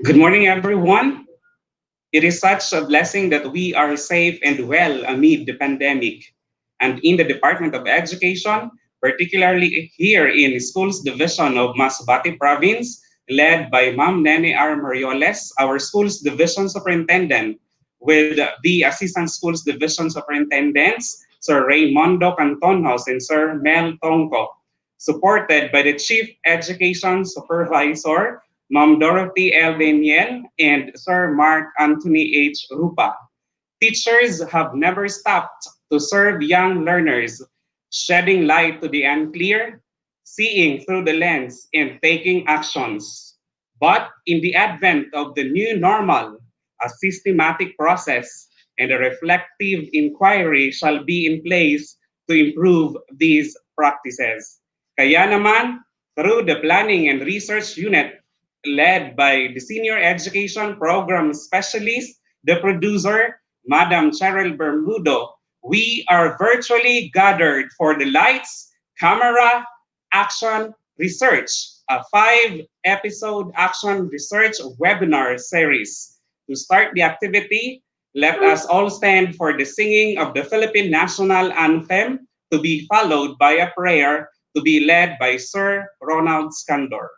Good morning, everyone. It is such a blessing that we are safe and well amid the pandemic. And in the Department of Education, particularly here in Schools Division of Masbate Province, led by Ma'am Nene R. Marioles, our Schools Division Superintendent, with the Assistant Schools Division Superintendents, Sir Raymondo Cantonhos and Sir Mel Tongco, supported by the Chief Education Supervisor, Ma'am Dorothy L. Daniel, and Sir Mark Anthony H. Rupa. Teachers have never stopped to serve young learners, shedding light to the unclear, seeing through the lens, and taking actions. But in the advent of the new normal, a systematic process and a reflective inquiry shall be in place to improve these practices. Kaya naman, through the Planning and Research Unit led by the Senior Education Program Specialist, the producer, Madam Cheryl Bermudo, we are virtually gathered for the Lights, Camera, Action, Research, a 5-episode action research webinar series. To start the activity, let us all stand for the singing of the Philippine National Anthem, to be followed by a prayer to be led by Sir Ronald Scandor.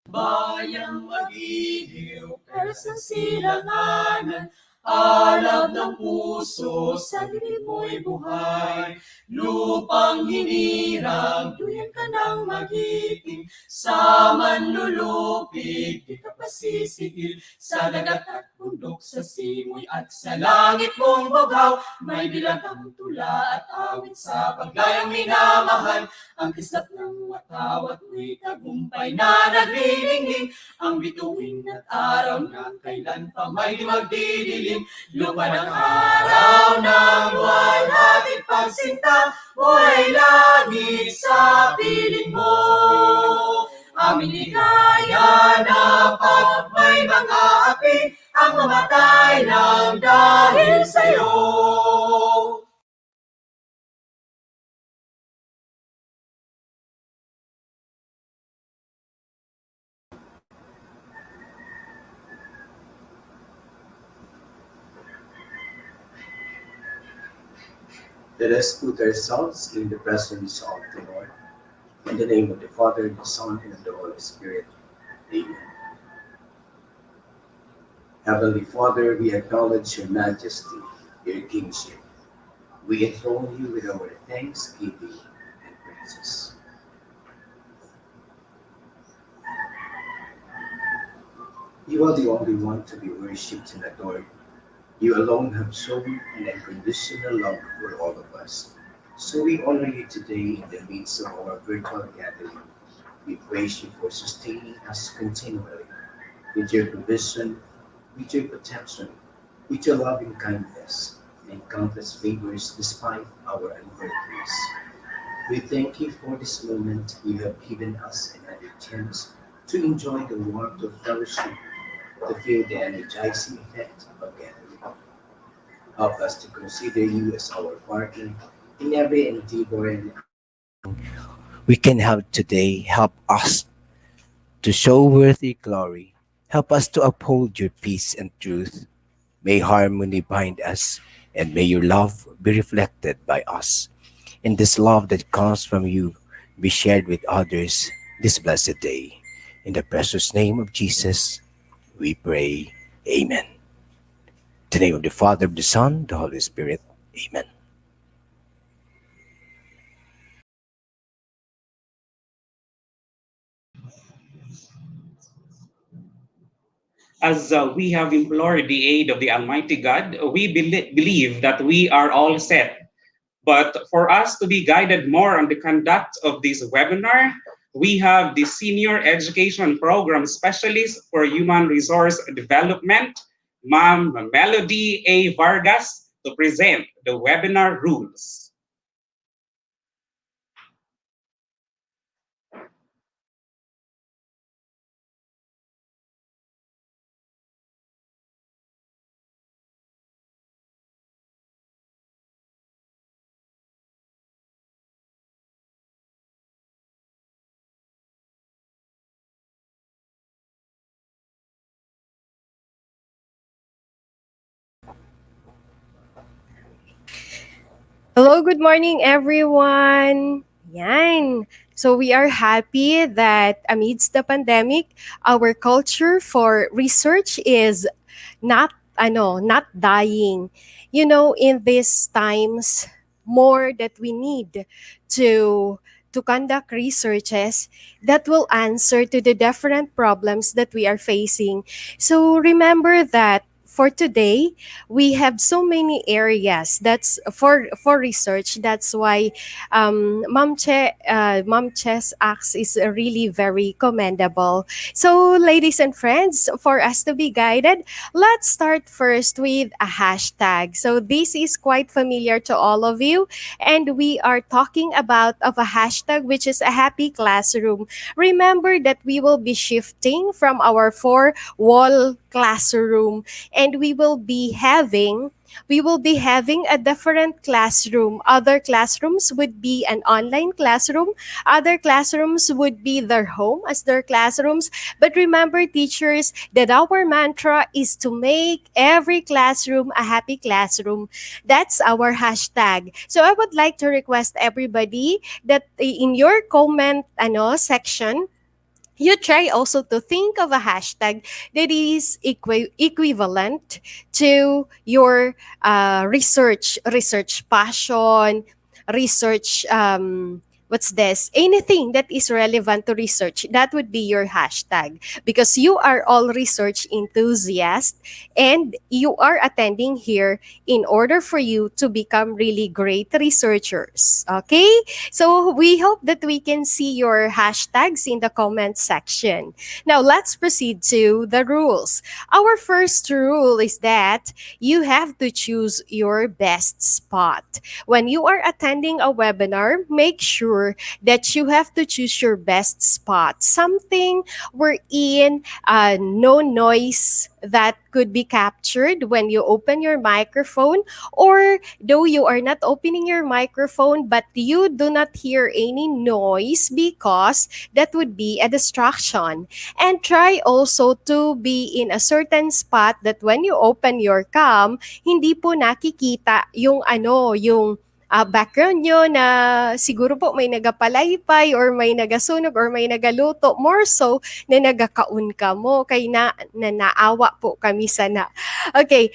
Bayang magiliw, pero sa silanganan, alab ng puso, sa dilim mo'y buhay. Lupang hinirang, duyan ka ng magiting, sa manlulupig, di ka pasisigil. Sa dagat at bundok, sa simoy at sa langit mong bughaw, may bilagang tula at awit sa paglayang minamahal. Ang kislap ng watawat mo'y tagumpay na naglilingling, ang bituin at araw na kailan pa may magdidilim. Lupa ng araw ng walang pagsinta, buhay langit sa piling mo. Aming ligaya na pag may mga api, ang mamatay lang dahil sa'yo. Let us put ourselves in the presence of the Lord. In the name of the Father, the Son, and of the Holy Spirit. Amen. Heavenly Father, we acknowledge your majesty, your kingship. We enthrone you with our thanksgiving and praises. You are the only one to be worshipped and adored. You alone have shown an unconditional love for all of us. So we honor you today in the midst of our virtual gathering. We praise you for sustaining us continually with your provision, with your protection, with your loving kindness, and countless favors despite our unworthiness. We thank you for this moment you have given us another chance to enjoy the warmth of fellowship, to feel the energizing effect of gathering. Help us to consider you as our partner in every endeavor and we can have today. Help us to show worthy glory. Help us to uphold your peace and truth. May harmony bind us, and may your love be reflected by us. And this love that comes from you be shared with others this blessed day. In the precious name of Jesus, we pray. Amen. In the name of the Father, of the Son, the Holy Spirit. Amen. As we have implored the aid of the Almighty God, we believe that we are all set. But for us to be guided more on the conduct of this webinar, we have the Senior Education Program Specialist for Human Resource Development, Ma'am Melody A. Vargas, to present the webinar rules. Hello, good morning everyone. Yan. So we are happy that amidst the pandemic, our culture for research is not dying. In these times more that we need to to conduct researches that will answer to the different problems that we are facing. So remember that for today we have so many areas that's for research. That's why Mom Chess Acts is really very commendable. So ladies and friends, for us to be guided, let's start first with a hashtag. So this is quite familiar to all of you, and we are talking about of a hashtag which is a happy classroom. Remember that we will be shifting from our four wall classroom, and we will be having a different classroom. Other classrooms would be an online classroom. Other classrooms would be their home as their classrooms. But remember, teachers, that our mantra is to make every classroom a happy classroom. That's our hashtag. So I would like to request everybody that in your comment section, you try also to think of a hashtag that is equivalent to your research passion, research what's this, anything that is relevant to research. That would be your hashtag, because you are all research enthusiasts and you are attending here in order for you to become really great researchers. Okay, so we hope that we can see your hashtags in the comment section. Now let's proceed to the rules. Our first rule is that you have to choose your best spot. When you are attending a webinar, make sure that you have to choose your best spot. Something wherein no noise that could be captured when you open your microphone, or though you are not opening your microphone but you do not hear any noise, because that would be a distraction. And try also to be in a certain spot that when you open your cam, hindi po nakikita yung background nyo, na siguro po may nagapalaypay or may nagasunog or may nagaluto, more so na nagakaun ka mo kay na naawa po kami sana. Okay,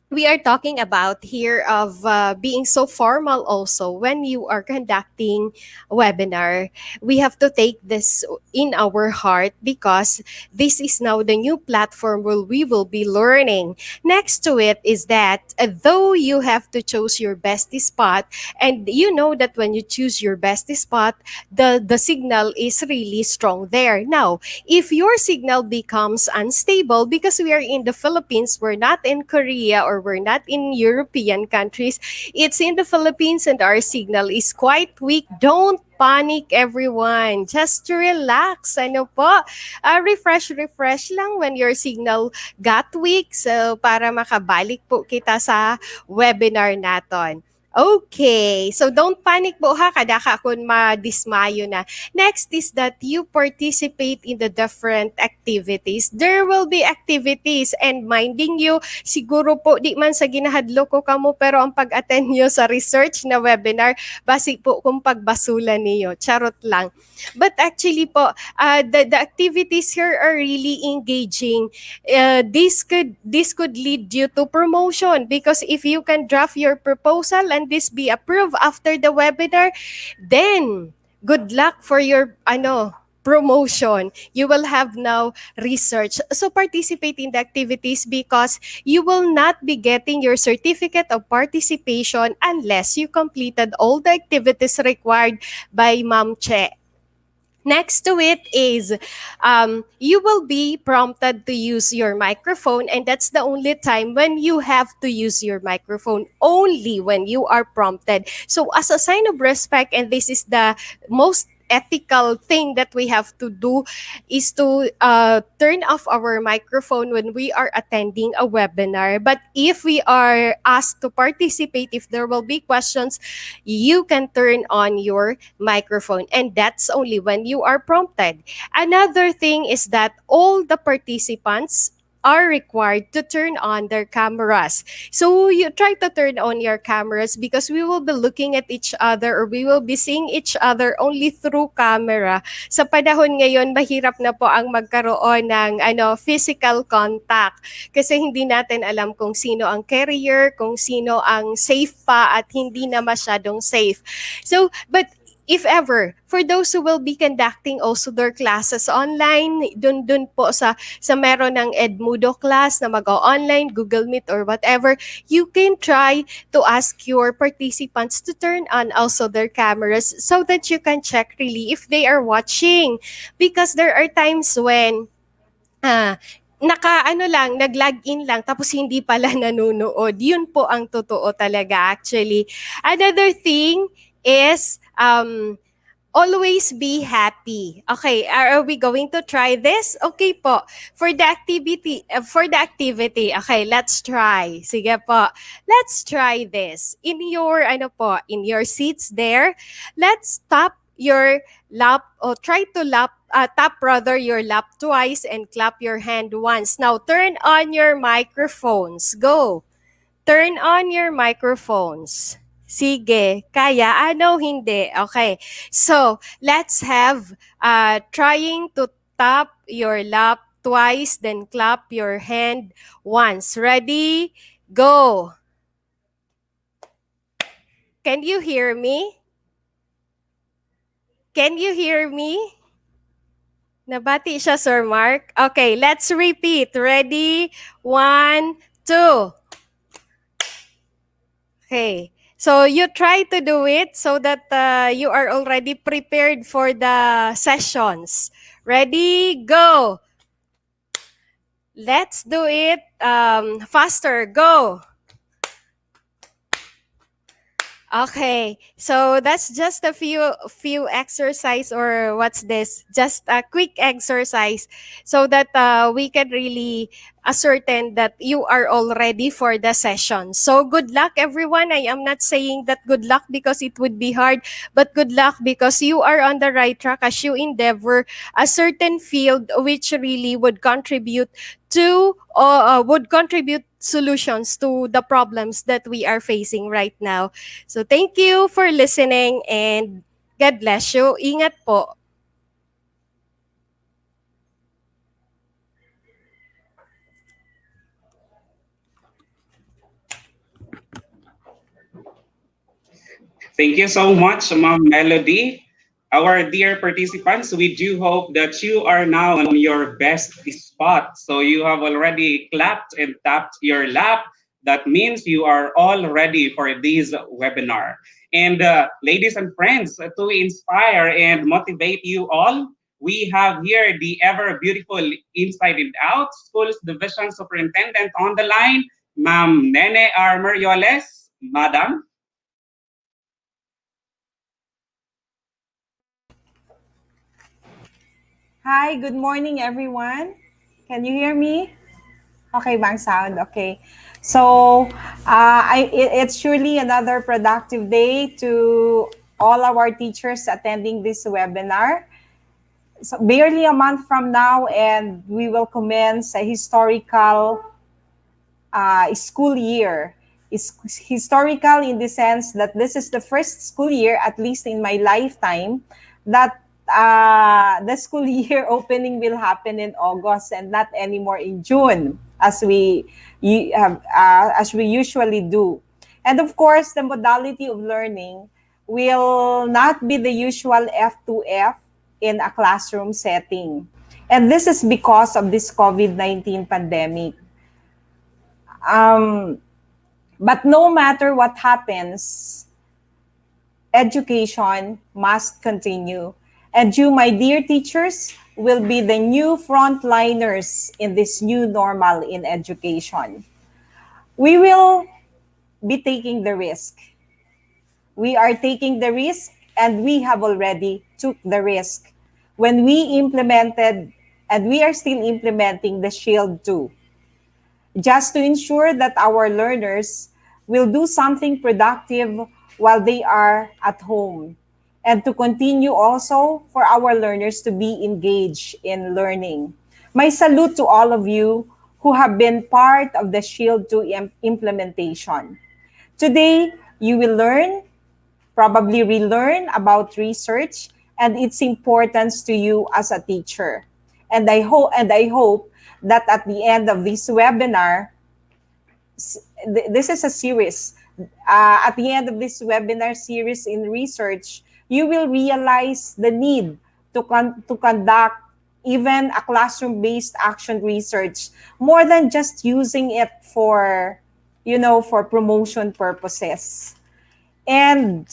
we are talking about here of being so formal also when you are conducting a webinar. We have to take this in our heart, because this is now the new platform where we will be learning. Next to it is that though you have to choose your best spot, and you know that when you choose your best spot, the signal is really strong there. Now, if your signal becomes unstable, because we are in the Philippines, we're not in Korea or we're not in European countries, it's in the Philippines and our signal is quite weak, don't panic everyone. Just relax. Ano po? Refresh lang when your signal got weak, so para makabalik po kita sa webinar naton. Okay, so don't panic po ha, kada ka kung madismayo na. Next is that you participate in the different activities. There will be activities and minding you, siguro po di man sa ginahadlo ko kamo pero ang pag-attend nyo sa research na webinar, basi po kung pagbasulan niyo. Charot lang. But actually po, the activities here are really engaging. This could lead you to promotion because if you can draft your proposal and this be approved after the webinar, then good luck for your promotion. You will have now research. So participate in the activities because you will not be getting your certificate of participation unless you completed all the activities required by Ma'am Che. Next to it is you will be prompted to use your microphone, and that's the only time when you have to use your microphone, only when you are prompted. So, as a sign of respect, and this is the most ethical thing that we have to do is to turn off our microphone when we are attending a webinar. But if we are asked to participate, if there will be questions, you can turn on your microphone, and that's only when you are prompted. Another thing is that all the participants are required to turn on their cameras. So you try to turn on your cameras because we will be looking at each other, or we will be seeing each other only through camera. Sa panahon ngayon, mahirap na po ang magkaroon ng physical contact kasi hindi natin alam kung sino ang carrier, kung sino ang safe pa at hindi na masyadong safe. So, but if ever, for those who will be conducting also their classes online, dun po sa meron ng Edmudo class na mag-online, Google Meet or whatever, you can try to ask your participants to turn on also their cameras so that you can check really if they are watching. Because there are times when nag-log in lang tapos hindi pala nanonood. Yun po ang totoo talaga actually. Another thing is always be happy. Okay, are we going to try this? Okay po. For the activity, okay, let's try. Sige po. Let's try this. In your seats there, let's tap your lap or try to tap rather your lap twice and clap your hand once. Now turn on your microphones. Go. Turn on your microphones. Sige, kaya? Hindi? Okay. So, let's have trying to tap your lap twice, then clap your hand once. Ready? Go. Can you hear me? Can you hear me? Nabati siya, Sir Mark. Okay, let's repeat. Ready? 1, 2. Okay. So you try to do it so that you are already prepared for the sessions. Ready? Go. Let's do it faster. Go. Okay, so that's just a few exercise, or what's this? Just a quick exercise so that we can really ascertain that you are all ready for the session. So good luck everyone. I am not saying that good luck because it would be hard, but good luck because you are on the right track as you endeavor a certain field which really would contribute solutions to the problems that we are facing right now. So thank you for listening and God bless you. Ingat po. Thank you so much, Ma'am Melody. Our dear participants, we do hope that you are now on your best spot. So you have already clapped and tapped your lap. That means you are all ready for this webinar. And ladies and friends, to inspire and motivate you all, we have here the ever beautiful Inside and Out Schools Division Superintendent on the line, Ma'am Nene R. Merioles. Madam. Hi, good morning everyone. Can you hear me? Okay ba ang sound? Okay. So it's surely another productive day to all our teachers attending this webinar. So barely a month from now, and we will commence a historical school year. Is historical in the sense that this is the first school year, at least in my lifetime, that the school year opening will happen in August and not anymore in June, as as we usually do. And of course, the modality of learning will not be the usual F2F in a classroom setting. And this is because of this COVID-19 pandemic. Um, but no matter what happens, education must continue. And you, my dear teachers, will be the new frontliners in this new normal in education. We will be taking the risk. We are taking the risk, and we have already took the risk when we implemented, and we are still implementing the Shield 2, just to ensure that our learners will do something productive while they are at home, and to continue also for our learners to be engaged in learning. My salute to all of you who have been part of the Shield 2 implementation. Today, you will learn, probably relearn about research and its importance to you as a teacher. And I hope that at the end of this webinar, this is a series. At the end of this webinar series in research, you will realize the need to conduct even a classroom-based action research, more than just using it for, for promotion purposes. And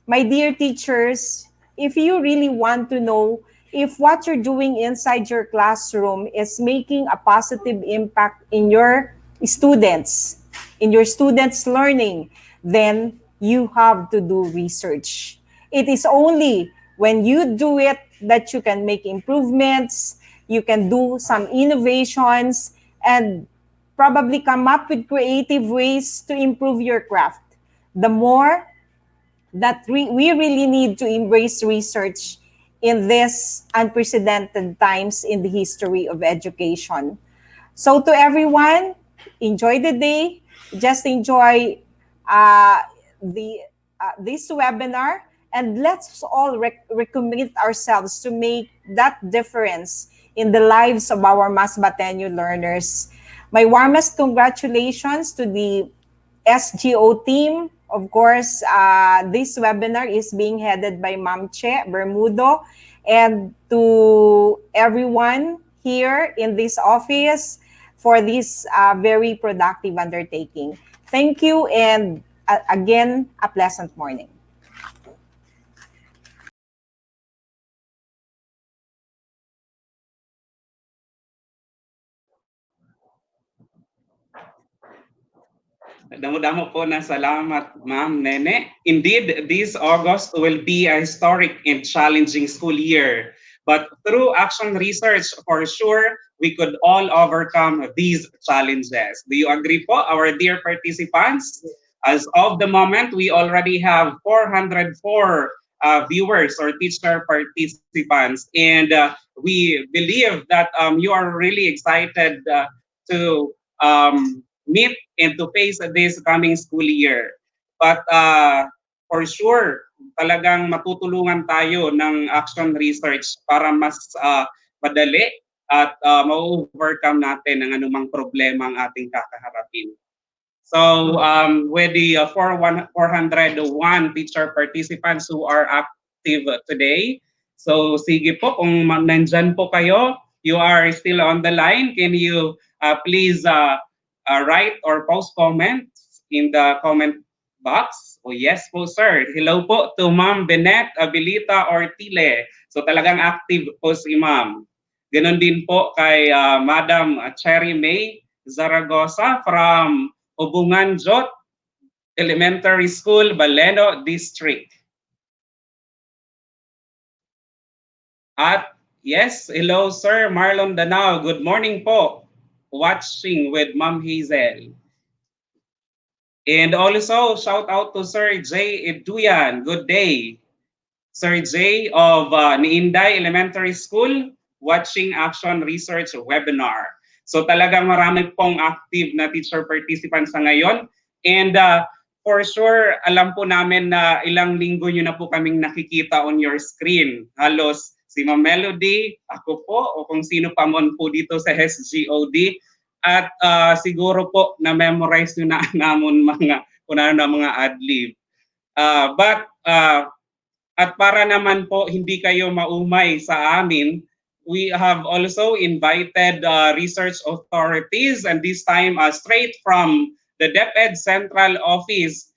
my dear teachers, if you really want to know if what you're doing inside your classroom is making a positive impact in your students, in your students' learning, then you have to do research. It is only when you do it that you can make improvements, you can do some innovations, and probably come up with creative ways to improve your craft. The more that we really need to embrace research in this unprecedented times in the history of education. So to everyone, enjoy the day. Just enjoy uh, the this webinar, and let's all recommit ourselves to make that difference in the lives of our Masbate learners. My warmest congratulations to the SGO team. Of course, this webinar is being headed by Ma'am Che Bermudo, and to everyone here in this office for this very productive undertaking. Thank you, and again, a pleasant morning. Damo-damo po na salamat, Ma'am Nene. Indeed, this August will be a historic and challenging school year. But through action research, for sure, we could all overcome these challenges. Do you agree po, our dear participants? As of the moment, we already have 404 viewers or teacher participants. And we believe that you are really excited to meet and to face this coming school year. But for sure, talagang matutulungan tayo ng action research para mas madali at ma-overcome natin ang anumang problema ang ating kakaharapin. So with the 401 teacher participants who are active today, so sige po, kung nandyan po kayo, you are still on the line, can you please write or post comments in the comment box? Oh yes po sir. Hello po to Ma'am Benet Abilita Ortile. So talagang active po si Ma'am. Ganon din po kay Madam Cherry May Zaragoza from Ubungan Jot Elementary School, Baleno District. At yes, hello Sir Marlon Danao. Good morning po. Watching with Ma'am Hazel. And also, shout out to Sir J. Eduyan. Good day. Sir J of Niinday Elementary School, watching Action Research webinar. So talagang marami pong active na teacher participants sa ngayon. And for sure, alam po namin na ilang linggo nyo na po kaming nakikita on your screen. Halos si Ma'am Melody, ako po, o kung sino pa man po dito sa SGOD. At siguro po na-memorize nyo na namon mga, kung ano na mga ad-lib. But at para naman po hindi kayo maumay sa amin, we have also invited research authorities, and this time straight from the DepEd Central Office,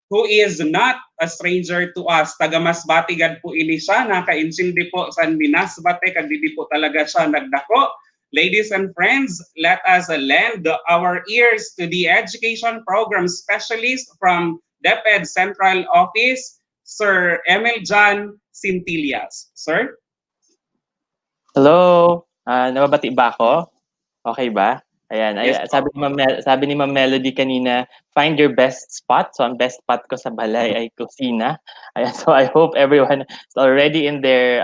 who is not a stranger to us. Taga Masbate gad po ini siya, nakaintindi po sa Masbate, kag dili po talaga siya nagdako. Ladies and friends, let us lend our ears to the education program specialist from DepEd Central Office, Sir Emil John Sintillas. Sir? Hello, nababati ba ako? Okay ba? Ayan, Yes sabi po. ni sabi ni Ma'am Melody kanina, find your best spot. So ang best spot ko sa balay ay kusina. Ayan, so I hope everyone is already in their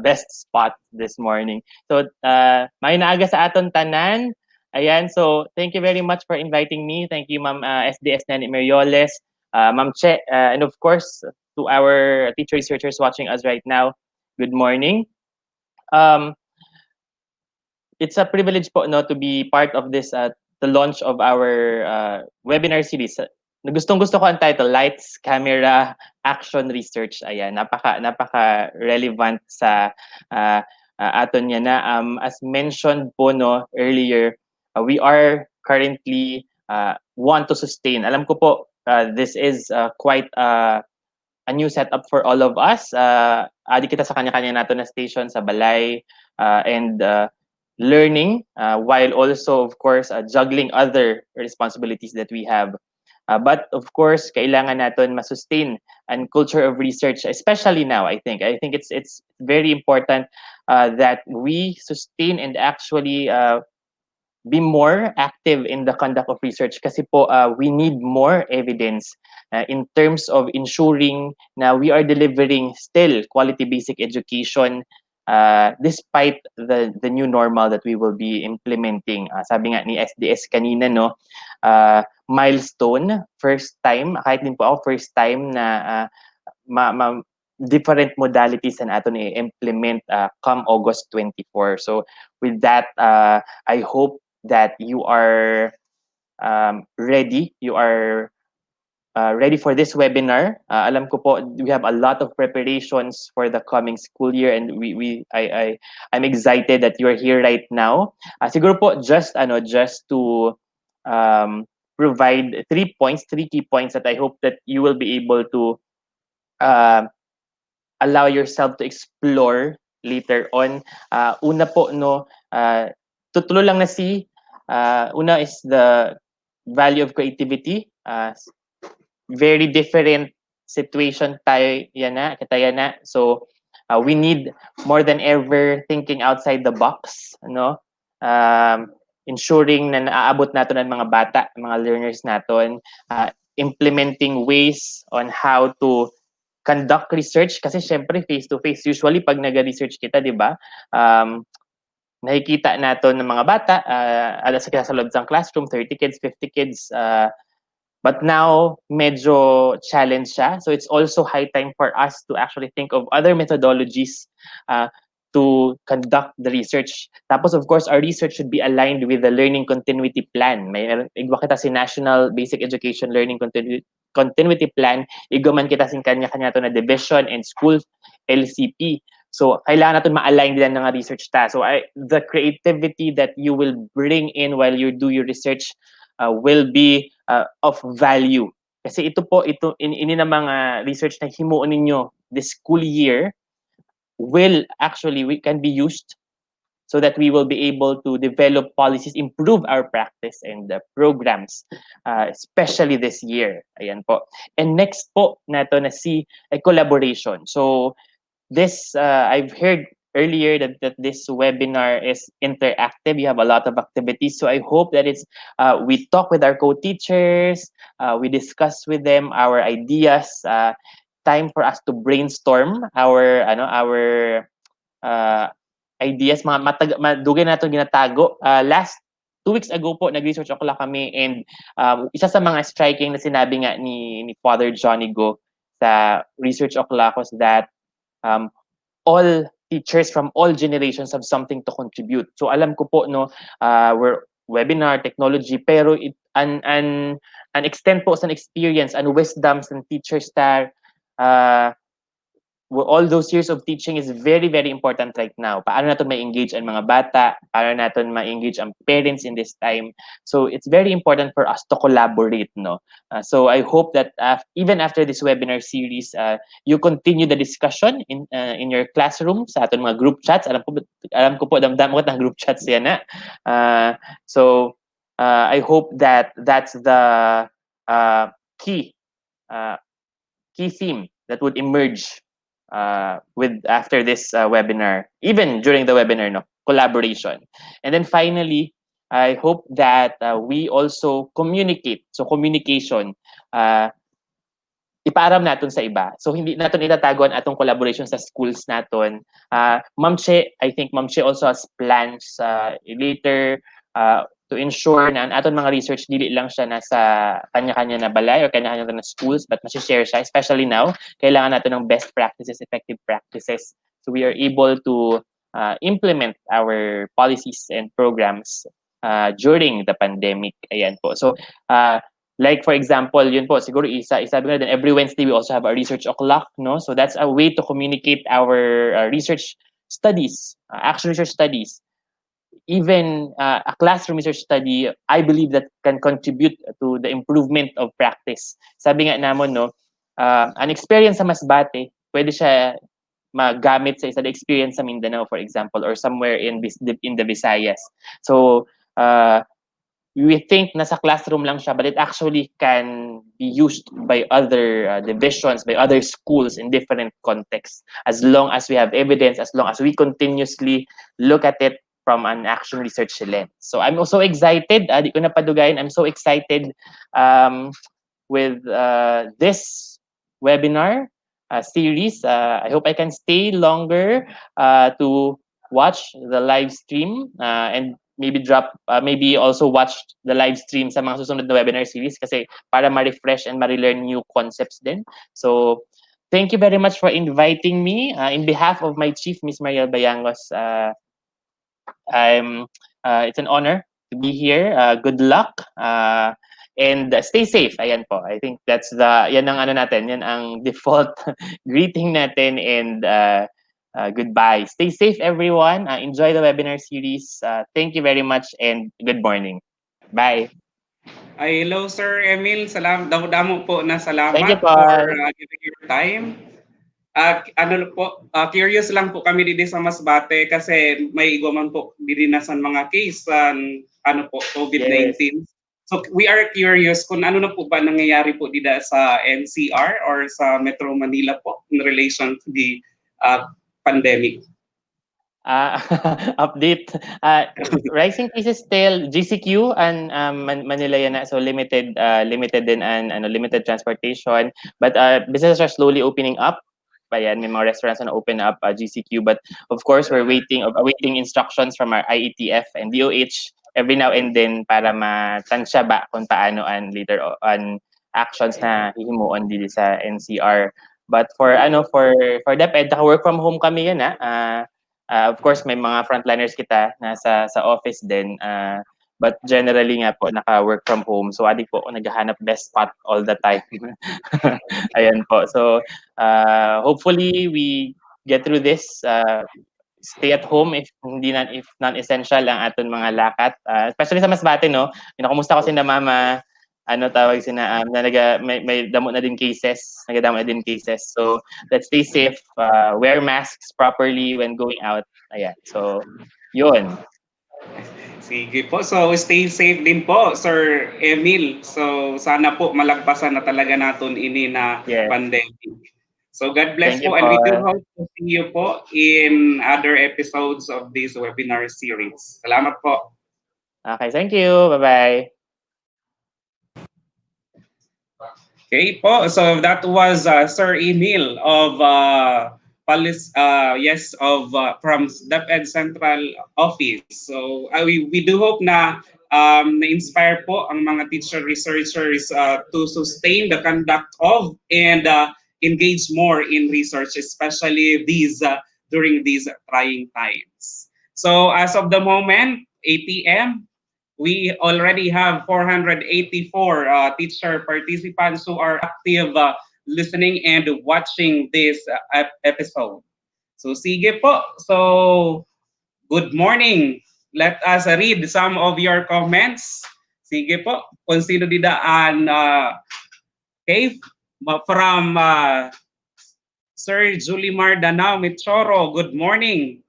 best spot this morning. So may naaga sa aton tanan. Ayan, so thank you very much for inviting me. Thank you Ma'am SDS Nani Merioles, Ma'am Che, and of course to our teacher researchers watching us right now. Good morning. Um, it's a privilege po no to be part of this the launch of our webinar series. Na gustong-gusto ko ang title, Lights, Camera, Action Research. Ayan, napaka relevant sa aton niya na as mentioned po no earlier, we are currently want to sustain. Alam ko po this is quite a new setup for all of us. Adi kita sa kanya-kanya nato na station sa balay and learning while also of course juggling other responsibilities that we have. But of course, kailangan natin ma-sustain and culture of research, especially now. I think it's very important that we sustain and actually be more active in the conduct of research kasi po we need more evidence in terms of ensuring na we are delivering still quality basic education despite the new normal that we will be implementing. Sabi nga ni SDS kanina no, milestone, first time, kahit din po ako first time na different modalities na ato ni implement come August 24. So with that, I hope that you are ready. You are ready for this webinar. Alam ko po, we have a lot of preparations for the coming school year, and I'm excited that you're here right now. Siguro po, just to provide 3 key points that I hope that you will be able to allow yourself to explore later on. Una po, no, tutulo lang na si, una is the value of creativity. Very different situation tayo yan na, kataya na. So, we need more than ever thinking outside the box, no? Ensuring na naaabot natin ang mga bata, mga learners natin, implementing ways on how to conduct research kasi syempre face to face usually pag nag-research kita, 'di ba? Nakikita natin ng mga bata alas sa loob ng classroom 30 kids, 50 kids, but now medyo challenge siya, so it's also high time for us to actually think of other methodologies to conduct the research. Tapos of course our research should be aligned with the learning continuity plan. May igwa kita si National Basic Education Learning Continuity Plan, igaman kita sin kanya-kanya to na division and school LCP. So kailangan natin ma-align din ng research ta. So the creativity that you will bring in while you do your research will be of value. Kasi ito ini na mga research na himuon ninyo this school year will actually we can be used so that we will be able to develop policies, improve our practice and the programs, especially this year. Ayan po. And next po nato na si collaboration. So this I've heard earlier that this webinar is interactive. You have a lot of activities. So I hope that it's we talk with our co-teachers, we discuss with them our ideas, time for us to brainstorm our uh, ideas, mga madugay na itong ginatago. Last 2 weeks ago po, nag-research ako lang kami, and isa sa mga striking na sinabi nga ni Father Johnny Go sa Research Okla was that um, all teachers from all generations have something to contribute. So alam ko po, no, we're webinar technology, pero an extent po sa experience and wisdoms and teachers that uh, all those years of teaching is very, very important right now. Paano natin ma-engage ang mga bata? Paano natin ma-engage ang parents in this time? So it's very important for us to collaborate, no? So I hope that even after this webinar series, you continue the discussion in your classroom sa aton mga group chats. Alam ko po damdam ko ng group chats yan na. So I hope that that's the key uh, key theme that would emerge with after this webinar, even during the webinar, no, collaboration. And then finally, I hope that we also communicate. So communication, uh, ipaaram naton sa iba. So hindi naton itatago ang atong collaboration sa schools naton. Ma'am Che, I think Ma'am Che also has plans later to ensure na ang aton mga research dili lang siya nasa kanya-kanya na balay or kanya-kanya na schools, but share siya, especially now kailangan natin ng best practices, effective practices, so we are able to implement our policies and programs during the pandemic. Ayan po. So like for example, yun po, siguro isabi na din, every Wednesday we also have our research o'clock, no? So that's a way to communicate our research studies, action research studies. Even a classroom research study, I believe that can contribute to the improvement of practice. Sabi nga namon, no, an experience sa Masbate, pwede siya magamit sa isa na experience sa Mindanao, for example, or somewhere in the Visayas. So, we think nasa classroom lang siya, but it actually can be used by other divisions, by other schools in different contexts, as long as we have evidence, as long as we continuously look at it from an action research lens. So I'm also excited, di ko na padugayin, I'm so excited with this webinar series. I hope I can stay longer to watch the live stream and maybe also watch the live stream sa mga susunod na webinar series kasi para ma-refresh and ma-relearn new concepts din. So thank you very much for inviting me. In behalf of my chief, Miss Mariel Bayangos, it's an honor to be here. Good luck. And stay safe. Ayan po. I think yan ang ano natin, yan ang default greeting natin, and goodbye. Stay safe, everyone. Enjoy the webinar series. Thank you very much and good morning. Bye. Ay, hello Sir Emil, damo po na Thank you, salamat for Paul. giving your time. Ano po, curious lang po kami dito sa Masbate kasi may iguman po dininasan mga case ano po, Yes. COVID-19. So we are curious kung ano na po ba nangyayari po dito sa NCR or sa Metro Manila po in relation to the pandemic. Update. Rising cases still GCQ and Manila yan na, so limited din and limited transportation, but businesses are slowly opening up. Ayan, may mga restaurants na open up GCQ, but of course we're awaiting instructions from our IETF and DOH every now and then para matansya ba kung paano and later on actions na hihimuon dito sa NCR. But for DepEd, work from home kami yan of course may mga frontliners kita sa office din, but generally nga po naka-work from home, so adik po ako naghahanap best spot all the time. Ayan po, so hopefully we get through this. Stay at home if non-essential ang aton mga lakat, especially sa Masbate, no. Kumusta ko si na mama, ano tawag sina may damo na din cases, nagadamo na din cases. So let's stay safe, wear masks properly when going out. Ayan. So yun. Sige po. So stay safe din po, Sir Emil. So sana po malagpasan na talaga naton ini na Yes. pandemic. So God bless Thank you po, and we do po. hope to see you po in other episodes of this webinar series. Salamat po. Okay, thank you. Bye-bye. Okay po, so that was Sir Emil of from DepEd Central Office. So we do hope na na-inspire po ang mga teacher researchers to sustain the conduct of and engage more in research, especially during these trying times. So as of the moment, 8 p.m., we already have 484 teacher participants who are active listening and watching this episode. So sige po. So good morning. Let us read some of your comments. Sige po. Kung sino didaan, okay, from Sir Julimar Danao Michoro, good morning.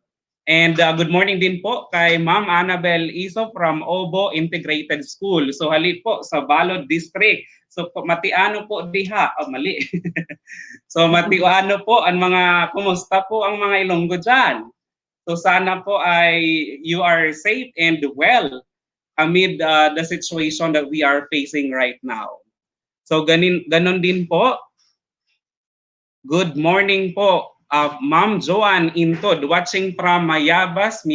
And good morning din po kay Ma'am Annabel Iso from Obo Integrated School. So hali po sa Balod District. So matiano po diha. Oh, mali. So matiano po ang mga, kumusta po ang mga Ilonggo dyan? So sana po ay you are safe and well amid the situation that we are facing right now. So ganon din po. Good morning po, Ma'am Joanne Intod, watching from Mayabas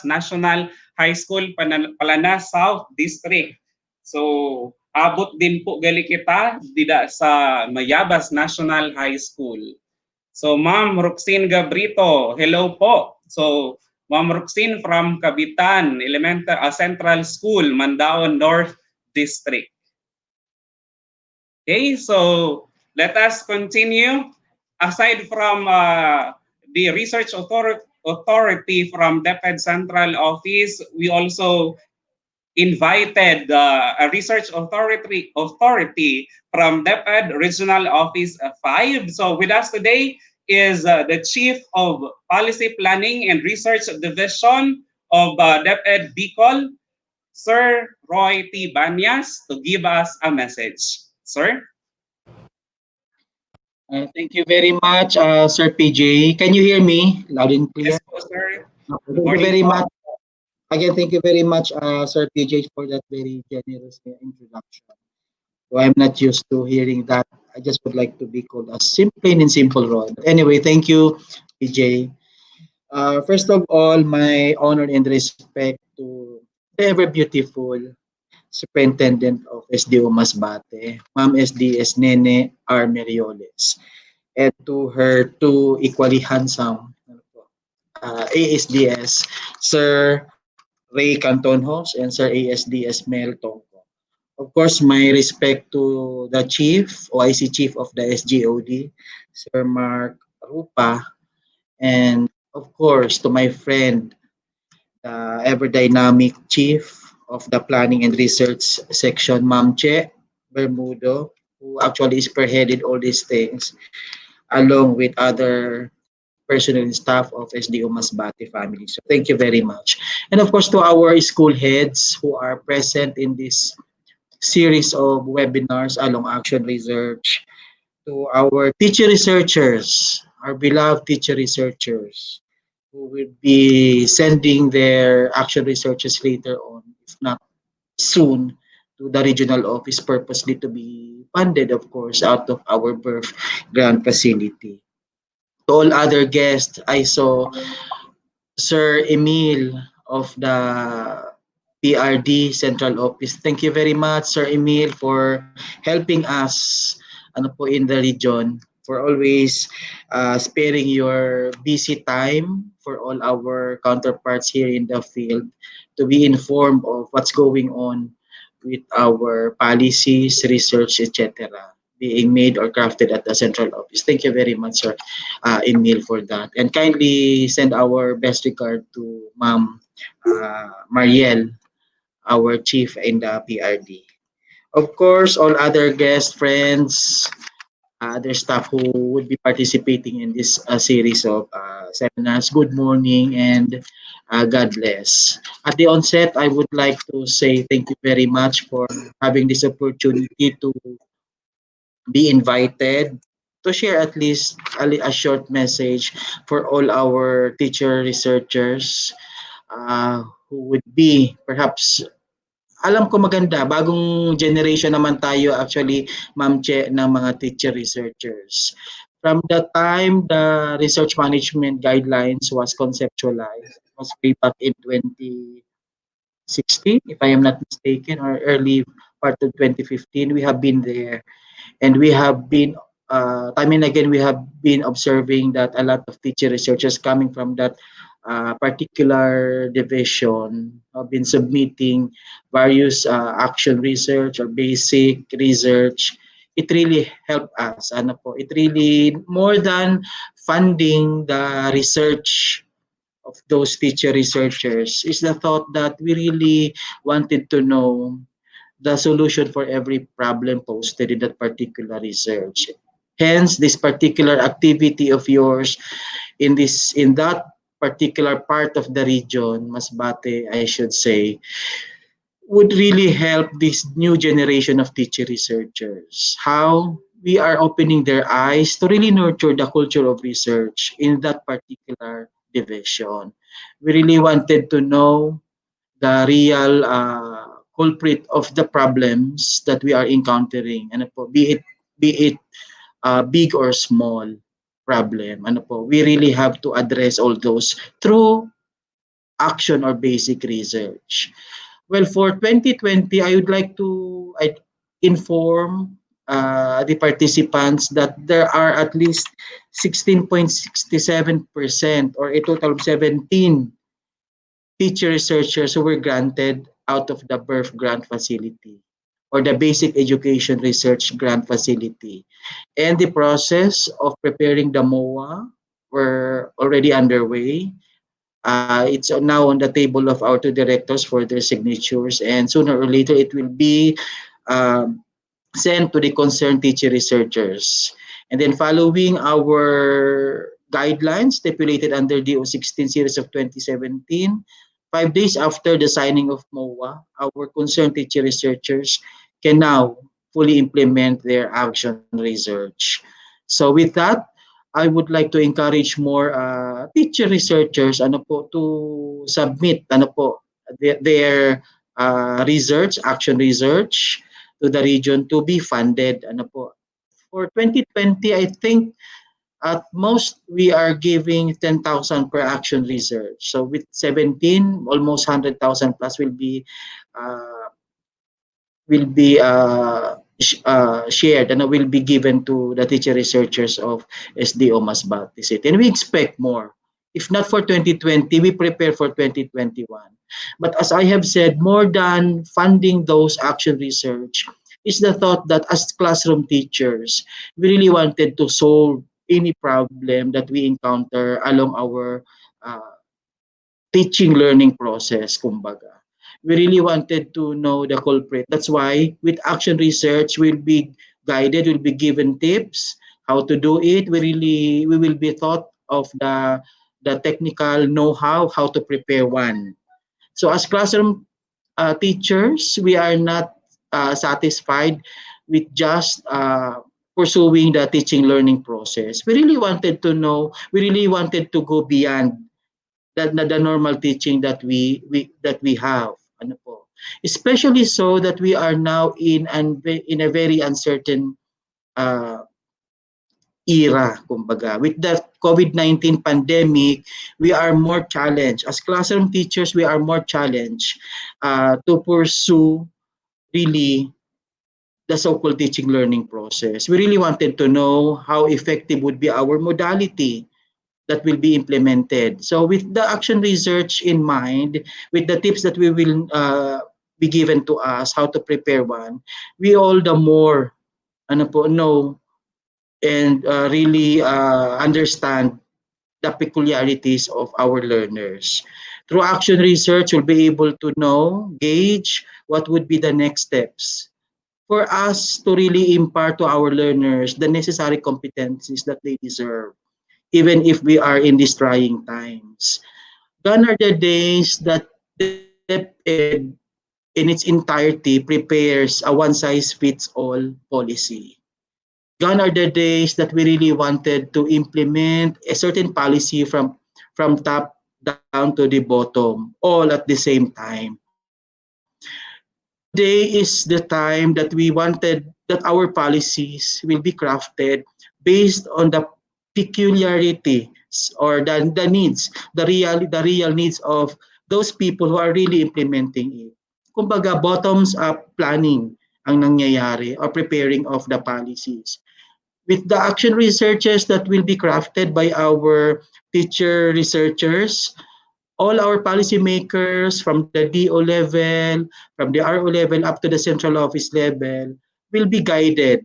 National High School, Palana South District. So, abot din po gali kita dida sa Mayabas National High School. So, Ma'am Roxine Gabrito, hello po. So, Ma'am Roxine from Cabitan Central School, Mandaon North District. Okay, so let us continue. Aside from the research authority from DepEd Central Office, we also invited a research authority from DepEd Regional Office 5. So with us today is the Chief of Policy Planning and Research Division of DepEd Bicol, Sir Roy T. Banyas, to give us a message. Sir? Thank you very much, Sir PJ. Can you hear me loud and clear? Yes po, sir. Good Thank you morning very po. much. Again, thank you very much, Sir PJ, for that very generous introduction. So I'm not used to hearing that. I just would like to be called a plain and simple Ron. But anyway, thank you, PJ. First of all, my honor and respect to the ever beautiful Superintendent of SDO Masbate, Ma'am SDS Nene R. Merioles, and to her two equally handsome ASDS, Sir Ray Cantonhos and Sir ASDS Mel Tongko. Of course, my respect to the Chief, OIC Chief of the SGOD, Sir Mark Rupa, and of course to my friend, the ever dynamic Chief of the Planning and Research Section, Ma'am Che Bermudo, who actually spearheaded all these things, along with other personnel and staff of SDO Masbate family. So thank you very much. And of course to our school heads who are present in this series of webinars along action research, to our teacher researchers, our beloved teacher researchers who will be sending their action researches later on, if not soon, to the regional office purposely to be funded, of course, out of our birth grant facility. To all other guests, I saw Sir Emil of the PRD Central Office. Thank you very much, Sir Emil, for helping us in the region, for always sparing your busy time for all our counterparts here in the field to be informed of what's going on with our policies, research, etc. being made or crafted at the central office. Thank you very much, Sir Emil, for that. And kindly send our best regard to Ma'am Mariel, our chief in the PRD. Of course, all other guest friends, other staff who would be participating in this series of seminars, good morning and God bless. At the onset, I would like to say thank you very much for having this opportunity to be invited to share at least a short message for all our teacher researchers who would be perhaps alam ko maganda, bagong generation naman tayo actually, Ma'am Che, ng mga teacher researchers. From the time the research management guidelines was conceptualized, it was way back in 2016, if I am not mistaken, or early part of 2015, we have been there. And we have been, time and again, we have been observing that a lot of teacher researchers coming from that particular division have been submitting various action research or basic research. It really helped us. Ano po, it really, more than funding the research of those teacher researchers, is the thought that we really wanted to know the solution for every problem posted in that particular research. Hence, this particular activity of yours in that particular part of the region, Masbate, I should say, would really help this new generation of teacher researchers. How we are opening their eyes to really nurture the culture of research in that particular division. We really wanted to know the real culprit of the problems that we are encountering. Ano po, be it big or small problem. Ano po, we really have to address all those through action or basic research. Well, for 2020, I would like to inform the participants that there are at least 16.67% or a total of 17 teacher researchers who were granted out of the birth grant facility or the basic education research grant facility. And the process of preparing the MOA were already underway. It's now on the table of our two directors for their signatures, and sooner or later it will be um, sent to the concerned teacher researchers. And then following our guidelines stipulated under DO 16 series of 2017, 5 days after the signing of MOA, our concerned teacher researchers can now fully implement their action research. So with that, I would like to encourage more teacher researchers ano po to submit ano po their research, action research to the region to be funded. Ano po. For 2020, I think at most we are giving 10,000 per action research. So with 17, almost 100,000 plus uh, will be shared and will be given to the teacher researchers of SDO Masbate City. And we expect more. If not for 2020, we prepare for 2021. But as I have said, more than funding those action research is the thought that as classroom teachers, we really wanted to solve any problem that we encounter along our uh, teaching learning process, kumbaga. We really wanted to know the culprit. That's why with action research, we'll be guided, we'll be given tips how to do it. We will be taught of the technical know-how, how to prepare one. So as classroom teachers, we are not satisfied with just pursuing the teaching learning process. We really wanted to know, we really wanted to go beyond the normal teaching that we have. Ano po. Especially so that we are now in a very uncertain uh, era, kumbaga. With the COVID-19 pandemic, we are more challenged. As classroom teachers, we are more challenged to pursue really the so-called teaching learning process. We really wanted to know how effective would be our modality that will be implemented. So with the action research in mind, with the tips that we will be given to us how to prepare one, we all the more ano po, know and really understand the peculiarities of our learners. Through action research, we'll be able to know, gauge what would be the next steps for us to really impart to our learners the necessary competencies that they deserve even if we are in these trying times. Gone are the days that DepEd in its entirety prepares a one-size-fits-all policy. Gone are the days that we really wanted to implement a certain policy from top down to the bottom, all at the same time. Today is the time that we wanted that our policies will be crafted based on the peculiarities or the needs, the real needs of those people who are really implementing it. Kumbaga, bottoms up planning ang nangyayari or preparing of the policies. With the action researches that will be crafted by our teacher researchers, all our policymakers from the DO level, from the RO level up to the central office level will be guided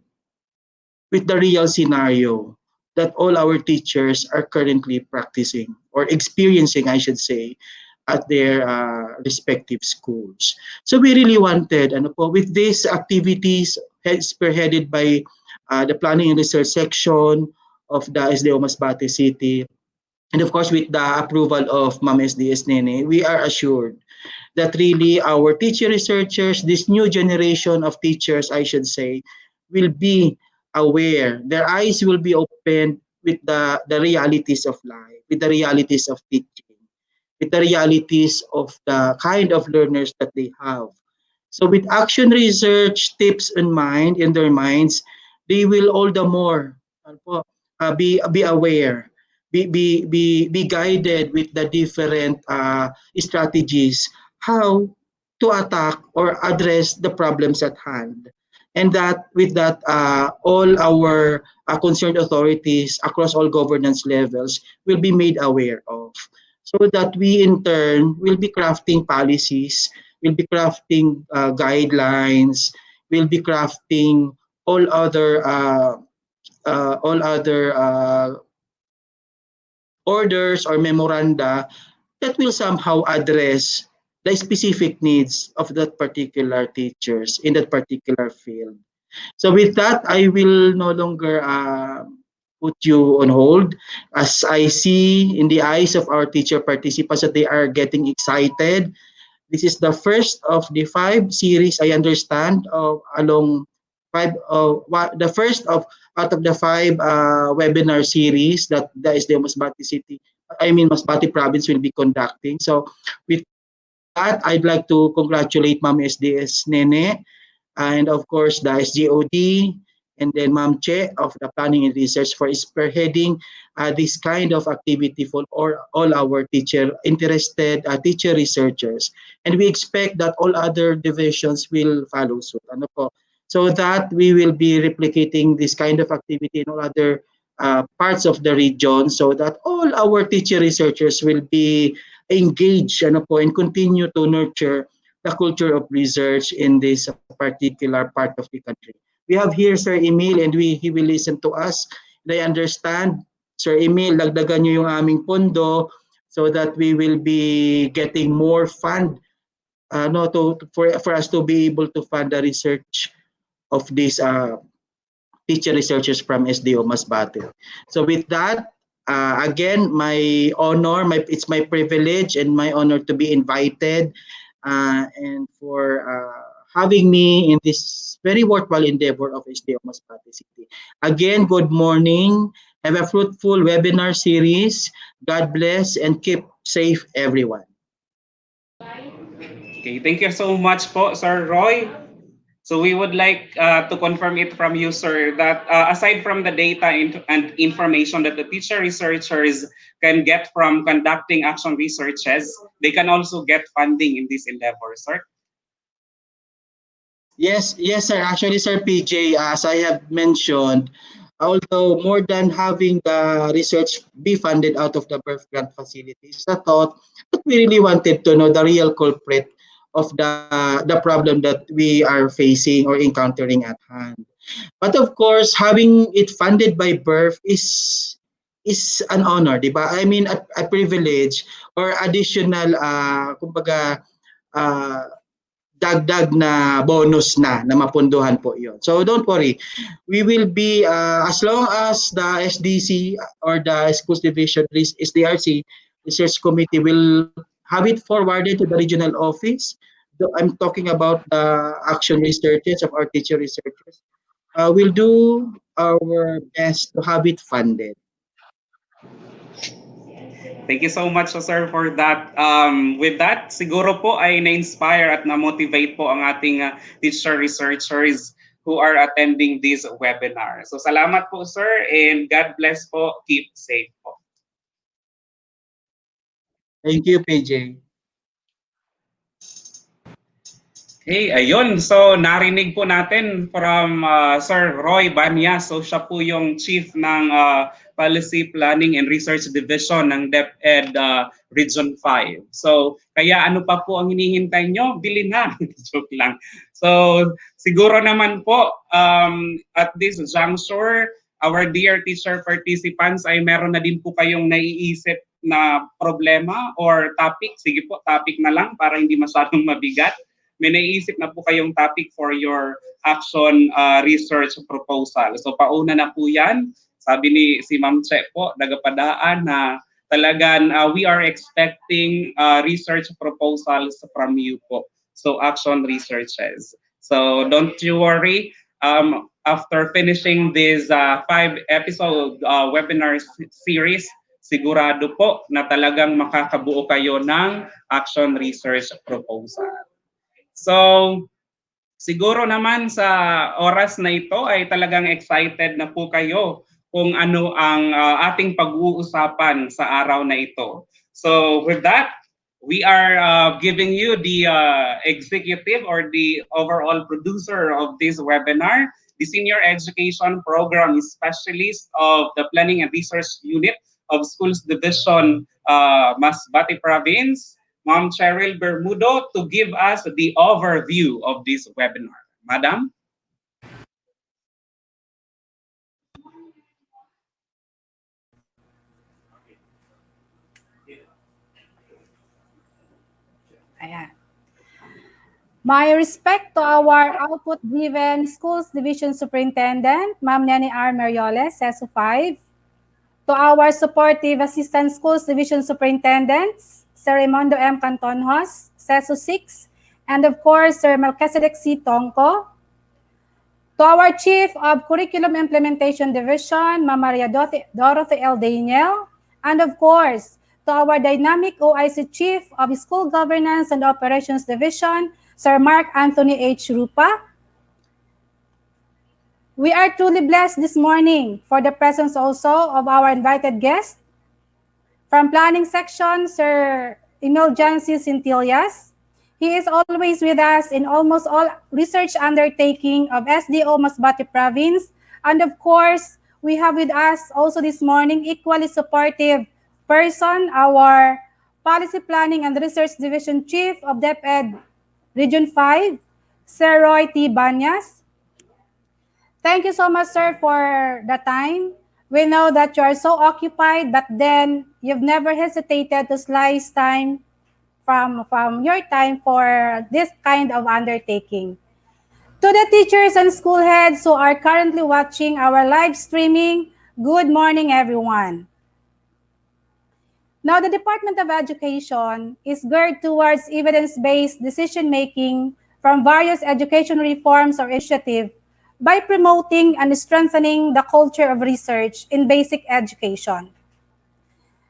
with the real scenario that all our teachers are currently practicing or experiencing, I should say, at their respective schools. So we really wanted, ano po, with these activities spearheaded by the Planning and Research section of the SDO Masbate City, and of course with the approval of Ma'am SDS Nene, we are assured that really our teacher researchers, this new generation of teachers, I should say, will be aware. Their eyes will be opened with the realities of life, with the realities of teaching, with the realities of the kind of learners that they have. So with action research tips in their minds, they will all the more ano po, be aware, be guided with the different strategies how to attack or address the problems at hand. And that with that, all our concerned authorities across all governance levels will be made aware of, so that we in turn will be crafting policies, will be crafting guidelines, will be crafting all other uh, all other orders or memoranda that will somehow address the specific needs of that particular teachers in that particular field. So with that, I will no longer put you on hold, as I see in the eyes of our teacher participants that they are getting excited. This is the first of the five series, I understand, along the first of out of the five webinar series that the SDO Masbate City, I mean Masbate Province will be conducting. So with that, I'd like to congratulate Ma'am SDS Nene, and of course the SGOD, and then Ma'am Che of the Planning and Research for spearheading this kind of activity for all our interested teacher researchers. And we expect that all other divisions will follow suit. Ano po? So that we will be replicating this kind of activity in all other parts of the region, so that all our teacher researchers will be engaged ano po, and continue to nurture the culture of research in this particular part of the country. We have here Sir Emil, and he will listen to us. And I understand, Sir Emil, dagdagan nyo yung aming pondo so that we will be getting more fund no, for us to be able to fund the research of these teacher researchers from SDO Masbate. So with that, again, my honor, it's my privilege and my honor to be invited and for having me in this very worthwhile endeavor of SDO Masbate City. Again, good morning. Have a fruitful webinar series. God bless and keep safe, everyone. Okay, thank you so much po, Sir Roy. So we would like to confirm it from you, sir, that aside from the data and information that the teacher researchers can get from conducting action researches, they can also get funding in this endeavor, sir. Yes, sir. Actually, Sir PJ, as I have mentioned, although more than having the research be funded out of the birth grant facilities, the thought that we really wanted to know the real culprit of the problem that we are facing or encountering at hand. But of course, having it funded by birth is an honor, di ba? I mean, a privilege or additional, kumbaga, uh, dagdag na bonus na mapunduhan po yon. So don't worry. We will be, as long as the SDC or the Schools Division SDRC Research Committee will have it forwarded to the regional office. I'm talking about the action researchers of our teacher researchers. We'll do our best to have it funded. Thank you so much, sir, for that. With that, siguro po ay na-inspire at na-motivate po ang ating teacher researchers who are attending this webinar. So salamat po, sir, and God bless po. Keep safe po. Thank you, PJ. Hey, ayun. So, narinig po natin from Sir Roy Banyas. So, siya po yung chief ng Policy Planning and Research Division ng DepEd Region 5. So, kaya ano pa po ang hinihintay nyo? Bili na. Joke lang. So, siguro naman po, at this juncture, our dear teacher participants ay meron na din po kayong naiisip na problema or topic. Sige po, topic na lang para hindi masyadong mabigat. May naiisip na po kayong topic for your action research proposal. So pauna na po yan. Sabi ni si Ma'am Che po, nagapadaan na talagang we are expecting research proposals from you po. So action researches. So don't you worry. After finishing this 5-episode webinar series, sigurado po na talagang makakabuo kayo ng action research proposal. So, siguro naman sa oras na ito ay talagang excited na po kayo kung ano ang ating pag-uusapan sa araw na ito. So, with that, we are giving you the executive or the overall producer of this webinar, the Senior Education Program Specialist of the Planning and Research Unit of Schools Division, Masbate Province, Ma'am Cheryl Bermudo, to give us the overview of this webinar. Madam? Ayan. My respect to our output-driven Schools Division Superintendent, Ma'am Nani R. Merioles, SESO 5. To our supportive Assistant Schools Division Superintendents, Sir Raimondo M. Cantonhos, SESO 6. And of course, Sir Melchizedek C. Tongko. To our Chief of Curriculum Implementation Division, Ma'am Maria Dorothy L. Daniel. And of course, to our dynamic OIC Chief of School Governance and Operations Division, Sir Mark Anthony H. Rupa. We are truly blessed this morning for the presence also of our invited guest. From Planning Section, Sir Emil Jancy Cintillas. He is always with us in almost all research undertaking of SDO Masbate Province. And of course, we have with us also this morning equally supportive person, our Policy Planning and Research Division Chief of DepEd Region 5, Sir Roy T. Banyas. Thank you so much, sir, for the time. We know that you are so occupied, but then you've never hesitated to slice time from your time for this kind of undertaking. To the teachers and school heads who are currently watching our live streaming, good morning, everyone. Now, the Department of Education is geared towards evidence-based decision-making from various education reforms or initiatives by promoting and strengthening the culture of research in basic education.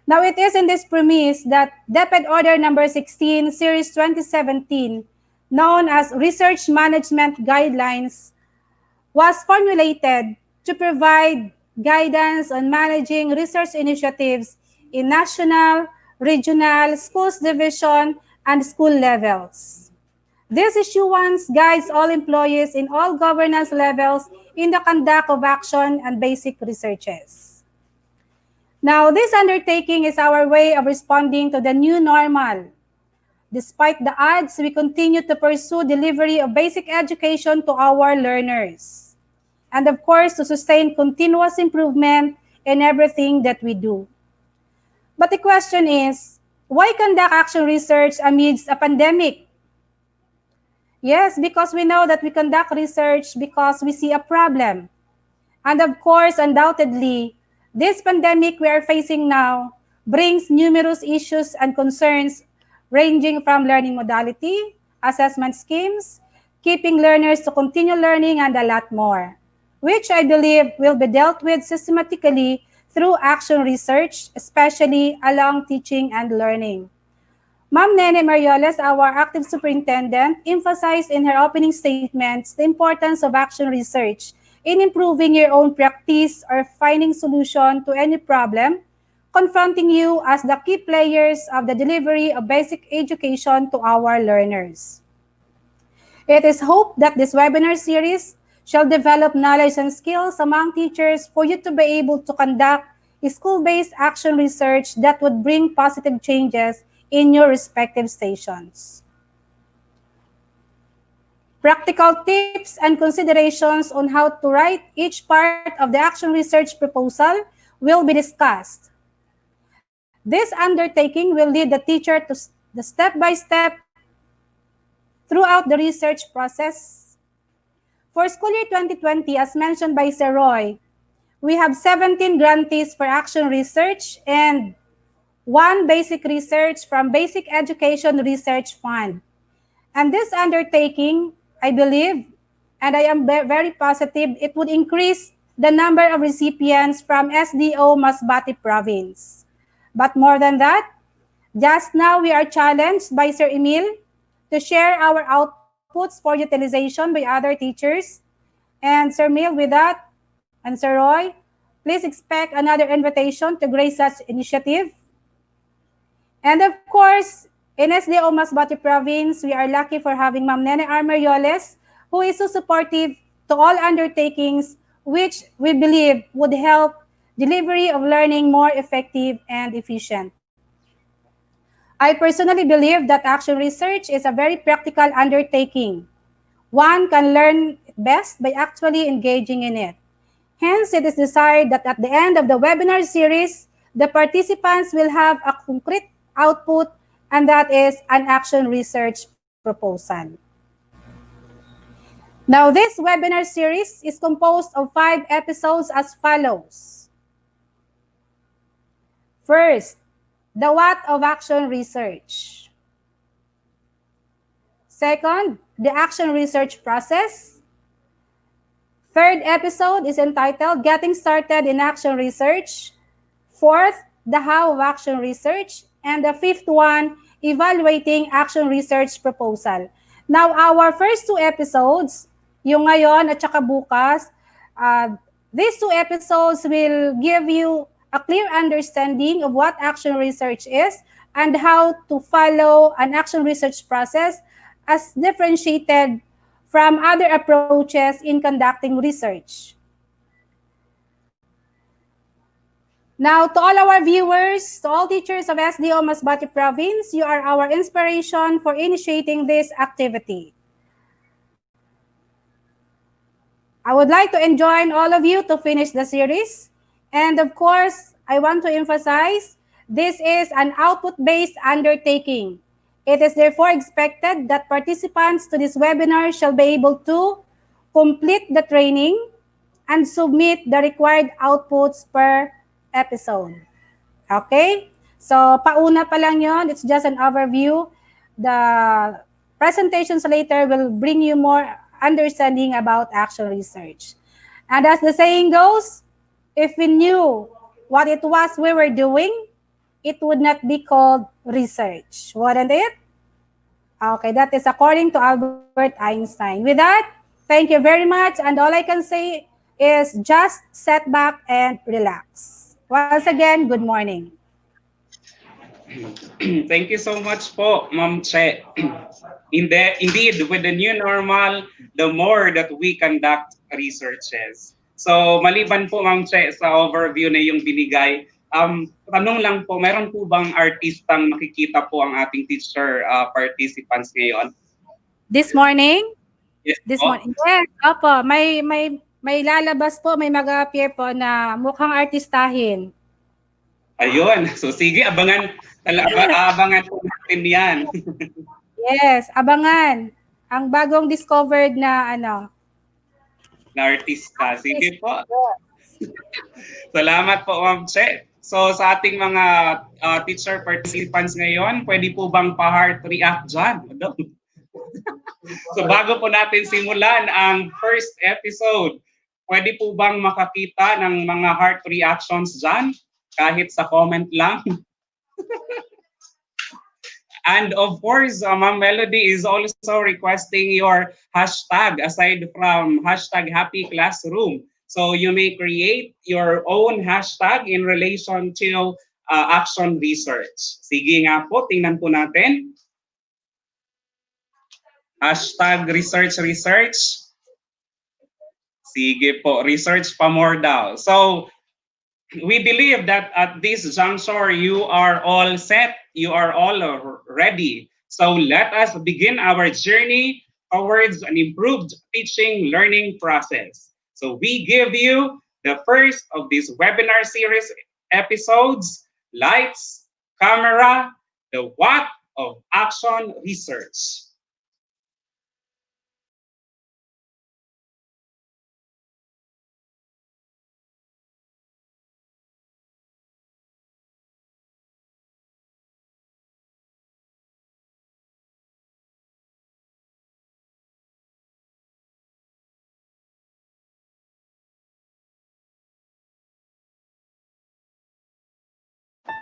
Now, it is in this premise that DepEd Order Number 16, Series 2017, known as Research Management Guidelines, was formulated to provide guidance on managing research initiatives in national, regional, schools division, and school levels. This issuance guides all employees in all governance levels in the conduct of action and basic researches. Now, this undertaking is our way of responding to the new normal. Despite the odds, we continue to pursue delivery of basic education to our learners. And of course, to sustain continuous improvement in everything that we do. But the question is, why conduct action research amidst a pandemic? Yes, because we know that we conduct research because we see a problem. And of course, undoubtedly, this pandemic we are facing now brings numerous issues and concerns ranging from learning modality, assessment schemes, keeping learners to continue learning, and a lot more. which I believe will be dealt with systematically through action research, especially along teaching and learning. Ma'am Nene Marioles, our active superintendent, emphasized in her opening statements the importance of action research in improving your own practice or finding solution to any problem confronting you as the key players of the delivery of basic education to our learners. It is hoped that this webinar series shall develop knowledge and skills among teachers for you to be able to conduct school-based action research that would bring positive changes in your respective stations. Practical tips and considerations on how to write each part of the action research proposal will be discussed. This undertaking will lead the teacher to the step-by-step throughout the research process. For school year 2020, as mentioned by Sir Roy, we have 17 grantees for action research and one basic research from Basic Education Research Fund. And this undertaking, I believe, and I am very positive, it would increase the number of recipients from SDO Masbate province. But more than that, just now we are challenged by Sir Emil to share our outputs for utilization by other teachers. And Sir Emil, with that, and Sir Roy, please expect another invitation to grace such initiative. And of course, in SDO Masbate Province, we are lucky for having Ma'am Nene Armerioles, who is so supportive to all undertakings which we believe would help delivery of learning more effective and efficient. I personally believe that action research is a very practical undertaking. One can learn best by actually engaging in it. Hence, it is desired that at the end of the webinar series, the participants will have a concrete output, and that is an action research proposal. Now, this webinar series is composed of 5 episodes as follows. First, the what of action research. Second, the action research process. Third episode is entitled Getting Started in Action Research. Fourth, the how of action research. And the fifth one, evaluating action research proposal. Now, our first 2 episodes, yung ngayon at saka bukas, these 2 episodes will give you a clear understanding of what action research is and how to follow an action research process as differentiated from other approaches in conducting research. Now, to all our viewers, to all teachers of SDO Masbate Province, you are our inspiration for initiating this activity. I would like to enjoin all of you to finish the series. And of course, I want to emphasize, this is an output-based undertaking. It is therefore expected that participants to this webinar shall be able to complete the training and submit the required outputs per episode. Okay? So, pauna pa lang yon. It's just an overview. The presentations later will bring you more understanding about action research. And as the saying goes, if we knew what it was we were doing, it would not be called research, wouldn't it? Okay, that is according to Albert Einstein. With that, thank you very much. And all I can say is just sit back and relax. Once again, good morning. Thank you so much po, Ma'am Che. Indeed, with the new normal, the more that we conduct researches. So, maliban po, Ma'am Che, sa overview na yung binigay, tanong lang po, meron po bang artistang makikita po ang ating teacher participants ngayon? This morning? Yes This po. morning. Yes, opo. May lalabas po, may mag-appear po na mukhang artistahin. Ayun. So, sige, abangan po natin yan. Yes, abangan. Ang bagong discovered na Na artista. Sige po. Salamat po, Ma'am Che. So, sa ating mga teacher participants ngayon, pwede po bang pa-heart react dyan? So, bago po natin simulan ang first episode, Pwede po bang makakita ng mga heart reactions dyan? Kahit sa comment lang. And of course, Ma'am Melody is also requesting your hashtag aside from hashtag happy classroom. So you may create your own hashtag in relation to action research. Sige nga po, tingnan po natin. Hashtag research research. Sige po, research pa more daw. So we believe that at this juncture, you are all set, you are all ready. So let us begin our journey towards an improved teaching learning process. So we give you the first of this webinar series episodes, Lights, Camera, the What of Action Research.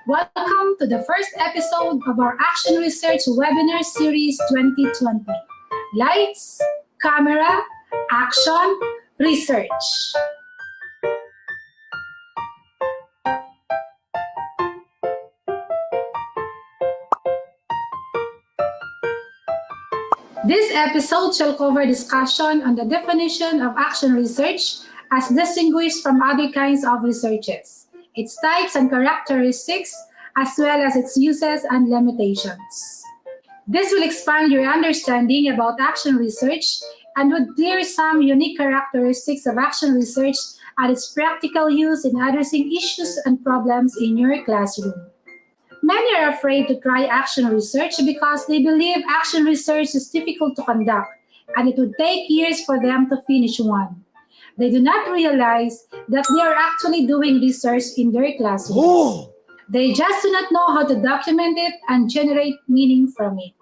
Welcome to the first episode of our Action Research Webinar Series 2020. Lights, Camera, Action, Research. This episode shall cover discussion on the definition of action research as distinguished from other kinds of researches, its types and characteristics, as well as its uses and limitations. This will expand your understanding about action research and would clear some unique characteristics of action research and its practical use in addressing issues and problems in your classroom. Many are afraid to try action research because they believe action research is difficult to conduct and it would take years for them to finish one. They do not realize that they are actually doing research in their classrooms. They just do not know how to document it and generate meaning from it.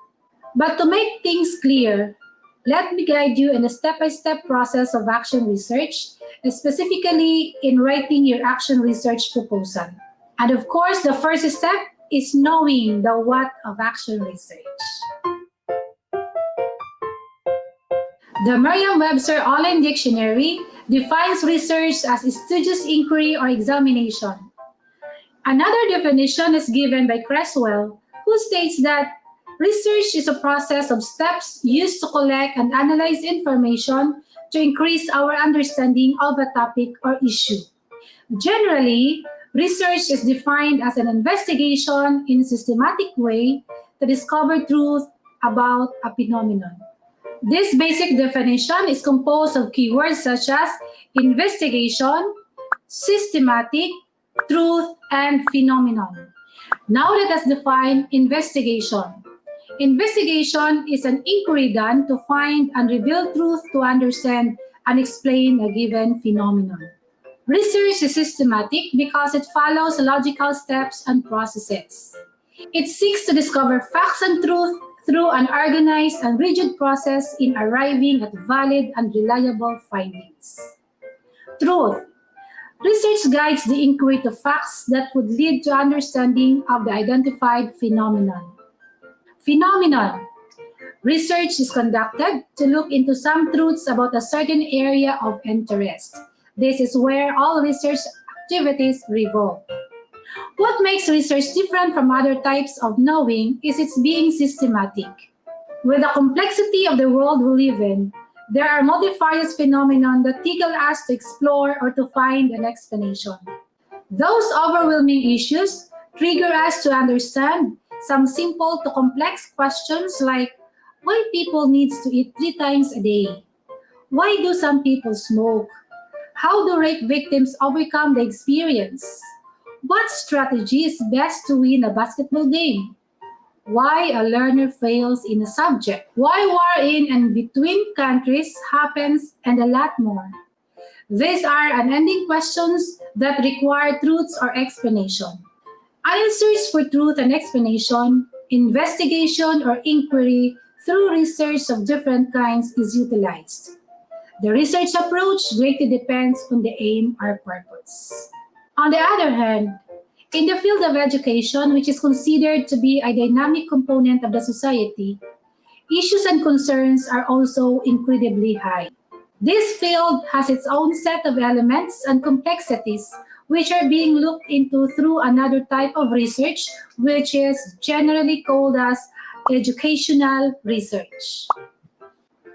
But to make things clear, let me guide you in a step-by-step process of action research, specifically in writing your action research proposal. And of course, the first step is knowing the what of action research. The Merriam-Webster Online Dictionary defines research as studious inquiry or examination. Another definition is given by Creswell, who states that research is a process of steps used to collect and analyze information to increase our understanding of a topic or issue. Generally, research is defined as an investigation in a systematic way to discover truth about a phenomenon. This basic definition is composed of keywords such as investigation, systematic, truth, and phenomenon. Now let us define investigation. Investigation is an inquiry done to find and reveal truth to understand and explain a given phenomenon. Research is systematic because it follows logical steps and processes. It seeks to discover facts and truth through an organized and rigid process in arriving at valid and reliable findings. Truth. Research guides the inquiry to facts that would lead to understanding of the identified phenomenon. Phenomenon. Research is conducted to look into some truths about a certain area of interest. This is where all research activities revolve. What makes research different from other types of knowing is its being systematic. With the complexity of the world we live in, there are multifarious phenomena that tickle us to explore or to find an explanation. Those overwhelming issues trigger us to understand some simple to complex questions like why people need to eat 3 times a day? Why do some people smoke? How do rape victims overcome the experience? What strategy is best to win a basketball game? Why a learner fails in a subject? Why war in and between countries happens, and a lot more. These are unending questions that require truths or explanation. Answers for truth and explanation, investigation or inquiry through research of different kinds is utilized. The research approach greatly depends on the aim or purpose. On the other hand, in the field of education, which is considered to be a dynamic component of the society, issues and concerns are also incredibly high. This field has its own set of elements and complexities which are being looked into through another type of research, which is generally called as educational research.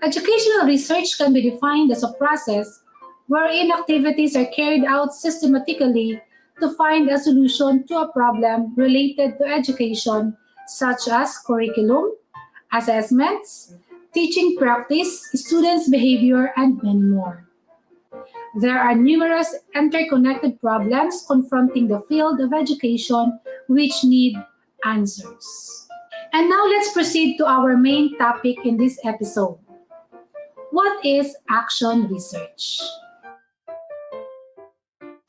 Educational research can be defined as a process wherein activities are carried out systematically to find a solution to a problem related to education, such as curriculum, assessments, teaching practice, students' behavior, and many more. There are numerous interconnected problems confronting the field of education which need answers. And now let's proceed to our main topic in this episode. What is action research?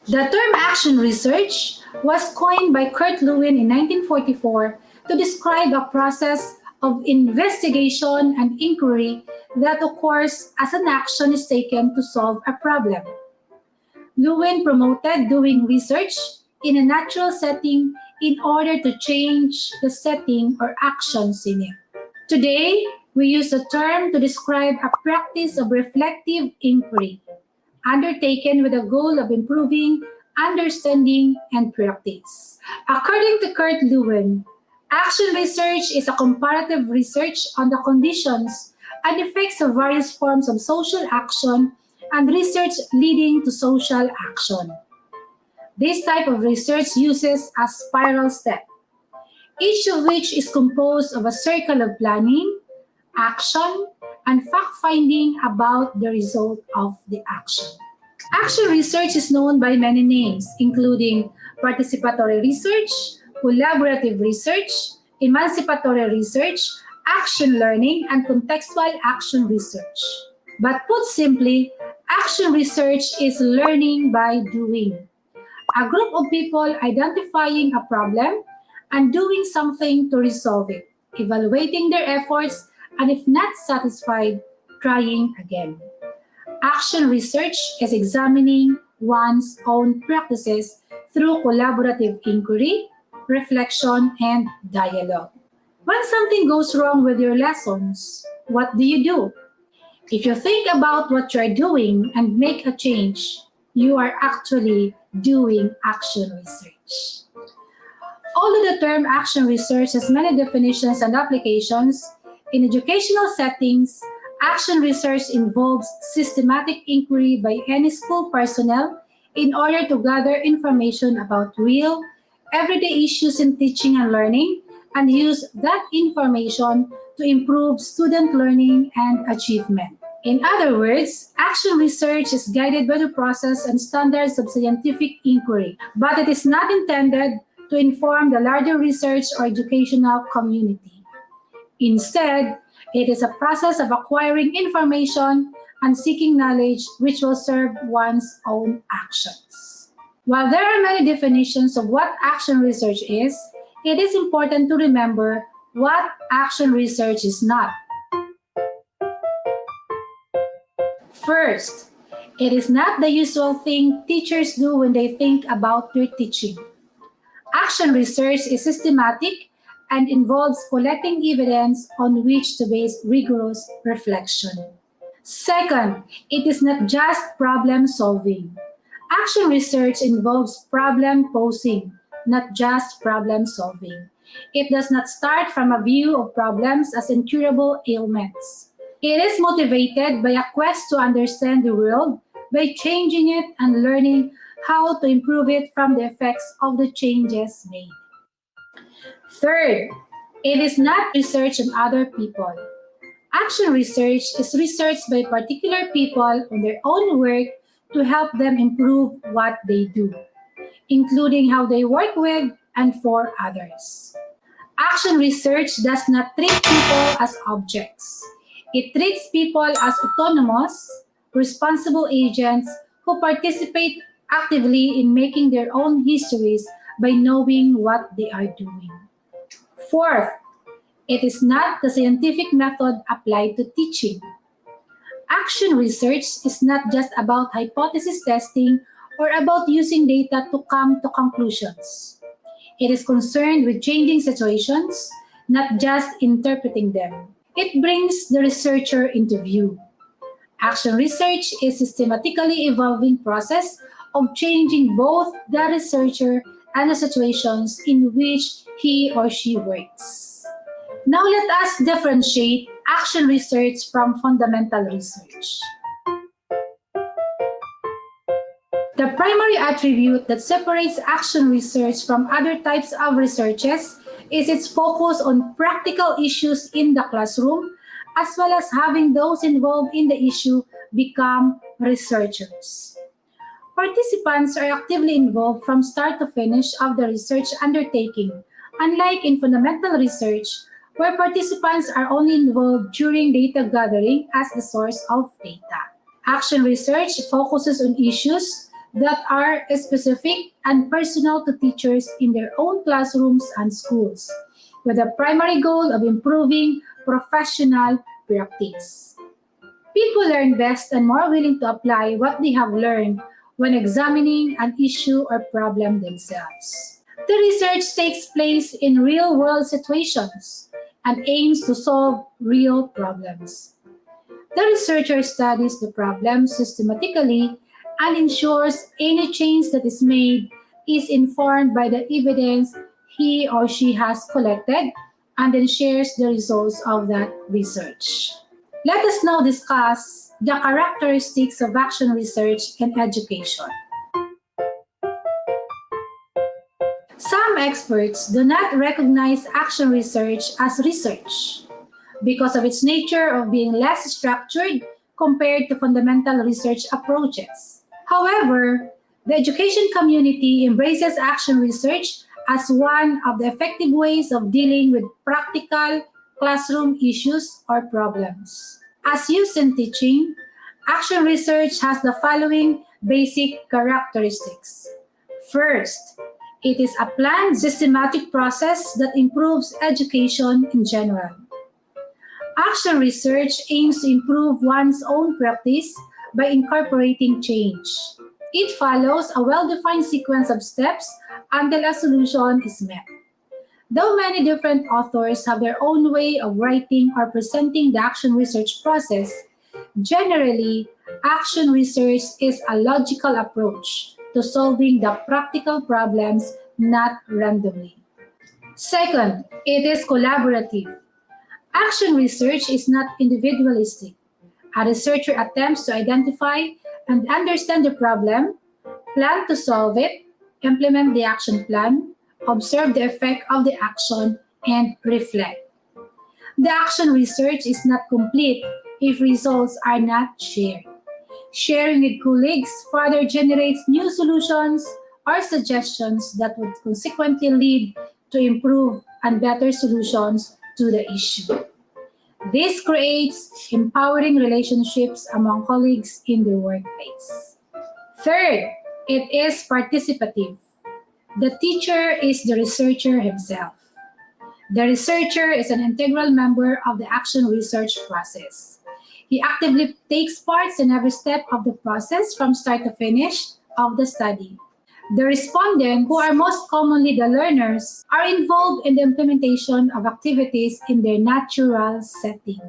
The term action research was coined by Kurt Lewin in 1944 to describe a process of investigation and inquiry that occurs as an action is taken to solve a problem. Lewin promoted doing research in a natural setting in order to change the setting or actions in it. Today, we use the term to describe a practice of reflective inquiry undertaken with the goal of improving understanding and practice. According to Kurt Lewin, action research is a comparative research on the conditions and effects of various forms of social action and research leading to social action. This type of research uses a spiral step, each of which is composed of a circle of planning, action, and fact-finding about the result of the action. Action research is known by many names, including participatory research, collaborative research, emancipatory research, action learning, and contextual action research. But put simply, action research is learning by doing. A group of people identifying a problem and doing something to resolve it, evaluating their efforts, and if not satisfied, trying again. Action research is examining one's own practices through collaborative inquiry, reflection, and dialogue. When something goes wrong with your lessons, what do? If you think about what you're doing and make a change, you are actually doing action research. Although the term action research has many definitions and applications, in educational settings, action research involves systematic inquiry by any school personnel in order to gather information about real, everyday issues in teaching and learning and use that information to improve student learning and achievement. In other words, action research is guided by the process and standards of scientific inquiry, but it is not intended to inform the larger research or educational community. Instead, it is a process of acquiring information and seeking knowledge which will serve one's own actions. While there are many definitions of what action research is, it is important to remember what action research is not. First, it is not the usual thing teachers do when they think about their teaching. Action research is systematic and involves collecting evidence on which to base rigorous reflection. Second, it is not just problem solving. Action research involves problem posing, not just problem solving. It does not start from a view of problems as incurable ailments. It is motivated by a quest to understand the world by changing it and learning how to improve it from the effects of the changes made. Third, it is not research on other people. Action research is research by particular people on their own work to help them improve what they do, including how they work with and for others. Action research does not treat people as objects. It treats people as autonomous, responsible agents who participate actively in making their own histories by knowing what they are doing. Fourth, it is not the scientific method applied to teaching. Action research is not just about hypothesis testing or about using data to come to conclusions. It is concerned with changing situations, not just interpreting them. It brings the researcher into view. Action research is a systematically evolving process of changing both the researcher and the situations in which he or she works. Now let us differentiate action research from fundamental research. The primary attribute that separates action research from other types of researches is its focus on practical issues in the classroom, as well as having those involved in the issue become researchers. Participants are actively involved from start to finish of the research undertaking, unlike in fundamental research, where participants are only involved during data gathering as the source of data. Action research focuses on issues that are specific and personal to teachers in their own classrooms and schools, with the primary goal of improving professional practice. People learn best and more willing to apply what they have learned when examining an issue or problem themselves. The research takes place in real world situations and aims to solve real problems. The researcher studies the problem systematically and ensures any change that is made is informed by the evidence he or she has collected and then shares the results of that research. Let us now discuss the characteristics of action research in education. Some experts do not recognize action research as research because of its nature of being less structured compared to fundamental research approaches. However, the education community embraces action research as one of the effective ways of dealing with practical classroom issues or problems. As used in teaching, action research has the following basic characteristics. First, it is a planned, systematic process that improves education in general. Action research aims to improve one's own practice by incorporating change. It follows a well-defined sequence of steps until a solution is met. Though many different authors have their own way of writing or presenting the action research process, generally, action research is a logical approach to solving the practical problems, not randomly. Second, it is collaborative. Action research is not individualistic. A researcher attempts to identify and understand the problem, plan to solve it, implement the action plan, observe the effect of the action, and reflect. The action research is not complete if results are not shared. Sharing with colleagues further generates new solutions or suggestions that would consequently lead to improved and better solutions to the issue. This creates empowering relationships among colleagues in the workplace. Third, it is participative. The teacher is the researcher himself. The researcher is an integral member of the action research process. He actively takes part in every step of the process from start to finish of the study. The respondents, who are most commonly the learners, are involved in the implementation of activities in their natural setting.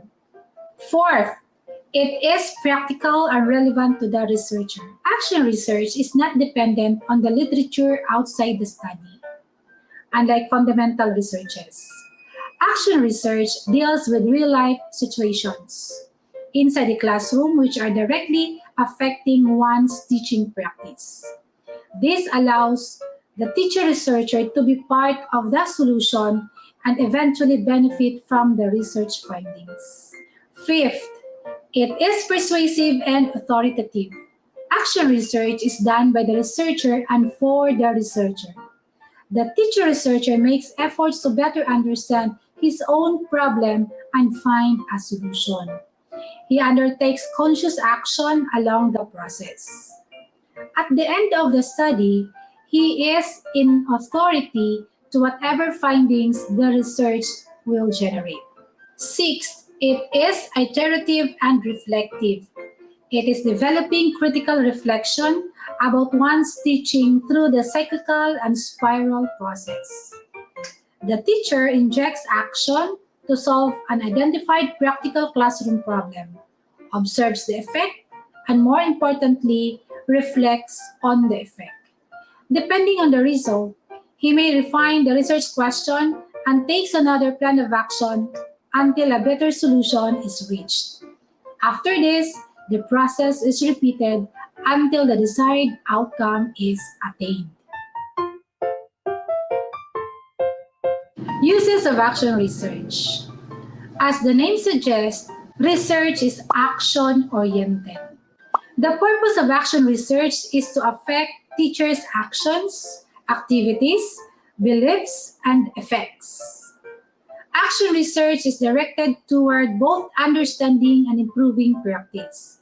Fourth, it is practical and relevant to the researcher. Action research is not dependent on the literature outside the study, unlike fundamental researches. Action research deals with real-life situations inside the classroom which are directly affecting one's teaching practice. This allows the teacher-researcher to be part of the solution and eventually benefit from the research findings. Fifth, it is persuasive and authoritative. Action research is done by the researcher and for the researcher. The teacher-researcher makes efforts to better understand his own problem and find a solution. He undertakes conscious action along the process. At the end of the study, he is in authority to whatever findings the research will generate. Sixth, It is iterative and reflective. It is developing critical reflection about one's teaching through the cyclical and spiral process. The teacher injects action to solve an identified practical classroom problem, observes the effect, and more importantly, reflects on the effect. Depending on the result, he may refine the research question and takes another plan of action until a better solution is reached. After this, the process is repeated until the desired outcome is attained. Uses of action research. As the name suggests, research is action oriented. The purpose of action research is to affect teachers' actions, activities, beliefs, and effects. Action research is directed toward both understanding and improving practice.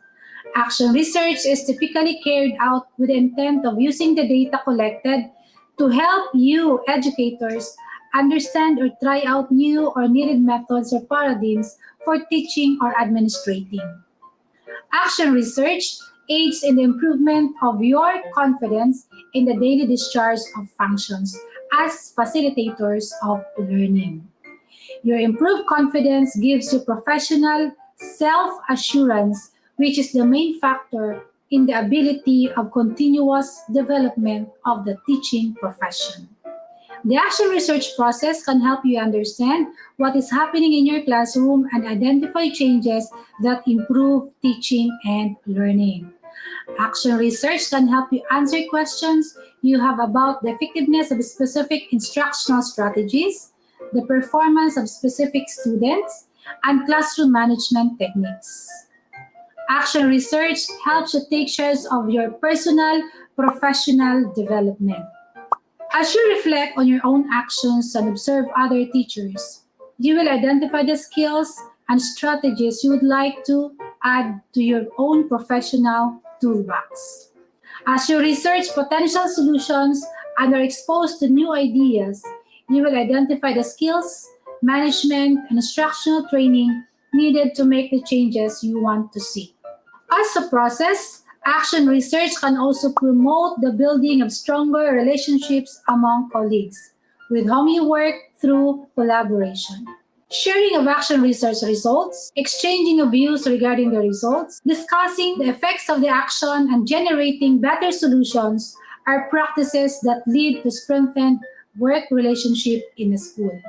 Action research is typically carried out with the intent of using the data collected to help you, educators, understand or try out new or needed methods or paradigms for teaching or administrating. Action research aids in the improvement of your confidence in the daily discharge of functions as facilitators of learning. Your improved confidence gives you professional self-assurance, which is the main factor in the ability of continuous development of the teaching profession. The action research process can help you understand what is happening in your classroom and identify changes that improve teaching and learning. Action research can help you answer questions you have about the effectiveness of specific instructional strategies, the performance of specific students, and classroom management techniques. Action research helps you take shares of your personal, professional development. As you reflect on your own actions and observe other teachers, you will identify the skills and strategies you would like to add to your own professional toolbox. As you research potential solutions and are exposed to new ideas, you will identify the skills, management, and instructional training needed to make the changes you want to see. As a process, action research can also promote the building of stronger relationships among colleagues with whom you work through collaboration. Sharing of action research results, exchanging of views regarding the results, discussing the effects of the action, and generating better solutions are practices that lead to strengthened work relationship in a school.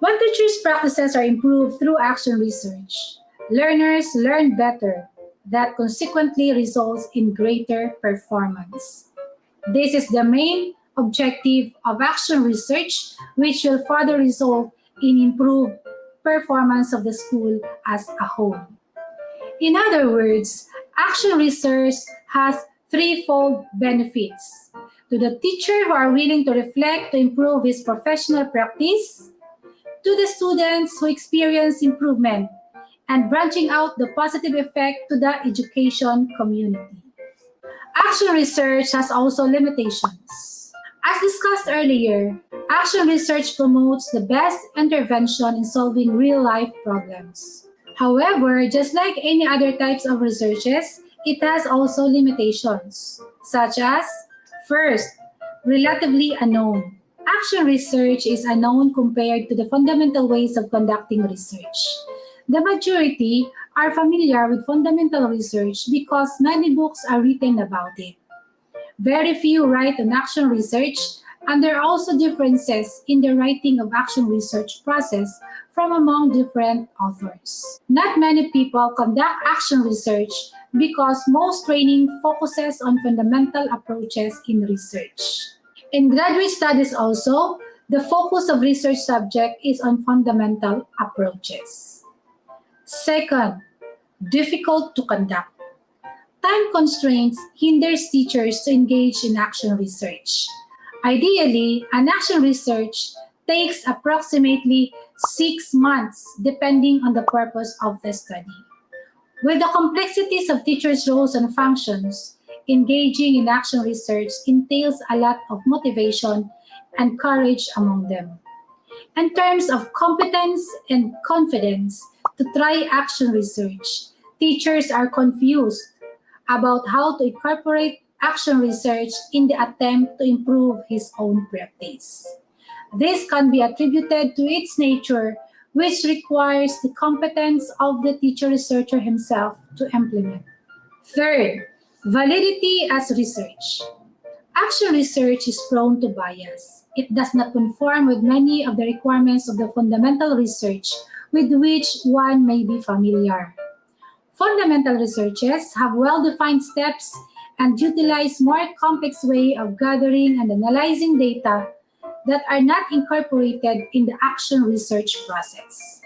When teachers' practices are improved through action research, learners learn better. That consequently results in greater performance. This is the main objective of action research, which will further result in improved performance of the school as a whole. In other words, action research has threefold benefits. To the teacher who are willing to reflect to improve his professional practice, to the students who experience improvement, and branching out the positive effect to the education community. Action research has also limitations. As discussed earlier, action research promotes the best intervention in solving real-life problems. However, just like any other types of researches, it has also limitations, such as, first, relatively unknown. Action research is unknown compared to the fundamental ways of conducting research. The majority are familiar with fundamental research because many books are written about it. Very few write on action research, and there are also differences in the writing of action research process from among different authors. Not many people conduct action research because most training focuses on fundamental approaches in research. In graduate studies also, the focus of research subject is on fundamental approaches. Second, difficult to conduct. Time constraints hinders teachers to engage in action research. Ideally, an action research takes approximately 6 months depending on the purpose of the study. With the complexities of teachers' roles and functions, engaging in action research entails a lot of motivation and courage among them. In terms of competence and confidence, to try action research. Teachers are confused about how to incorporate action research in the attempt to improve his own practice. This can be attributed to its nature, which requires the competence of the teacher researcher himself to implement. Third, validity as research. Action research is prone to bias. It does not conform with many of the requirements of the fundamental research with which one may be familiar. Fundamental researches have well-defined steps and utilize more complex way of gathering and analyzing data that are not incorporated in the action research process.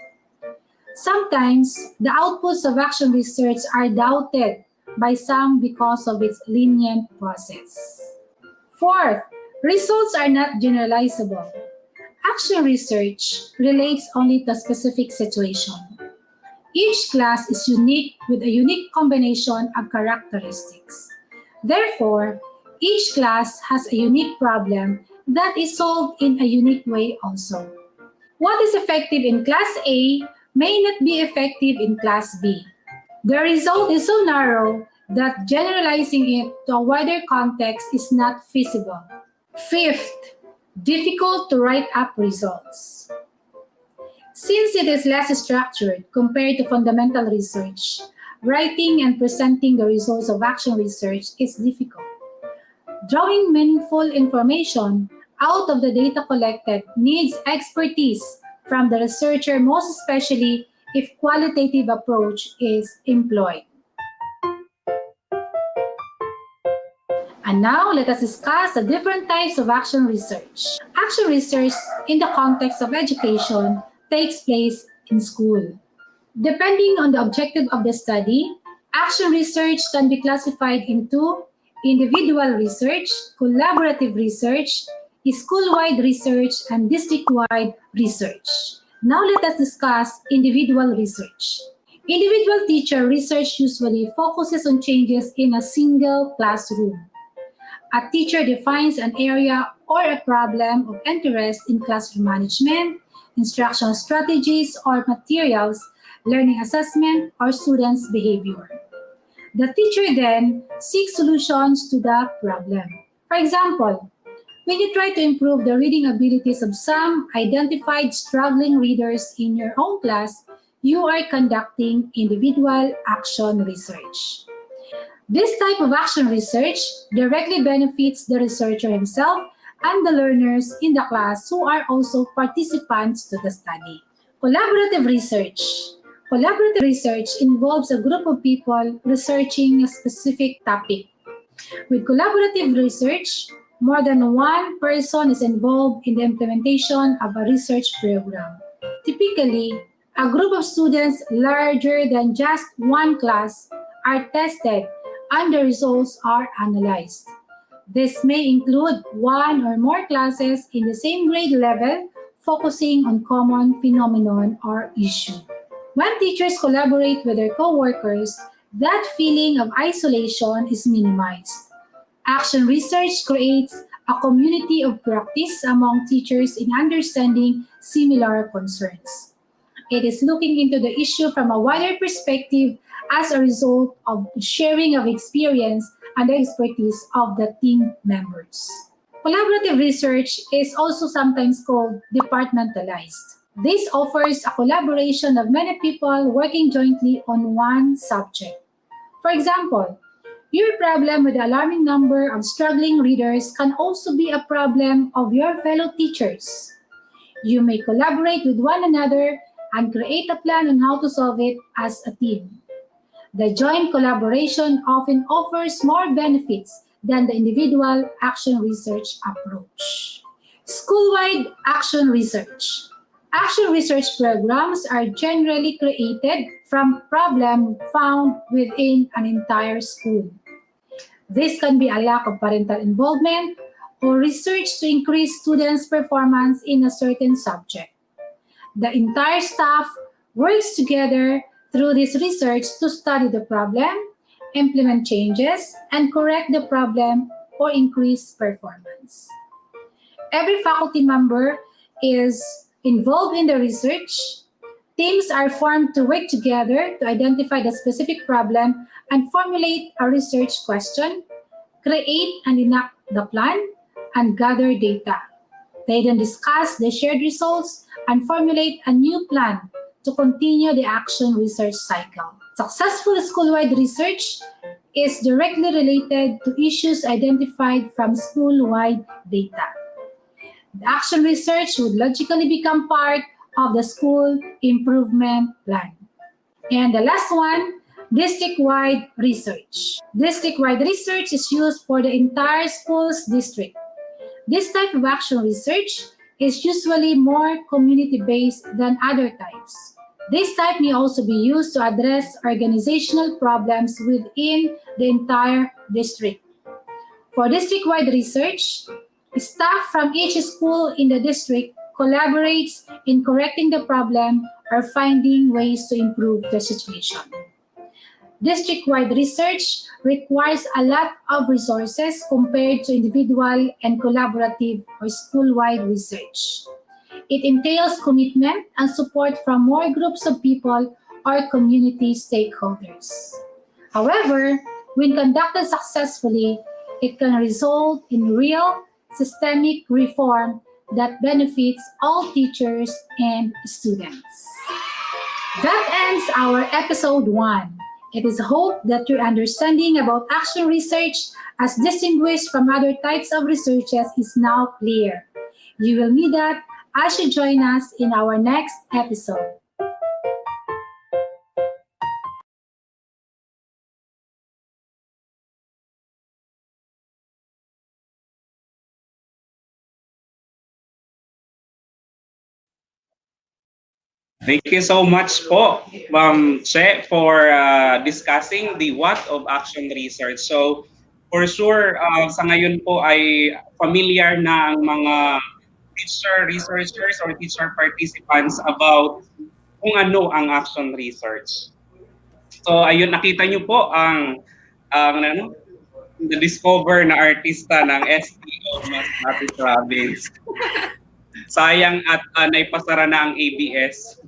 Sometimes, the outputs of action research are doubted by some because of its lenient process. Fourth, results are not generalizable. Action research relates only to a specific situation. Each class is unique with a unique combination of characteristics. Therefore, each class has a unique problem that is solved in a unique way also. What is effective in class A may not be effective in class B. The result is so narrow that generalizing it to a wider context is not feasible. Fifth, difficult to write up results. Since it is less structured compared to fundamental research, writing and presenting the results of action research is difficult. Drawing meaningful information out of the data collected needs expertise from the researcher, most especially if qualitative approach is employed. And now let us discuss the different types of action research. Action research in the context of education takes place in school. Depending on the objective of the study, action research can be classified into individual research, collaborative research, school-wide research, and district-wide research. Now let us discuss individual research. Individual teacher research usually focuses on changes in a single classroom. A teacher defines an area or a problem of interest in classroom management, instructional strategies or materials, learning assessment, or students' behavior. The teacher then seeks solutions to the problem. For example, when you try to improve the reading abilities of some identified struggling readers in your own class, you are conducting individual action research. This type of action research directly benefits the researcher himself and the learners in the class who are also participants to the study. Collaborative research. Collaborative research involves a group of people researching a specific topic. With collaborative research, more than one person is involved in the implementation of a research program. Typically, a group of students larger than just one class are tested and the results are analyzed. This may include one or more classes in the same grade level focusing on common phenomenon or issue. When teachers collaborate with their co-workers, that feeling of isolation is minimized. Action research creates a community of practice among teachers in understanding similar concerns. It is looking into the issue from a wider perspective as a result of sharing of experience and the expertise of the team members. Collaborative research is also sometimes called departmentalized. This offers a collaboration of many people working jointly on one subject. For example, your problem with the alarming number of struggling readers can also be a problem of your fellow teachers. You may collaborate with one another and create a plan on how to solve it as a team. The joint collaboration often offers more benefits than the individual action research approach. School-wide action research. Action research programs are generally created from problems found within an entire school. This can be a lack of parental involvement or research to increase students' performance in a certain subject. The entire staff works together through this research to study the problem, implement changes, and correct the problem or increase performance. Every faculty member is involved in the research. Teams are formed to work together to identify the specific problem and formulate a research question, create and enact the plan, and gather data. They then discuss the shared results and formulate a new plan to continue the action research cycle. Successful school-wide research is directly related to issues identified from school-wide data. The action research would logically become part of the school improvement plan. And the last one, district-wide research. District-wide research is used for the entire school's district. This type of action research is usually more community-based than other types. This type may also be used to address organizational problems within the entire district. For district-wide research, staff from each school in the district collaborates in correcting the problem or finding ways to improve the situation. District-wide research requires a lot of resources compared to individual and collaborative or school-wide research. It entails commitment and support from more groups of people or community stakeholders. However, when conducted successfully, it can result in real systemic reform that benefits all teachers and students. That ends our episode 1. It is hoped that your understanding about action research as distinguished from other types of researches is now clear. You will need that as you join us in our next episode. Thank you so much po, Che, for discussing the what of action research. So, for sure, sa ngayon po ay familiar na ang mga teacher researchers or teacher participants about kung ano ang action research. So, ayun, nakita niyo po ang ano, na-discover na artista ng SDO Masbate Province. Sayang at naipasara na ang ABS.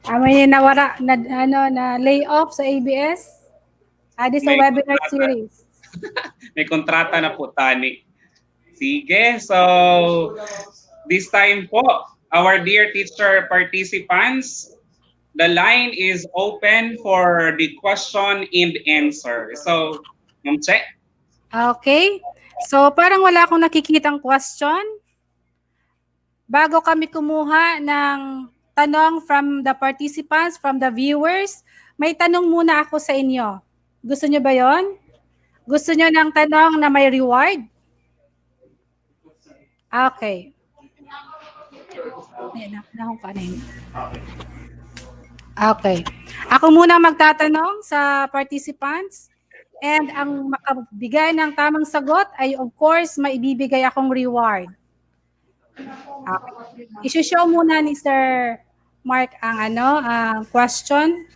May nawara na layoff sa ABS. This is a May webinar kontrata. series. May kontrata na po tani. Sige, so this time po, our dear teacher participants, the line is open for the question and answer. So, Ma'am Che? Okay. So parang wala akong nakikitang question. Bago kami kumuha ng tanong from the participants, from the viewers, may tanong muna ako sa inyo. Gusto nyo ba yon? Gusto nyo ng tanong na may reward? Okay. Okay. Ako muna magtatanong sa participants. And ang makabigay ng tamang sagot ay of course may ibibigay akong reward. Okay. I-show muna ni Sir Mark ang question.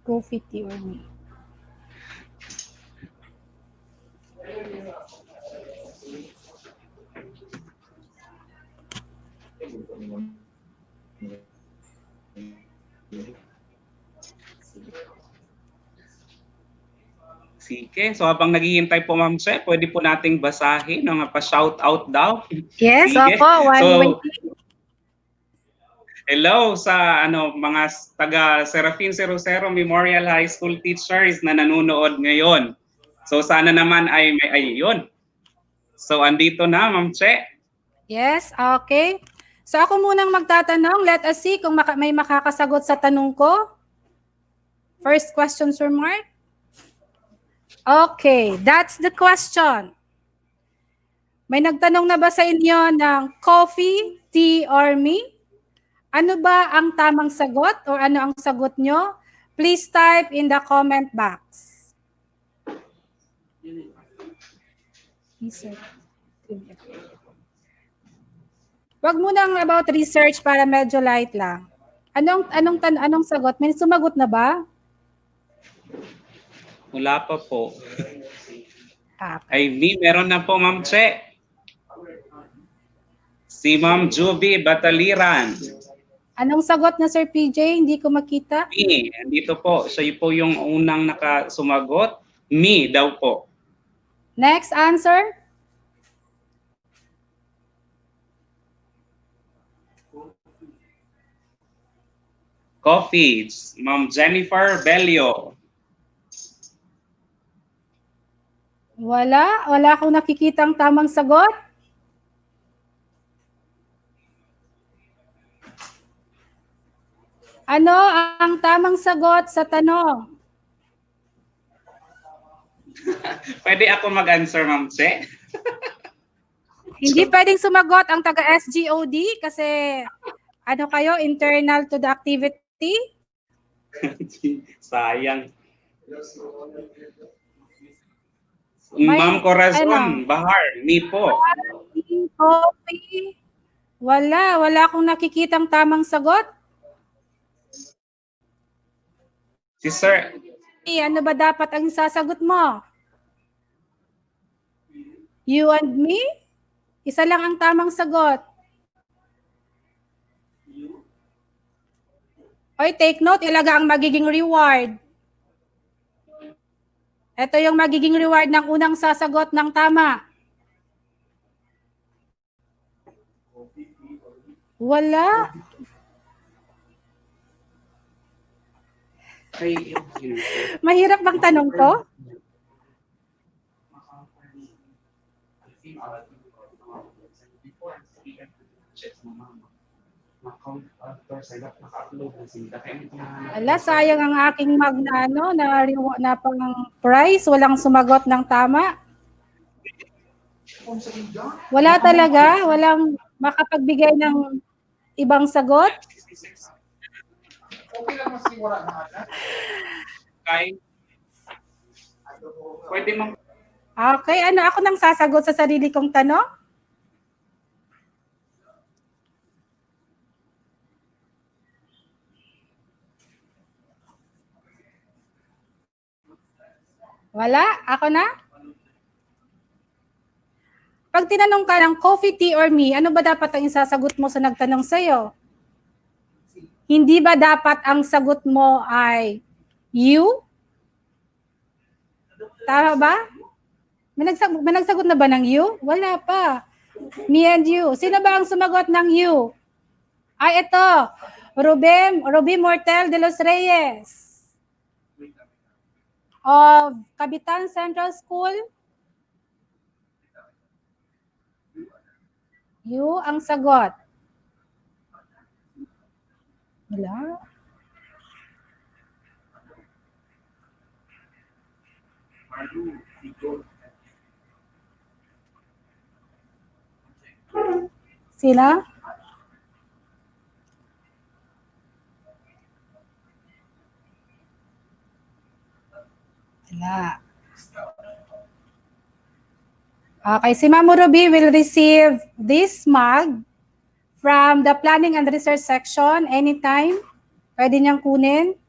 Go 50 or me. Sige, so habang naghihintay po Ma'am Che, pwede po nating basahin ng pa-shoutout daw. Yes, Sige. opo. So, hello sa mga taga Serafin 00 Memorial High School teachers na nanonood ngayon. So sana naman ay may ayun. So andito na Ma'am Che. Yes, okay. So ako munang magtatanong. Let us see kung may makakasagot sa tanong ko. First question, Sir Mark. Okay, that's the question. May nagtanong na ba sa inyo ng coffee, tea, or me? Ano ba ang tamang sagot or ano ang sagot nyo? Please type in the comment box. Wag muna about research para medyo light lang. Anong sagot? May sumagot na ba? Wala pa po. Okay. Ay, V, meron na po, Ma'am Che. Si Ma'am Juby Bataliran. Anong sagot na Sir PJ? Hindi ko makita. Me, andito po. Siya po yung unang nakasumagot. Me daw po. Next answer. Coffee, Ma'am Jennifer Belio. Wala akong nakikitang tamang sagot. Ano ang tamang sagot sa tanong? Pwede ako mag-answer, Ma'am Che? Hindi pwedeng sumagot ang taga SGOD kasi ano kayo, internal to the activity? Sayang. May, Ma'am Corazon ano? Bahar, me po. Coffee. Wala akong nakikitang tamang sagot. Si Sir, Ano ba dapat ang sasagot mo? You and me? Isa lang ang tamang sagot. Oy, take note, ilaga ang magiging reward. Ito yung magiging reward ng unang sasagot ng tama. Wala. Mahirap bang tanong ko? Ala, sayang ang aking na pang prize. Walang sumagot ng tama. Wala talaga. Walang makapagbigay ng ibang sagot. kay pwede ma'am. Okay, ako nang sasagot sa sarili kong tanong? Wala? Ako na? Pag tinanong ka ng coffee, tea, or me, ano ba dapat ang isasagot mo sa nagtanong sa'yo? Hindi ba dapat ang sagot mo ay you? Tama ba? May nagsagot na ba ng you? Wala pa. Me and you. Sino ba ang sumagot ng you? Ay, ito. Ruby Mortel de los Reyes. Of Capitan Central School. You ang sagot. Wala. Sila? Wala. Okay, si Ma'am Ruby will receive this mug from the Planning and Research section anytime. Pwede niyang kunin.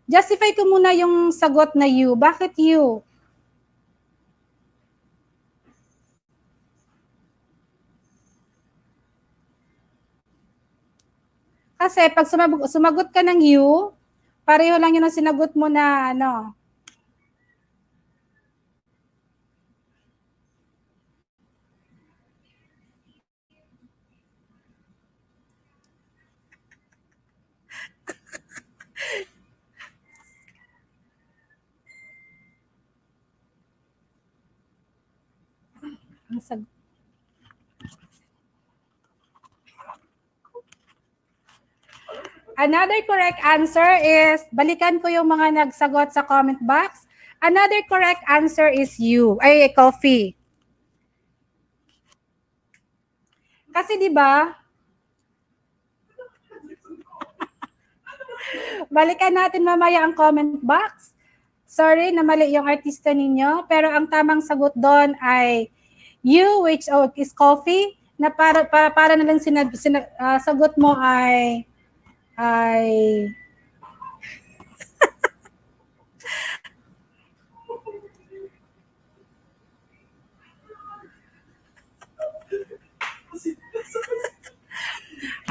Justify ko muna yung sagot na you. Bakit you? Kasi pag sumagot ka ng you, pareho lang yun ang sinagot mo na ano. Another correct answer is, balikan ko yung mga nagsagot sa comment box. Another correct answer is you. Ay, coffee. Kasi 'di ba? Balikan natin mamaya ang comment box. Sorry na mali yung artista ninyo, pero ang tamang sagot doon ay you, which is coffee, na para na lang sagot mo ay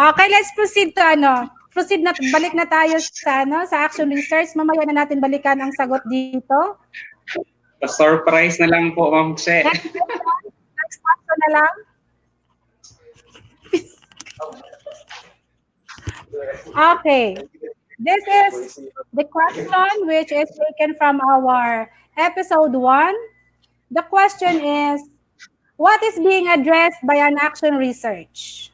Okay, let's proceed to proceed na, balik na tayo sa sa action research. Mamaya na natin balikan ang sagot dito. Pa-surprise na lang po, Ma'am Che. Next question na lang. Okay. This is the question which is taken from our episode 1. The question is, what is being addressed by an action research?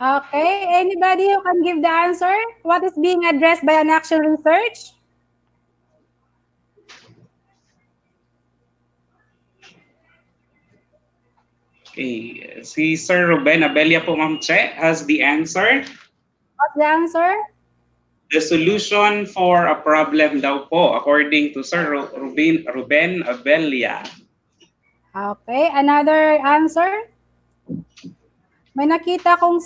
Okay, anybody who can give the answer? What is being addressed by an action research? Okay, si Sir Ruben Abella po, Ma'am Che, has the answer. What's the answer? The solution for a problem daw po, according to Sir Ruben Abella. Okay, another answer? May nakita kong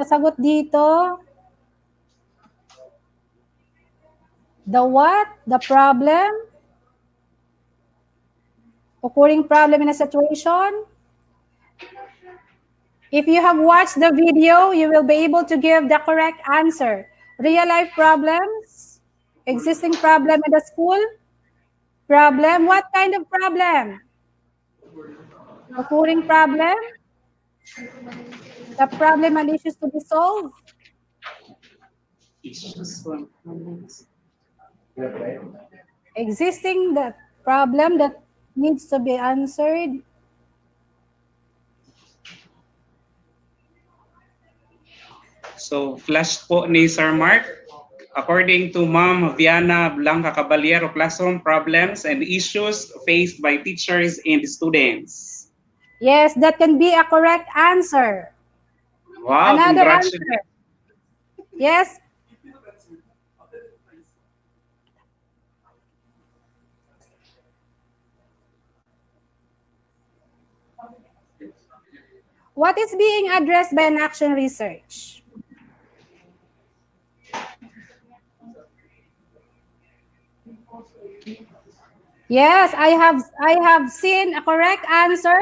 sagot dito. The what? The problem? Occurring problem in a situation? If you have watched the video, you will be able to give the correct answer. Real life problems? Existing problem in the school? Problem? What kind of problem? Occurring problem? The problem and issues to be solved? Existing the problem that needs to be answered? So, flash po ni Sir Mark. According to Ma'am Viana Blanca Caballero, classroom problems and issues faced by teachers and students. Yes, that can be a correct answer. Wow, Another congratulations. answer. Yes. What is being addressed by an action research? Yes, I have seen a correct answer.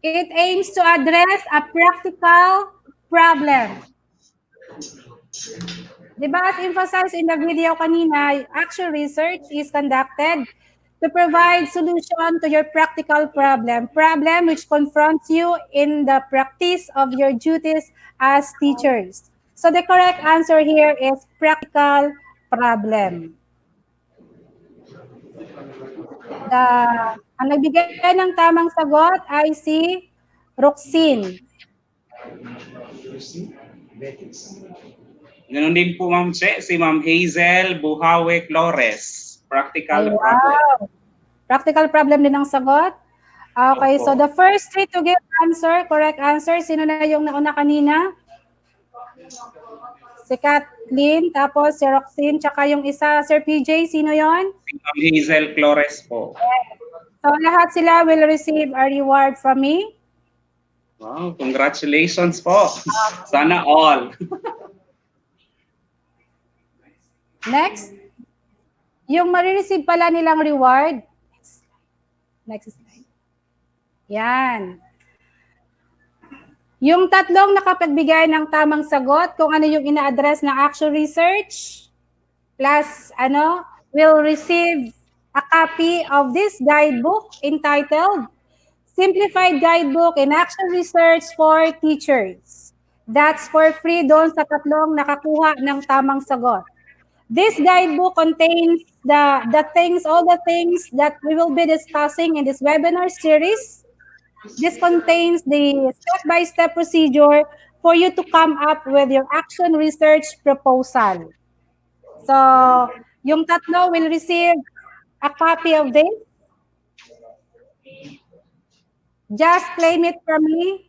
It aims to address a practical problem. Diba, as emphasized in the video kanina, action research is conducted to provide solution to your practical problem which confronts you in the practice of your duties as teachers. So the correct answer here is practical problem. Ang nagbigay ng tamang sagot ay si Roxine. Ganun din po, Ma'am Che, si Ma'am Hazel Buhawe Flores. Practical Ay, problem. wow. Practical problem din ang sagot. Okay, so the first three to give answer, correct answer, sino na yung nauna kanina? Si Kathleen, tapos si Roxine, tsaka yung isa, Sir PJ, sino yon? Si Ma'am Hazel Flores po. So lahat sila will receive a reward from me. Wow, congratulations po. Sana all. Next, yung marireceive pala nilang reward. Next slide. Yan. Yung tatlong nakapagbigay ng tamang sagot, kung ano yung ina-address ng action research, plus will receive a copy of this guidebook entitled Simplified Guidebook in Action Research for Teachers. That's for free doon sa tatlong nakakuha ng tamang sagot. This guidebook contains all the things that we will be discussing in this webinar series. This contains the step-by-step procedure for you to come up with your action research proposal. So, yung tatlo will receive a copy of this. Just claim it from me.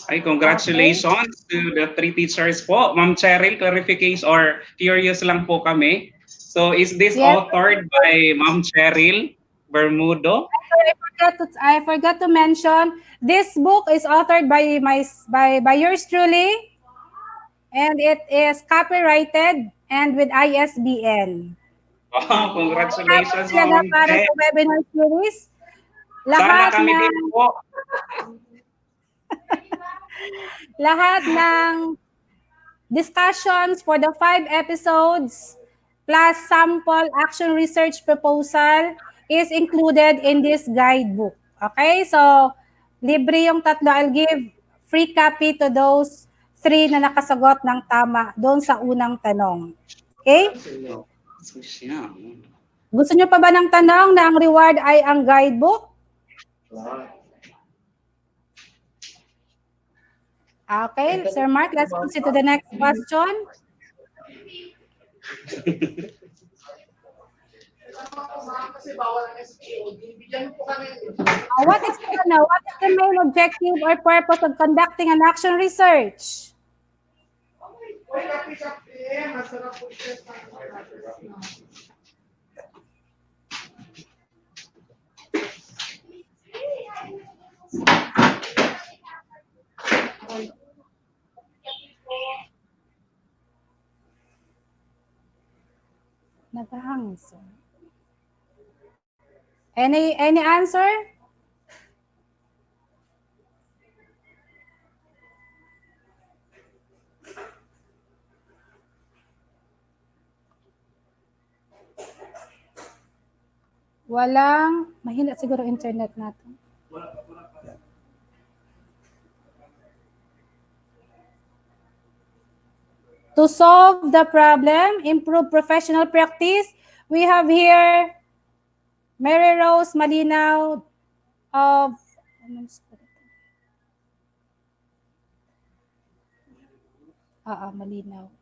Ay, congratulations to the three teachers po. Ma'am Cheryl, clarification or curious lang po kami. So is this Yes. authored by Ma'am Cheryl Bermudo? I forgot to mention this book is authored by yours truly, and it is copyrighted and with ISBN. Wow, Tapos congratulations, talaga Ma'am para Che. sa webinar series, Sana lahat kami ng din po. lahat ng discussions for the 5 episodes plus sample action research proposal is included in this guidebook. Okay? So, libre yung tatlo. I'll give free copy to those 3 na nakasagot ng tama doon sa unang tanong. Okay? So siya. Gusto nyo pa ba ng tanong na ang reward ay ang guidebook? Okay, Sir Mark, let's proceed to the next question. What is the main objective or purpose of conducting an action research? Nagahang, sir. Any answer? Walang, mahina siguro internet natin. To solve the problem, improve professional practice, we have here Mary Rose Malinaw of Malinaw.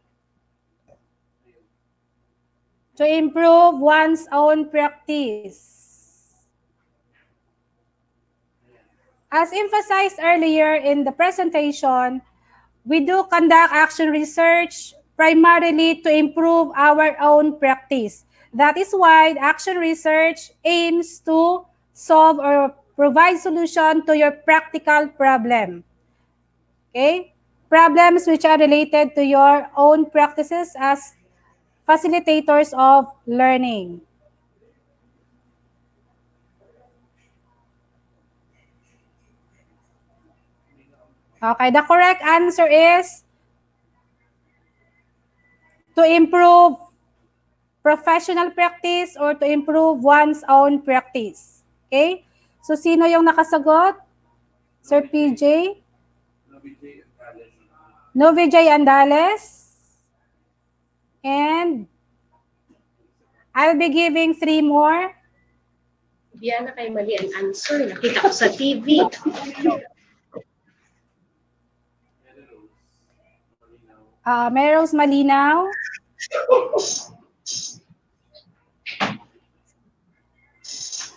To improve one's own practice. As emphasized earlier in the presentation, we do conduct action research primarily to improve our own practice. That is why action research aims to solve or provide solution to your practical problem. Okay? Problems which are related to your own practices as facilitators of learning. Okay, the correct answer is to improve professional practice or to improve one's own practice. Okay? So, sino yung nakasagot? Sir PJ? Novijay Andales. And I'll be giving 3 more. Diyan na kay mali ang answer. Nakita ko sa TV. Meros Malinaw.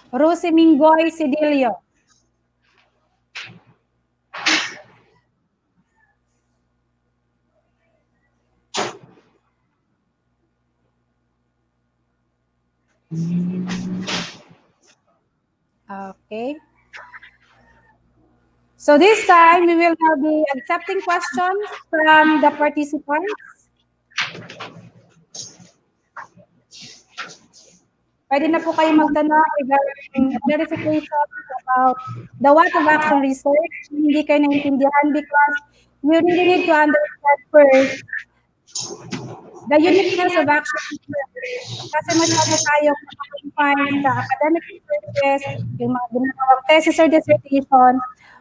Rosy Mingoy Sidilio. Okay. So this time, we will now be accepting questions from the participants. Pwede na po kayo magtanong regarding clarification about the what of action research. Hindi kayo naintindihan because you really need to understand first the uniqueness of action research. Kasi masyado tayong nakaka-define sa academic researches, yung mga ginagawang thesis or dissertation,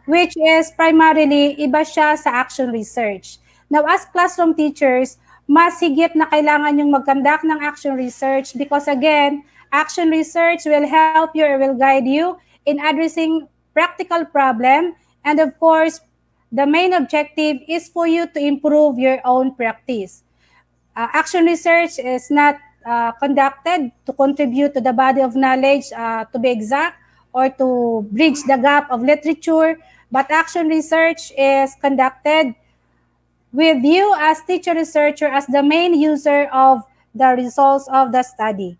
which is primarily iba siya sa action research. Now, as classroom teachers, mas higit na kailangan yung mag-conduct ng action research because again, action research will help you or will guide you in addressing practical problem. And of course, the main objective is for you to improve your own practice. Action research is not conducted to contribute to the body of knowledge, to be exact, or to bridge the gap of literature, but action research is conducted with you as teacher researcher as the main user of the results of the study.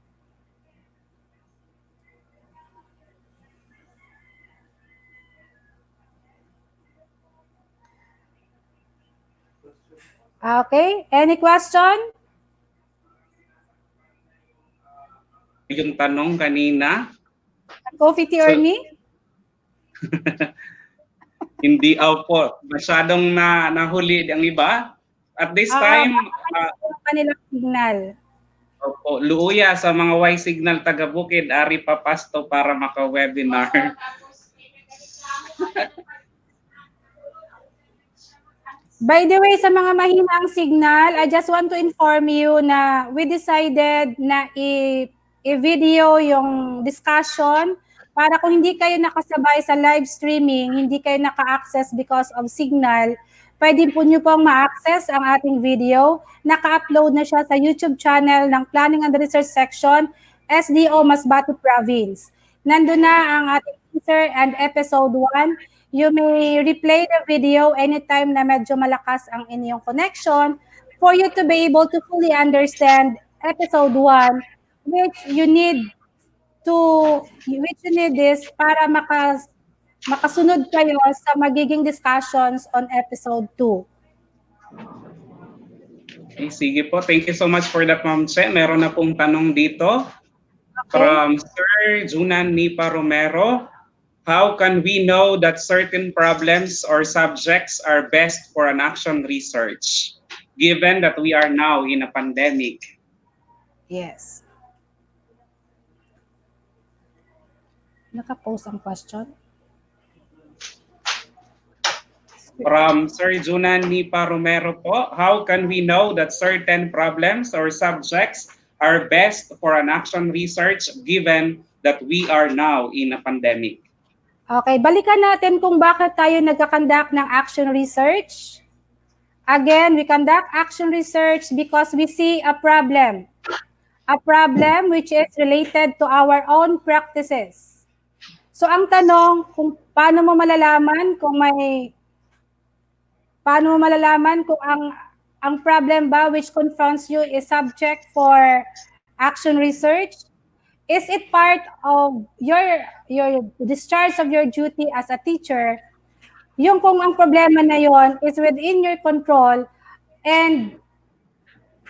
Okay, any question? Yung tanong kanina, Coffee tea or so, me? hindi po, masyadong nahuli ang iba. At this Oo, time, baka yung kanilang signal. opo, luuya sa mga Y Signal taga Bukid, ari papasto para maka-webinar. By the way, sa mga mahina ang signal, I just want to inform you na we decided na i-video yung discussion para kung hindi kayo nakasabay sa live streaming, hindi kayo naka-access because of signal, pwede po nyo pong ma-access ang ating video. Naka-upload na siya sa YouTube channel ng Planning and Research Section, SDO Masbate Province. Nandun na ang ating teaser and episode 1. You may replay the video anytime na medyo malakas ang inyong connection for you to be able to fully understand episode 1, which you need this para makasunod kayo sa magiging discussions on episode 2. Okay, sige po. Thank you so much for that, Ma'am Che. Meron na pong tanong dito Okay? from Sir Junan Nipa Romero. How can we know that certain problems or subjects are best for an action research, given that we are now in a pandemic? Yes. Naka-post ang question? From Sir Junan Nipa Romero po, how can we know that certain problems or subjects are best for an action research given that we are now in a pandemic? Okay, balikan natin kung bakit tayo nagkakandak ng action research. Again, we conduct action research because we see a problem. A problem which is related to our own practices. So ang tanong, kung paano mo malalaman kung ang problem ba which confronts you is subject for action research? Is it part of your discharge of your duty as a teacher? Yung kung ang problema na yon is within your control and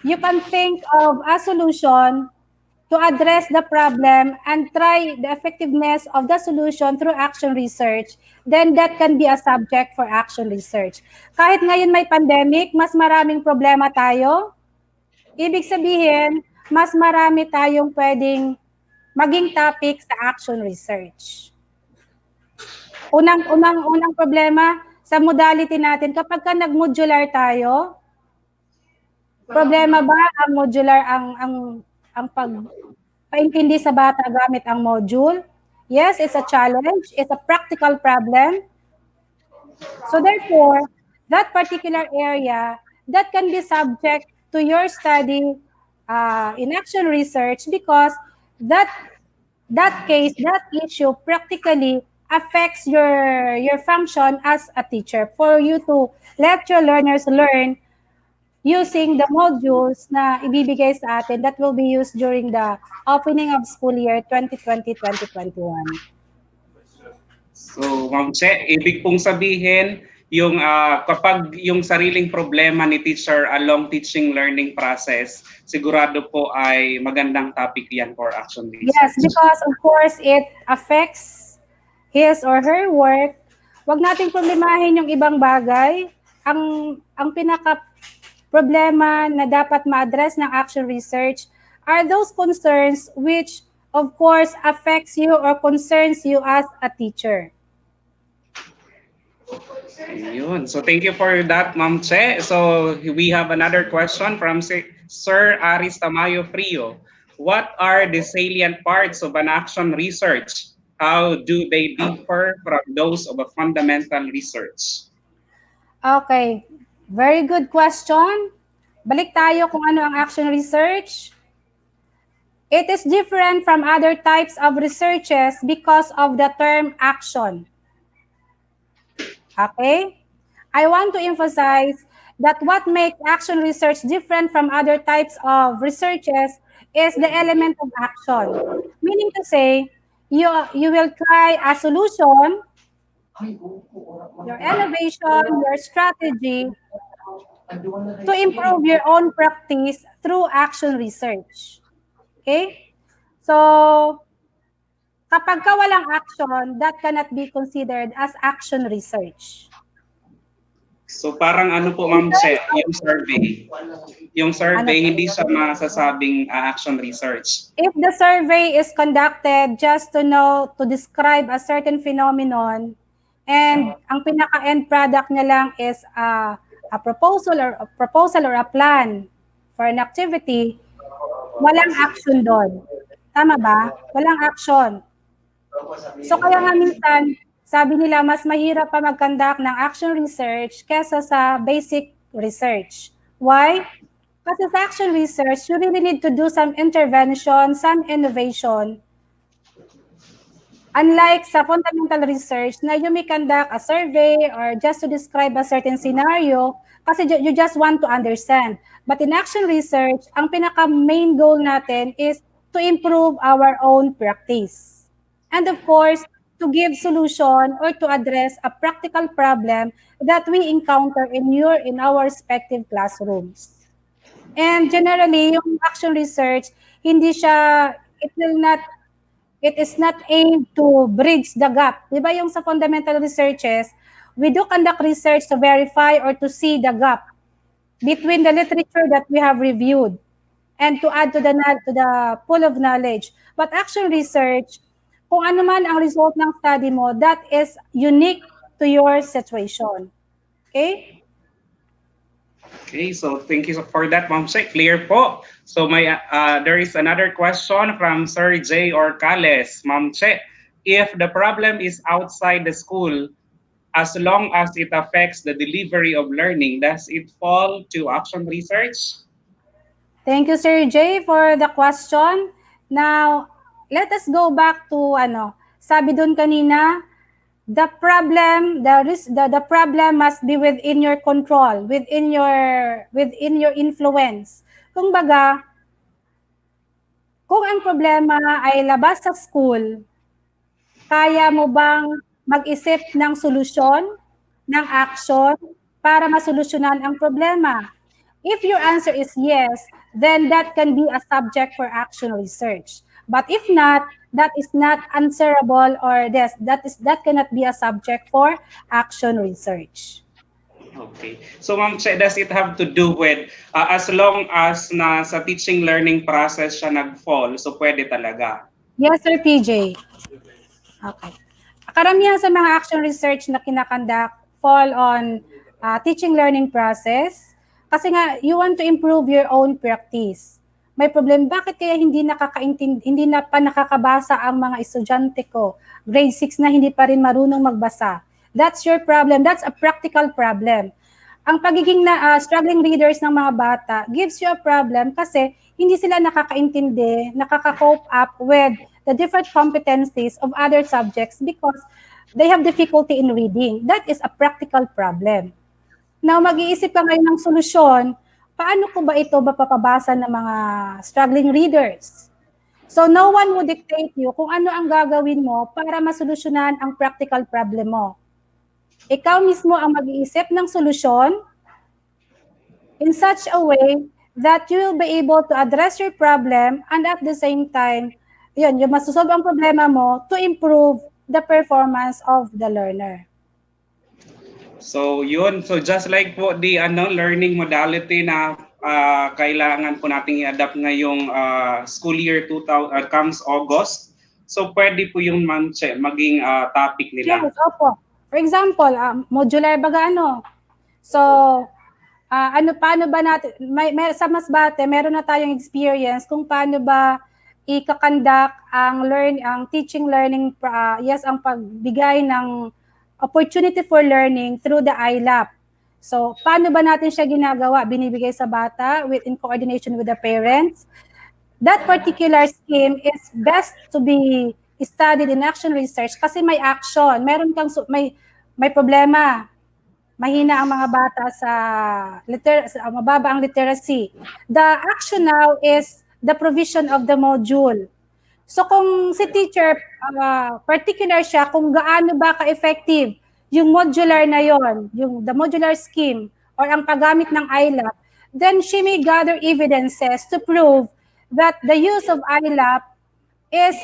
you can think of a solution to address the problem and try the effectiveness of the solution through action research, then that can be a subject for action research. Kahit ngayon may pandemic, mas maraming problema tayo. Ibig sabihin, mas marami tayong pwedeng maging topic sa action research. Unang problema sa modality natin, kapag ka nag-modular tayo, problema ba ang modular ang paintindi sa bata gamit ang module? Yes, it's a challenge. It's a practical problem. So therefore, that particular area that can be subject to your study in action research because that case, that issue practically affects your function as a teacher for you to let your learners learn using the modules na ibibigay sa atin that will be used during the opening of school year 2020-2021. So, Ma'am Che, ibig pong sabihin, yung kapag yung sariling problema ni teacher along teaching learning process, sigurado po ay magandang topic yan for action research. Yes, because of course it affects his or her work. Wag nating problemahin yung ibang bagay. Ang pinaka problema na dapat ma-address ng action research are those concerns which of course affects you or concerns you as a teacher. Ayun. So thank you for that, Ma'am Che. So we have another question from Sir Aris Tamayo Frio. What are the salient parts of an action research? How do they differ from those of a fundamental research? Okay, very good question. Balik tayo kung ano ang action research. It is different from other types of researches because of the term action. Okay? I want to emphasize that what makes action research different from other types of researches is the element of action. Meaning to say, you will try a solution, your innovation, your strategy to improve your own practice through action research. Okay? So, kapag ka walang action, that cannot be considered as action research. So parang ano po In Ma'am Che, terms of, yung survey. Yung ano survey po, hindi siya masasabing action research. if the survey is conducted just to know, to describe a certain phenomenon, and ang pinaka-end product niya lang is a proposal or a plan for an activity, walang action doon. Tama ba? Walang action. So kaya nga minsan, sabi nila mas mahirap pa mag-conduct ng action research kesa sa basic research. Why? Kasi sa action research, you really need to do some intervention, some innovation. Unlike sa fundamental research na you may conduct a survey or just to describe a certain scenario kasi you just want to understand. But in action research, ang pinaka-main goal natin is to improve our own practice. And of course, to give solution or to address a practical problem that we encounter in our respective classrooms. And generally, yung action research, hindi siya, it is not aimed to bridge the gap. Di ba yung sa fundamental researches, we do conduct research to verify or to see the gap between the literature that we have reviewed and to add to the pool of knowledge. But action research, kung ano man ang result ng study mo, that is unique to your situation. Okay? Okay, so thank you for that, Ma'am Che. Clear po. So there is another question from Sir J. Orcales. Ma'am Che, if the problem is outside the school, as long as it affects the delivery of learning, does it fall to action research? Thank you, Sir Jay, for the question. Now, let us go back to sabi dun kanina, the problem must be within your control, within your influence. Kung baga, kung ang problema ay labas sa school, kaya mo bang mag-isip ng solusyon, ng action para masolusyonan ang problema? If your answer is yes, then that can be a subject for action research. But if not, that is not answerable, or that cannot be a subject for action research. Okay. So Ma'am Che, does it have to do with as long as na sa teaching learning process siya nag-fall, so pwede talaga? Yes, Sir PJ. Okay. Karamihan sa mga action research na kinakandak fall on teaching learning process kasi nga you want to improve your own practice. May problem, bakit kaya hindi na pa nakakabasa ang mga estudyante ko? Grade 6 na hindi pa rin marunong magbasa. That's your problem. That's a practical problem. Ang pagiging struggling readers ng mga bata gives you a problem kasi hindi sila nakakaintindi, nakaka-cope up with the different competencies of other subjects because they have difficulty in reading. That is a practical problem. Now, mag-iisip ka ngayon ng solusyon, paano ko ba ito mapapabasa ng mga struggling readers? So, no one would dictate you kung ano ang gagawin mo para masolusyonan ang practical problem mo. Ikaw mismo ang mag-iisip ng solusyon in such a way that you will be able to address your problem and at the same time, yung masosolve ang problema mo to improve the performance of the learner. So yun, so just like po the learning modality na kailangan po nating i-adapt ngayong school year 2000 comes August. So pwede po yung Ma'am Che maging topic nila. Yes, opo. For example, modular baga So, paano ba natin, sa Masbate, meron na tayong experience kung paano ba ikakandak ang teaching learning, ang pagbigay ng opportunity for learning through the iLab. So, paano ba natin siya ginagawa? Binibigay sa bata in coordination with the parents. That particular scheme is best to be studied in action research kasi may action. Meron kang may problema. mahina ang mga bata sa mababa ang literacy. The action now is the provision of the module. So kung si teacher, particular siya kung gaano ba ka-effective yung modular na yon, yung the modular scheme or ang paggamit ng ILAP, then she may gather evidences to prove that the use of ILAP is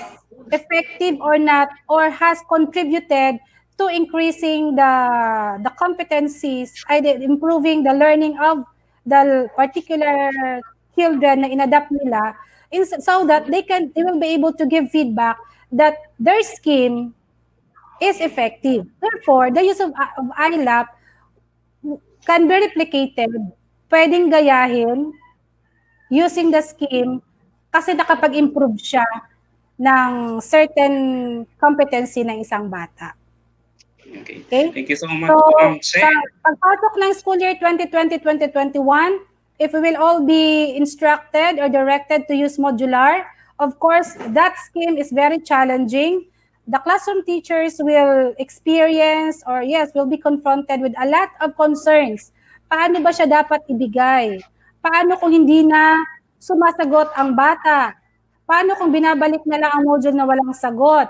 effective or not, or has contributed to increasing the competencies, improving the learning of the particular children na inadapt nila, so that they will be able to give feedback that their scheme is effective. Therefore, the use of ILAP can be replicated, pwedeng gayahin using the scheme kasi nakapag-improve siya ng certain competency ng isang bata. Okay. Okay? Thank you so much So, po, Ma'am Che. sa pagpasok ng school year 2020-2021, if we will all be instructed or directed to use modular, of course, that scheme is very challenging. The classroom teachers will experience or will be confronted with a lot of concerns. Paano ba siya dapat ibigay? Paano kung hindi na sumasagot ang bata? Paano kung binabalik na lang ang module na walang sagot?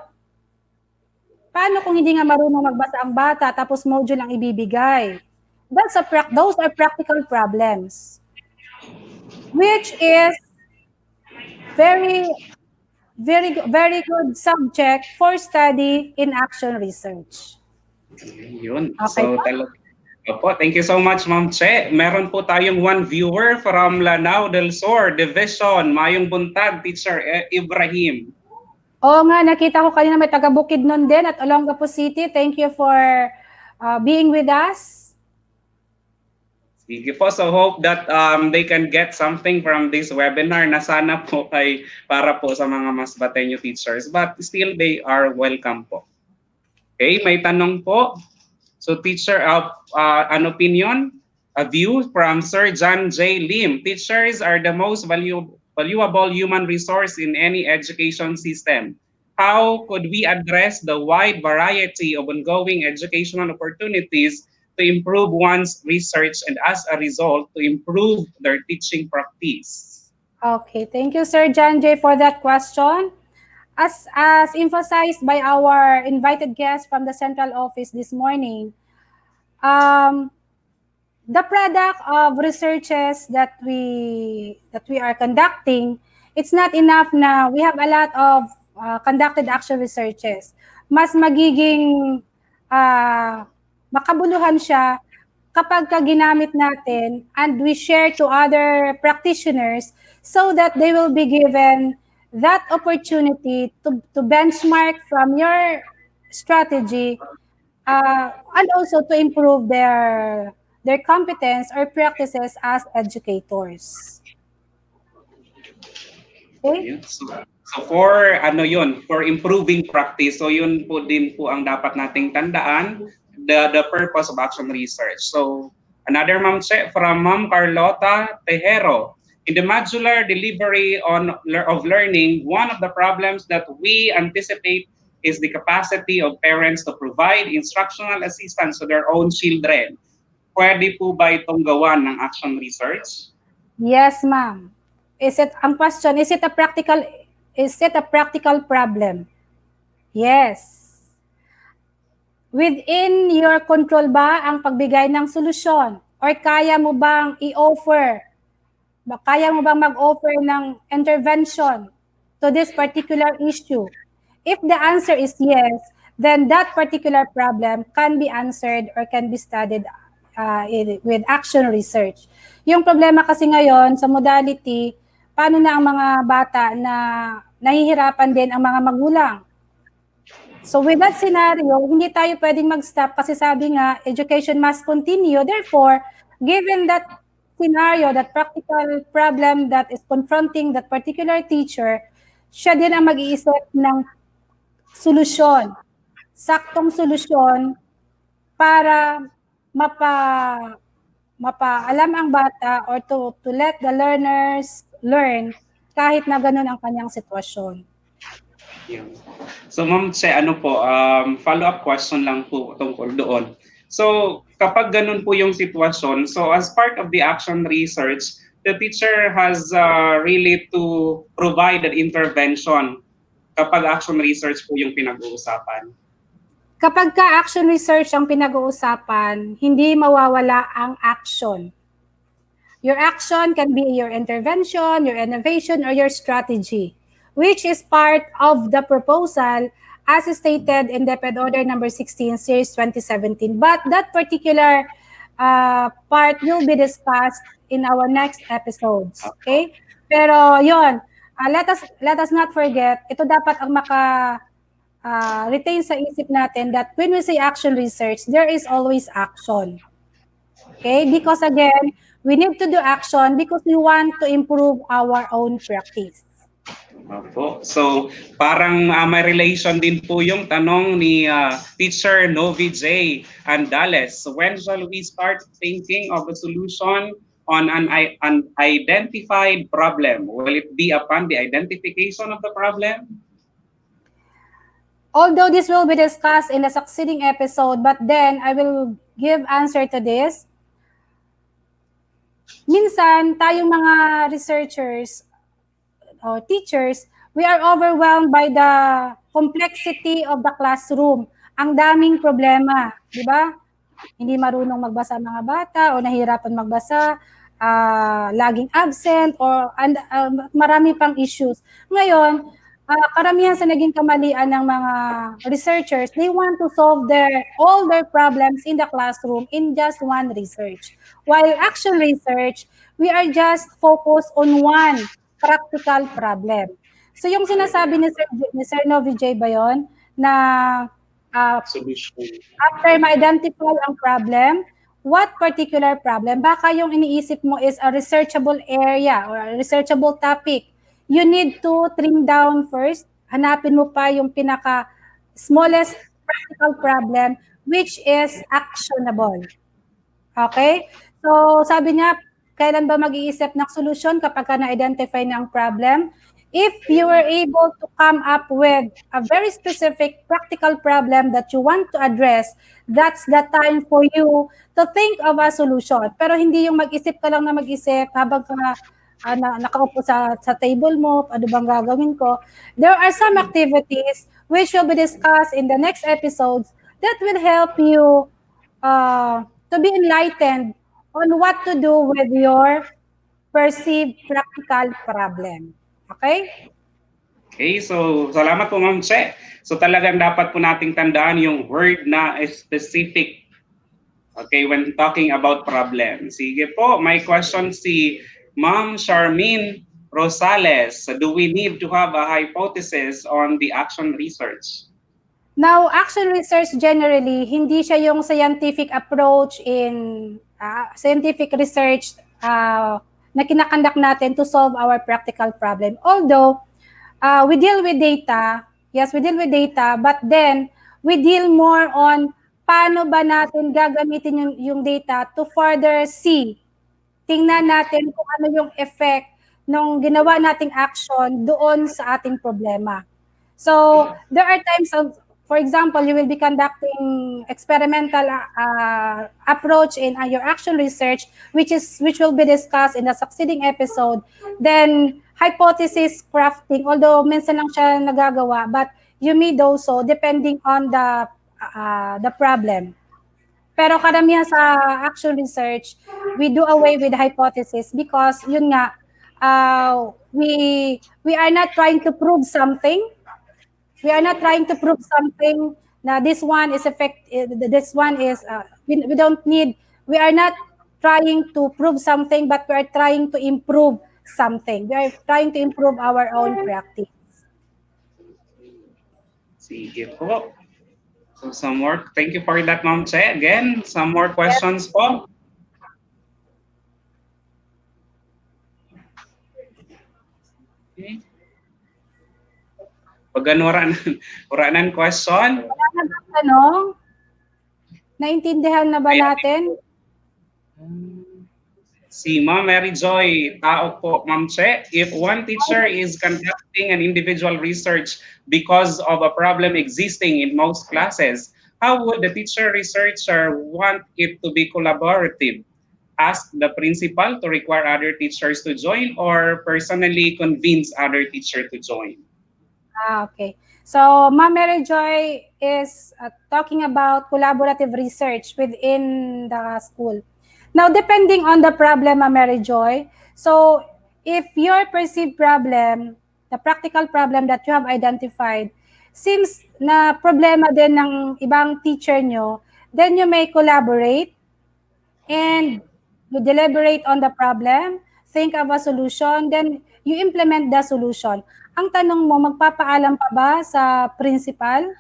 Paano kung hindi nga marunong magbasa ang bata tapos module ang ibibigay? Those are practical problems, which is very, very good subject for study in action research. Yun. Okay So, po? Opo, thank you so much, Ma'am Che. Meron po tayong one viewer from Lanao del Sur Division. Mayong buntag, Teacher Ibrahim. Oo nga, nakita ko kanina may taga Bukidnon din at Olongapo City. Thank you for being with us. Sige po. So hope that they can get something from this webinar na sana po ay para po sa mga Masbateño teachers. But still, they are welcome po. Okay, may tanong po. So teacher, an opinion, a view from Sir John J. Lim. Teachers are the most valuable human resource in any education system. How could we address the wide variety of ongoing educational opportunities to improve one's research and as a result to improve their teaching practice? Okay, thank you, Sir John J, for that question. As emphasized by our invited guest from the central office this morning, the product of researches that we are conducting, it's not enough na we have a lot of conducted action researches. Mas magiging makabuluhan siya kapag ginamit natin and we share to other practitioners so that they will be given that opportunity to benchmark from your strategy and also to improve their competence or practices as educators. Okay? So for for improving practice, so yun po din po ang dapat nating tandaan, the purpose of action research. So another Ma'am Che from Ma'am Carlota Tejero. In the modular delivery of learning, one of the problems that we anticipate is the capacity of parents to provide instructional assistance to their own children. Pwede po ba itong gawan ng action research? Yes, ma'am. Ang question, is it a practical problem? Yes. Within your control ba ang pagbigay ng solusyon? Or kaya mo bang i-offer? Kaya mo bang mag-offer ng intervention to this particular issue? If the answer is yes, then that particular problem can be answered or can be studied with action research. Yung problema kasi ngayon sa modality, paano na ang mga bata na nahihirapan din ang mga magulang? So with that scenario, hindi tayo pwedeng mag-stop kasi sabi nga, education must continue. Therefore, given that scenario, that practical problem that is confronting that particular teacher, siya din ang mag-iisip ng solusyon, saktong solusyon para mapaalam ang bata or to let the learners learn kahit na ganun ang kanyang sitwasyon. Yeah. So Ma'am Che, follow-up question lang po tungkol doon. So kapag ganun po yung sitwasyon, so as part of the action research, the teacher has really to provide an intervention kapag action research po yung pinag-uusapan. Kapag ka action research ang pinag-uusapan, hindi mawawala ang action. Your action can be your intervention, your innovation, or your strategy, which is part of the proposal as stated in DepEd Order number 16, Series 2017. But that particular part will be discussed in our next episodes. Okay? Pero yon, let us not forget, ito dapat ang retain sa isip natin that when we say action research, there is always action. Okay? Because again, we need to do action because we want to improve our own practice. Opo. So, parang may relation din po yung tanong ni Teacher Novi J. Andales. So, when shall we start thinking of a solution on an identified problem? Will it be upon the identification of the problem? Although this will be discussed in the succeeding episode, but then I will give answer to this. Minsan, tayong mga researchers or teachers, we are overwhelmed by the complexity of the classroom. Ang daming problema, di ba? Hindi marunong magbasa ang mga bata o nahihirapan magbasa, laging absent, or marami pang issues. Ngayon, karamihan sa naging kamalian ng mga researchers, they want to solve all their problems in the classroom in just one research. While action research, we are just focused on one practical problem. So yung sinasabi ni Sir Novi J ba yun, na Solution. after ma-identify ang problem, what particular problem? Baka yung iniisip mo is a researchable area or a researchable topic. You need to trim down first. Hanapin mo pa yung pinaka smallest practical problem which is actionable. Okay? So, sabi niya, kailan ba mag-iisip ng solusyon kapag ka na-identify na ang problem? If you were able to come up with a very specific practical problem that you want to address, that's the time for you to think of a solution. Pero hindi yung mag-isip ka lang na mag-isip habang ka nakaupo sa table mo, ano bang gagawin ko. There are some activities which will be discussed in the next episodes that will help you to be enlightened on what to do with your perceived practical problem. Okay? Okay, so salamat po Ma'am Che. So talagang dapat po nating tandaan yung word na specific. Okay, when talking about problem. Sige po, may question si Ma'am Charmaine Rosales. So do we need to have a hypothesis on the action research? Now, action research generally, hindi siya yung scientific approach in scientific research na kinakandak natin to solve our practical problem. Although, we deal with data, yes, we deal with data, but then, we deal more on paano ba natin gagamitin yung data to further see. Tingnan natin kung ano yung effect ng ginawa nating action doon sa ating problema. So, there are times of, for example, you will be conducting experimental approach in your action research, which will be discussed in the succeeding episode. Then, hypothesis crafting, although minsan lang siya nagagawa, but you may do so depending on the problem. Pero karamihan sa action research, we do away with hypothesis because yun nga, we are not trying to prove something. We are not trying to prove something na this one is this one is we don't need, we are not trying to prove something, but we are trying to improve something. We are trying to improve our own practice. Sige po. So some more, thank you for that Ma'am Che. Again, some more questions po. Okay. Pag oranan question. Wala na bang tanong? Naintindihan na ba natin? Si Ma'am Mary Joy, tao po, Ma'am Che, if one teacher is conducting an individual research because of a problem existing in most classes, how would the teacher researcher want it to be collaborative? Ask the principal to require other teachers to join or personally convince other teacher to join? Okay. So, Ma'am Mary Joy is talking about collaborative research within the school. Now, depending on the problem, Ma'am Mary Joy, so if your perceived problem, the practical problem that you have identified, seems na problema din ng ibang teacher nyo, then you may collaborate and you deliberate on the problem, think of a solution, then you implement the solution. Ang tanong mo, magpapaalam pa ba sa principal?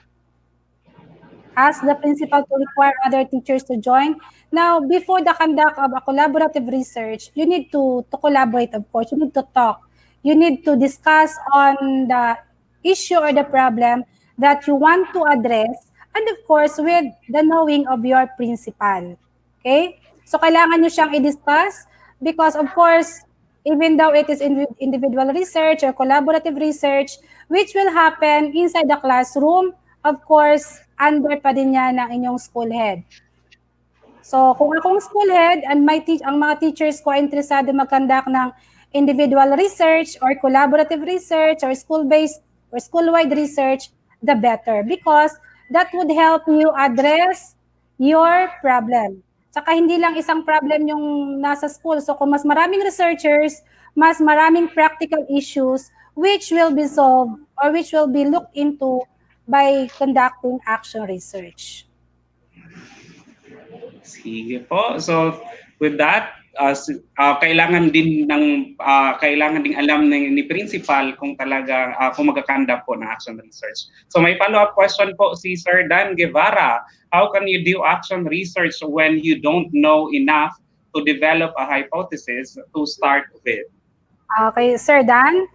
Ask the principal to require other teachers to join. Now, before the conduct of a collaborative research, you need to collaborate, of course. You need to talk. You need to discuss on the issue or the problem that you want to address, and of course, with the knowing of your principal. Okay? So, kailangan nyo siyang i-discuss because, of course, even though it is individual research or collaborative research, which will happen inside the classroom, of course, under pa din yan ng inyong school head. So, kung akong school head and ang mga teachers ko ay interesado mag-conduct ng individual research or collaborative research or school-based or school-wide research, the better because that would help you address your problem. Saka hindi lang isang problem yung nasa school. So, kung mas maraming researchers, mas maraming practical issues which will be solved or which will be looked into by conducting action research. Sige po. So with that, kailangan din kailangan ding alam ni principal kung talaga kung magkakanda po ng action research. So may follow-up question po si Sir Dan Guevara. How can you do action research when you don't know enough to develop a hypothesis to start with? Okay, Sir Dan.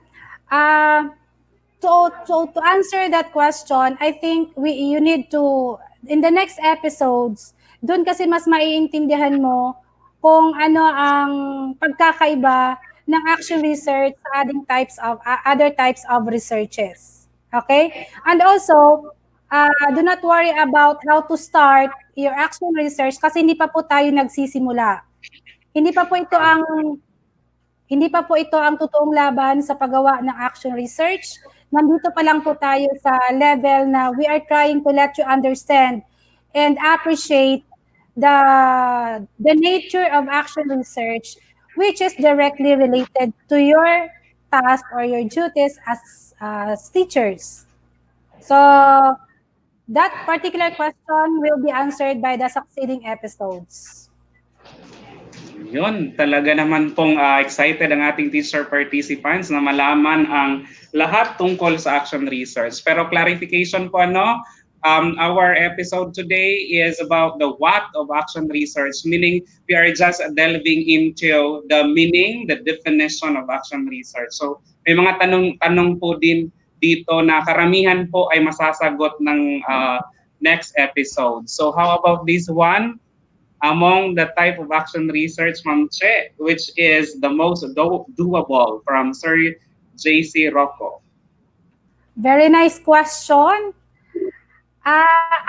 To answer that question, I think you need to, in the next episodes, doon kasi mas maiintindihan mo kung ano ang pagkakaiba ng action research sa other types of researches. Okay? And also, do not worry about how to start your action research kasi hindi pa po tayo nagsisimula. Hindi pa po ito ang totoong laban sa paggawa ng action research. Nandito pa lang po tayo sa level na we are trying to let you understand and appreciate the nature of action research which is directly related to your task or your duties as teachers. So that particular question will be answered by the succeeding episodes. Yun, talaga naman pong excited ang ating teacher participants na malaman ang lahat tungkol sa action research. Pero clarification po our episode today is about the what of action research, meaning we are just delving into the meaning, the definition of action research. So may mga tanong po din dito na karamihan po ay masasagot ng next episode. So how about this one? Among the type of action research, Ma'am Che, which is the most doable from Sir JC Rocco? Very nice question.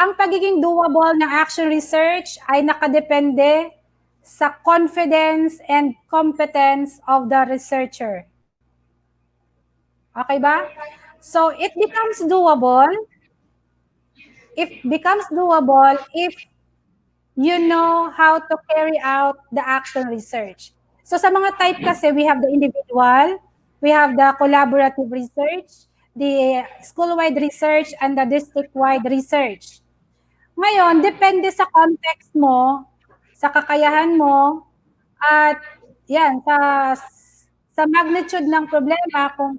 Ang pagiging doable ng action research ay nakadepende sa confidence and competence of the researcher. Okay ba? So it becomes doable if you know how to carry out the action research. So sa mga type kasi, we have the individual, we have the collaborative research, the school-wide research, and the district-wide research. Ngayon, depende sa context mo, sa kakayahan mo, at yan, sa magnitude ng problema, kung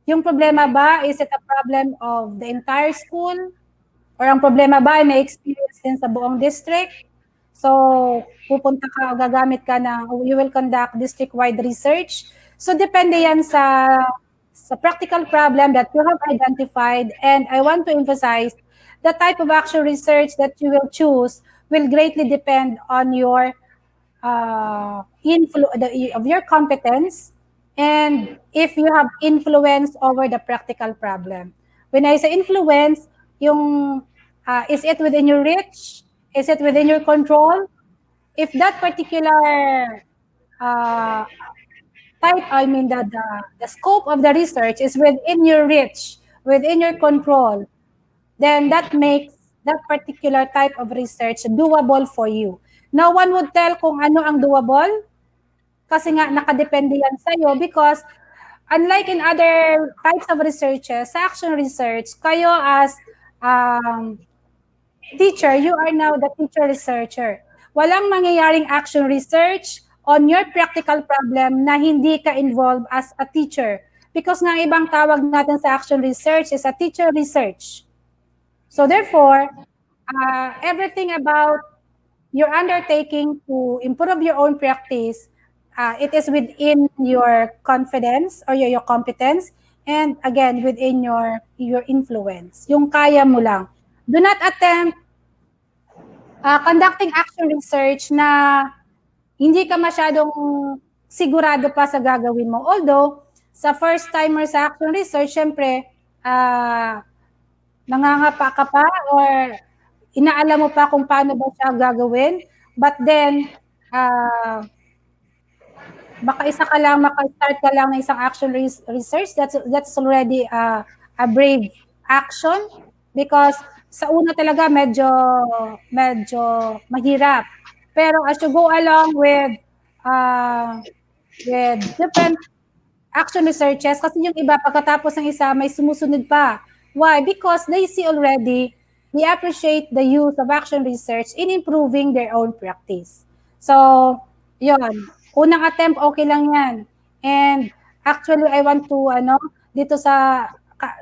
yung problema ba, is it a problem of the entire school? Or ang problema ba ay na-experience din sa buong district? So, pupunta ka o gagamit ka you will conduct district-wide research. So, depende yan sa practical problem that you have identified. And I want to emphasize, the type of action research that you will choose will greatly depend on your of your competence and if you have influence over the practical problem. When I say influence, yung Is it within your reach? Is it within your control? If that particular uh, the scope of the research is within your reach, within your control, then that makes that particular type of research doable for you. No one would tell kung ano ang doable kasi nga nakadepende yan sa'yo because unlike in other types of researches, sa action research, kayo as um, teacher, you are now the teacher researcher. Walang mangyayaring action research on your practical problem na hindi ka involved as a teacher. Because nga ibang tawag natin sa action research is a teacher research. So therefore, everything about your undertaking to improve your own practice, it is within your confidence or your competence, and again, within your influence. Yung kaya mo lang. Do not attempt conducting action research na hindi ka masyadong sigurado pa sa gagawin mo. Although, sa first timer sa action research, syempre, nangangapa ka pa or inaalam mo pa kung paano ba siya gagawin. But then, maka-start ka lang ng isang action research, that's already a brave action because sa una talaga medyo mahirap. Pero as you go along with different action researches, kasi yung iba pagkatapos ng isa may sumusunod pa. Why? Because they see already, they appreciate the use of action research in improving their own practice. So, yon. Unang attempt, okay lang yan. And actually, I want to, dito sa,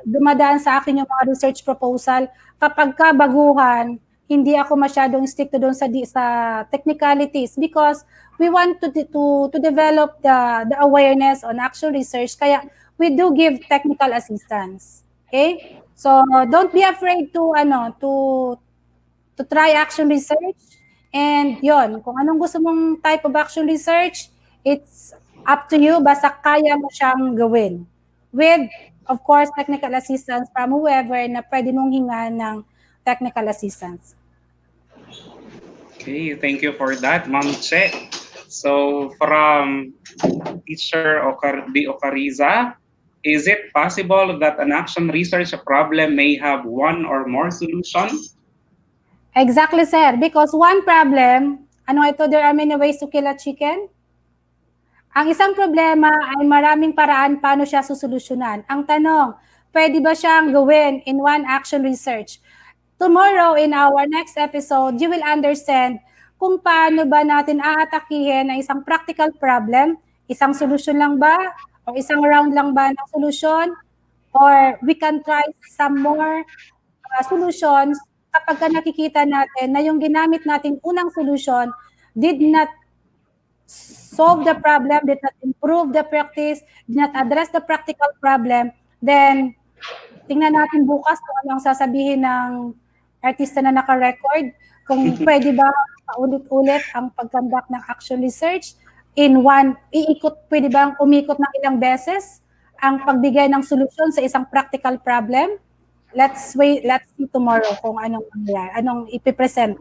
dumadaan sa akin yung mga research proposal, kapag ka baguhan, hindi ako masyadong stick to doon sa technicalities because we want to develop the awareness on action research, kaya we do give technical assistance. Okay? So don't be afraid to try action research, and yon, kung anong gusto mong type of action research, it's up to you, basta kaya mo siyang gawin with of course technical assistance from whoever na pwede mong hinga ng technical assistance. Okay, thank you for that, Ma'am Che. So from teacher Ocariza, is it possible that an action research problem may have one or more solutions? Exactly, sir. Because one problem, there are many ways to kill a chicken. Ang isang problema ay maraming paraan paano siya susolusyonan. Ang tanong, pwede ba siyang gawin in one action research? Tomorrow, in our next episode, you will understand kung paano ba natin aatakihin ang isang practical problem, isang solusyon lang ba, o isang round lang ba ng solusyon, or we can try some more solutions kapag nakikita natin na yung ginamit nating unang solution did not solve the problem, did not improve the practice, did not address the practical problem, then tingnan natin bukas kung ano ang sasabihin ng artista na naka-record, kung pwede ba paulit-ulit ang pag-conduct ng action research in one, pwede bang umikot ng ilang beses ang pagbigay ng solusyon sa isang practical problem. Let's see tomorrow kung anong ipipresent.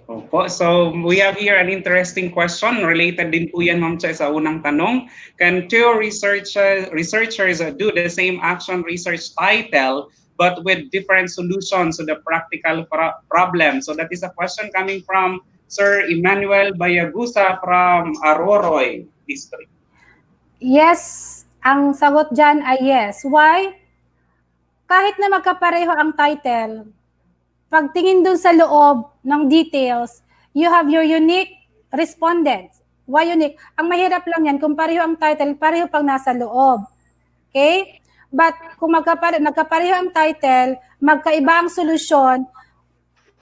Opo. So we have here an interesting question. Related din po yan, Ma'am Che, sa unang tanong. Can two researchers do the same action research title but with different solutions to the practical problem? So that is a question coming from Sir Emmanuel Bayagusa from Aroroy District. Yes, ang sagot dyan ay yes. Why? Kahit na magkapareho ang title, pagtingin dun sa loob ng details, you have your unique respondents. Why unique? Ang mahirap lang yan, kung pareho ang title, pareho pang nasa loob. Okay? But kung magkapareho ang title, magkaiba ang solusyon,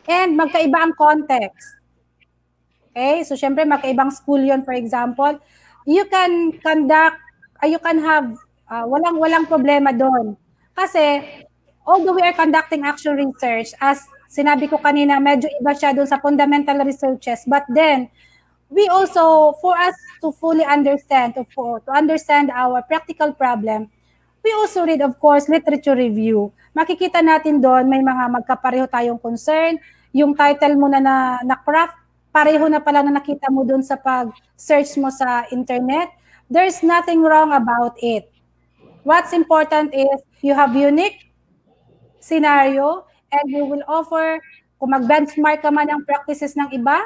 and magkaiba ang context. Okay? So, syempre, magkaibang school yun, for example. You can have, walang problema doon. Kasi, although we are conducting action research, as sinabi ko kanina, medyo iba siya doon sa fundamental researches. But then, we also, for us to fully understand, to understand our practical problem, We also read, of course, literature review. Makikita natin doon, may mga magkapareho tayong concern. Yung title mo na craft, pareho na pala na nakita mo doon sa pag-search mo sa internet. There's nothing wrong about it. What's important is you have unique scenario and you will offer, kung mag-benchmark ka man ng practices ng iba,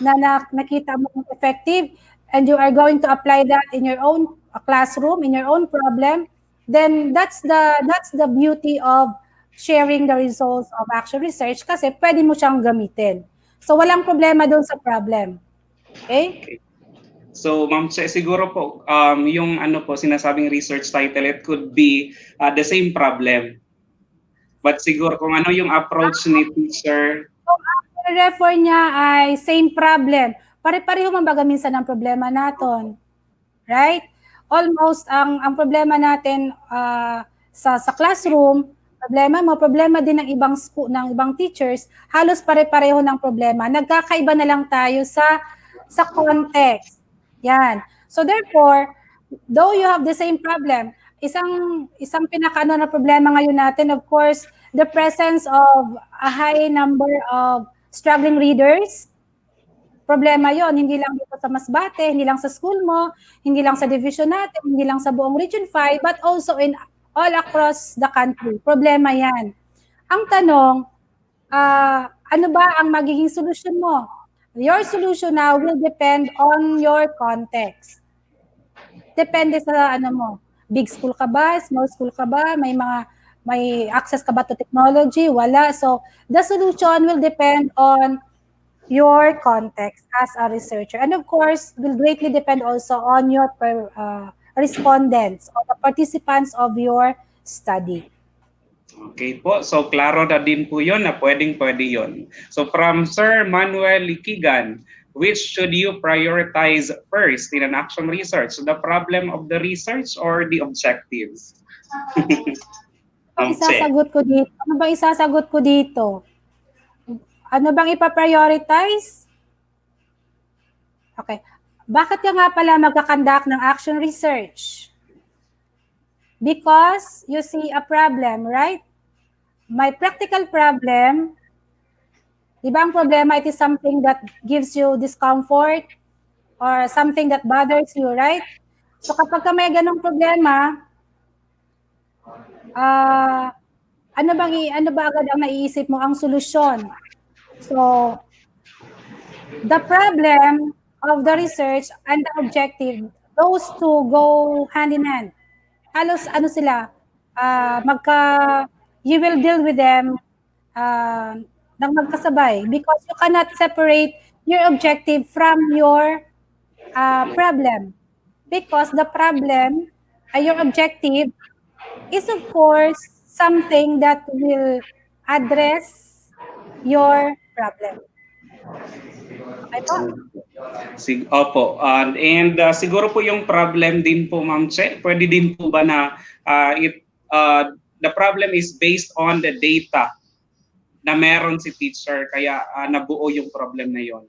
na nakita mo effective, and you are going to apply that in your own classroom, in your own problem, then that's the beauty of sharing the results of action research kasi pwede mo siyang gamitin. So walang problema doon sa problem. Okay? Okay. So, Ma'am Che, siguro po, yung ano po, sinasabing research title, it could be the same problem. But siguro kung ano yung approach ni teacher, Kung ang refer niya ay same problem, pare-pareho man baga minsan ang problema naton. Right? Almost ang problema natin sa classroom, problema din ng ibang ng ibang teachers, halos pare-pareho ng problema. Nagkakaiba na lang tayo sa context. Yan. So therefore, though you have the same problem, isang pinakaano na problema ngayon natin, of course, the presence of a high number of struggling readers. Problema yon, hindi lang dito sa Masbate, hindi lang sa school mo, hindi lang sa division natin, hindi lang sa buong Region 5, but also in all across the country. Problema yan. Ang tanong, ano ba ang magiging solusyon mo? Your solution now will depend on your context. Depende sa ano mo. Big school ka ba? Small school ka ba? May access ka ba to technology? Wala. So, the solution will depend on your context as a researcher. And of course, will greatly depend also on your respondents or the participants of your study. okay po, so klaro na din po yun na pwedeng-pwede yun. So from Sir Manuel Likigan, which should you prioritize first in an action research? The problem of the research or the objectives? Ano bang isasagot ko dito? Ano bang ipa-prioritize? Okay. Bakit ka nga pala magkakandak ng action research? Because you see a problem, right? May practical problem. Di ba ang problema, it is something that gives you discomfort or something that bothers you, right? So kapag ka may ganong problema, ano ba agad ang naiisip mo ang solusyon? So, the problem of the research and the objective, those two go hand in hand. Halos ano sila, you will deal with them ng magkasabay because you cannot separate your objective from your problem. Because the problem, your objective, is of course something that will address your problem. Okay po? Opo. And siguro po yung problem din po, Ma'am Che, pwede din po ba na the problem is based on the data na meron si teacher, kaya nabuo yung problem na yon.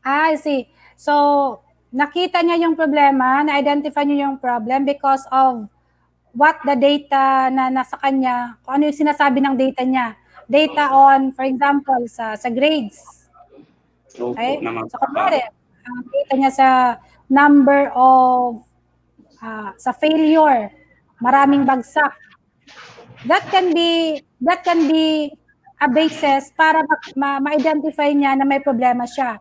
I see. So, nakita niya yung problema, na-identify niya yung problem because of what the data na nasa kanya, kung ano yung sinasabi ng data niya. Data on, for example, sa grades. Okay? So, kunwari, ang data niya sa number of, sa failure, maraming bagsak. That can be a basis para ma-identify niya na may problema siya.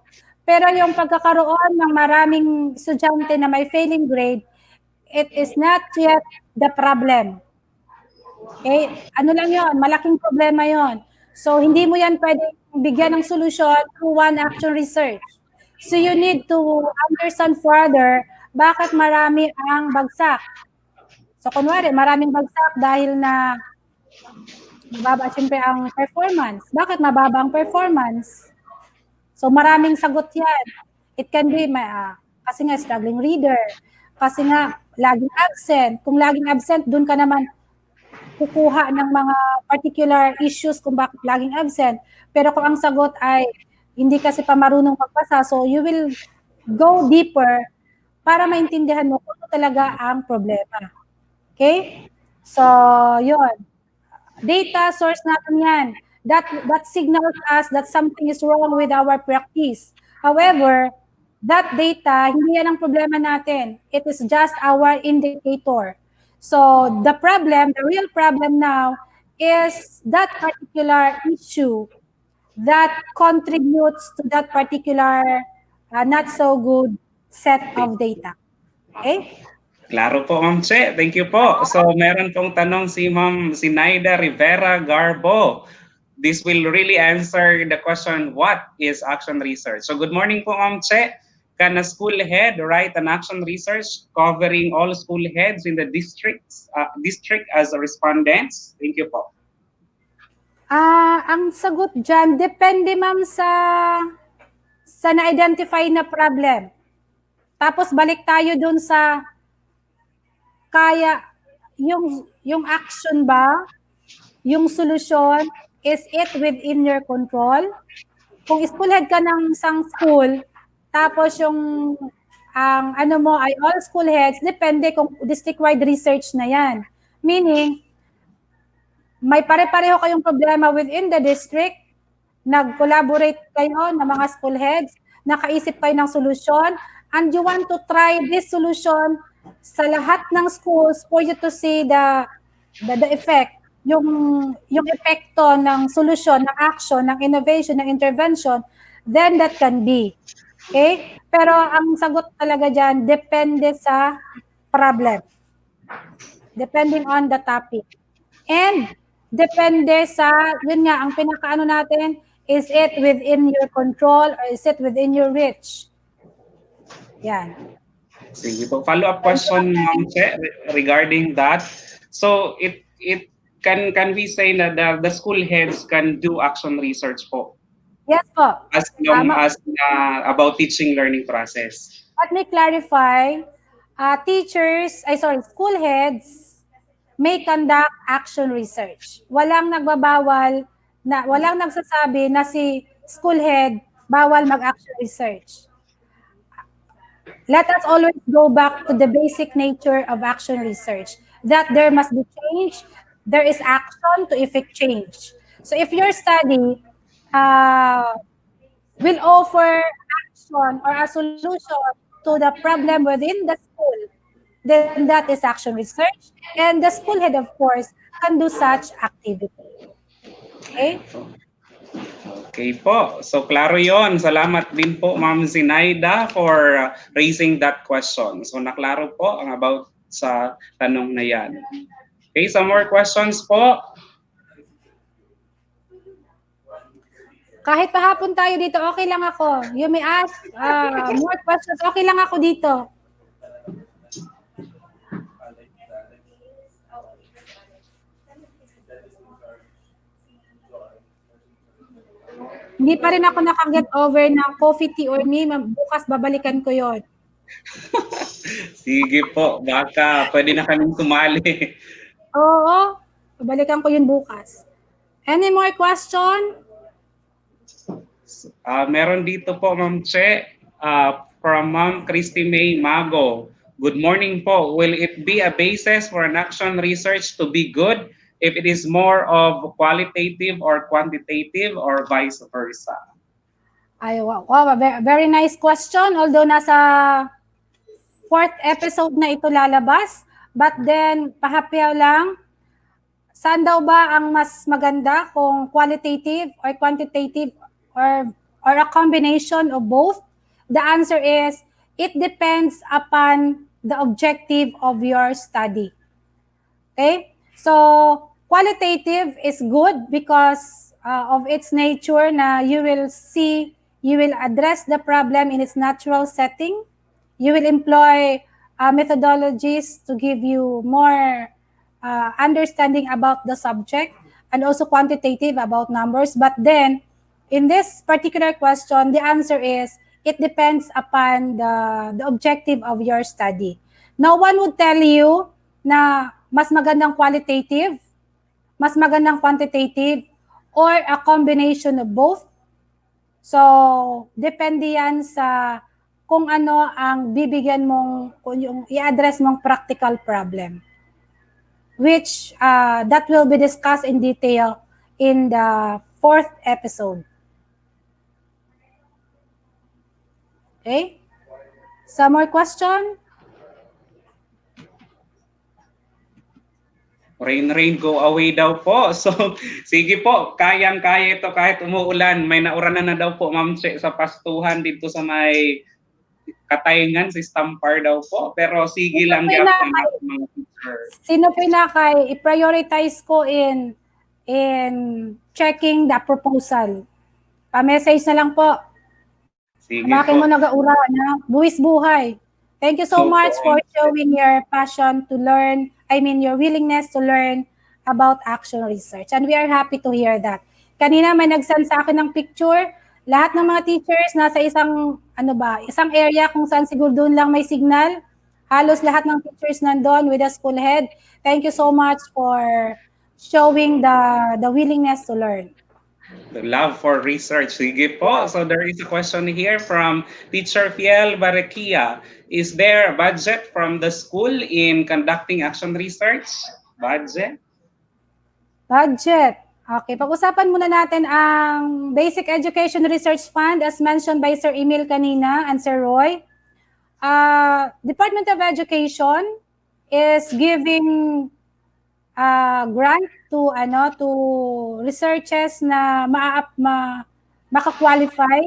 Pero yung pagkakaroon ng maraming estudyante na may failing grade, it is not yet the problem. Okay? Ano lang yon, malaking problema yon. So, hindi mo yan pwedeng bigyan ng solusyon through one action research. So, you need to understand further bakit marami ang bagsak. So, kunwari, maraming bagsak dahil na mababa siyempre ang performance. Bakit mababa ang performance? So, maraming sagot yan. It can be, kasi nga struggling reader, kasi nga laging absent. Kung laging absent, dun ka naman kukuha ng mga particular issues kung bakit laging absent. Pero kung ang sagot ay hindi kasi pa marunong magbasa, so you will go deeper para maintindihan mo kung ano talaga ang problema. Okay? So, yun. Data source natin yan. That signals us that something is wrong with our practice. However, that data, hindi yan ang problema natin. It is just our indicator. So, the real problem now is that particular issue that contributes to that particular not so good set of data. Okay? Klaro po, Ma'am Che. Thank you po. So, meron pong tanong si Ma'am Sinaida Rivera Garbo. This will really answer the question, what is action research? So, good morning po, Ma'am Che. Can a school head write an action research covering all school heads in the district as respondents? Thank you po. Ang sagot dyan, depende ma'am sa na-identify na problem. Tapos balik tayo dun sa kaya yung action ba, yung solusyon, is it within your control? Kung school head ka ng isang school, tapos ang ano mo ay all school heads, depende kung district-wide research na yan. Meaning, may pare-pareho kayong problema within the district, nag-collaborate kayo ng mga school heads, nakaisip kayo ng solusyon, and you want to try this solution sa lahat ng schools for you to see the effect, yung epekto ng solusyon, ng action, ng innovation, ng intervention, then that can be. Okay? Pero ang sagot talaga dyan, depende sa problem. Depending on the topic. And depende sa, yun nga, ang pinakaano natin, is it within your control or is it within your reach? Yan. Sige po. Follow-up question, Ma'am Che, regarding that. So, it can we say that the school heads can do action research po? Yes po. As long as about teaching learning process. Let me clarify. School heads may conduct action research. Walang nagsasabi na si school head bawal mag-action research. Let us always go back to the basic nature of action research, that there must be change, there is action to effect change. So if your study will offer action or a solution to the problem within the school, then that is action research. And the school head, of course, can do such activity. Okay? Okay po. So, klaro yon. Salamat din po, Ma'am Zinaida, for raising that question. So, naklaro po ang about sa tanong na yan. Okay, some more questions po. Kahit pahapon tayo dito, okay lang ako. You may ask more questions. Okay lang ako dito. Hindi pa rin ako nakaget over ng coffee, tea, or me. Bukas babalikan ko yon. Sige po, baka pwede na kaming sumali. Oo, babalikan ko yun bukas. Any more question? Meron dito po, Ma'am Che, from Ma'am Christy May Mago. Good morning po. Will it be a basis for an action research to be good if it is more of qualitative or quantitative or vice versa? Ay, wow, very nice question. Although nasa 4th episode na ito lalabas, but then pahapyaw lang, saan daw ba ang mas maganda kung qualitative or quantitative or a combination of both? The answer is, it depends upon the objective of your study. Okay? So, qualitative is good because of its nature na you will address the problem in its natural setting. You will employ methodologies to give you more understanding about the subject, and also quantitative about numbers. But then, in this particular question, the answer is, it depends upon the objective of your study. No one would tell you na mas magandang qualitative, mas magandang quantitative, or a combination of both. So, depende yan sa kung ano ang bibigyan mong, kung yung i-address mong practical problem. which that will be discussed in detail in the 4th episode. Okay? Some more question? Rain, go away daw po. So, sige po, kayang-kaya ito kahit umuulan. May nauranan na daw po, Ma'am Che, sa pastuhan dito sa may Katayngan, si Stampar daw po. Pero sige lang gyapon mga teacher. Sino pinakay i-prioritize ko in checking the proposal? Pa-message na lang po. Sige Amakin mo po. nag-aura na buwis buhay. Thank you so Opo, much for Ma'am Che. showing your passion to learn, your willingness to learn about action research. And we are happy to hear that. Kanina may nag-send sa akin ng picture. Lahat ng mga teachers nasa isang area kung saan siguro doon lang may signal. Halos lahat ng teachers nandun with the school head. Thank you so much for showing the willingness to learn. The love for research. Sige po. So there is a question here from Teacher Fiel Barrequia. Is there a budget from the school in conducting action research? Budget? Budget. Okay, pag-usapan muna natin ang Basic Education Research Fund as mentioned by Sir Emil kanina and Sir Roy. Department of Education is giving grant to researches na maka-qualify,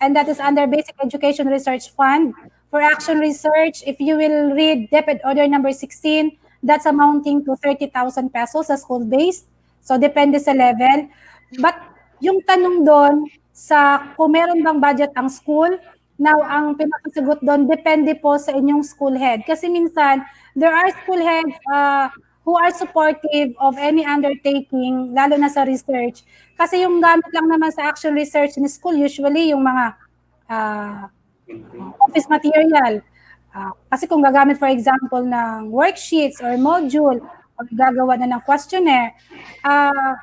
and that is under Basic Education Research Fund. For action research, if you will read DepEd Order number 16, that's amounting to 30,000 pesos sa school-based. So, depende sa level. But, yung tanong doon sa kung meron bang budget ang school, now, ang pinakasagot doon, depende po sa inyong school head. Kasi minsan, there are school heads who are supportive of any undertaking, lalo na sa research. Kasi yung gamit lang naman sa action research in school, usually yung mga office material. Kasi kung gagamit, for example, ng worksheets or module, o gagawa na ng questionnaire,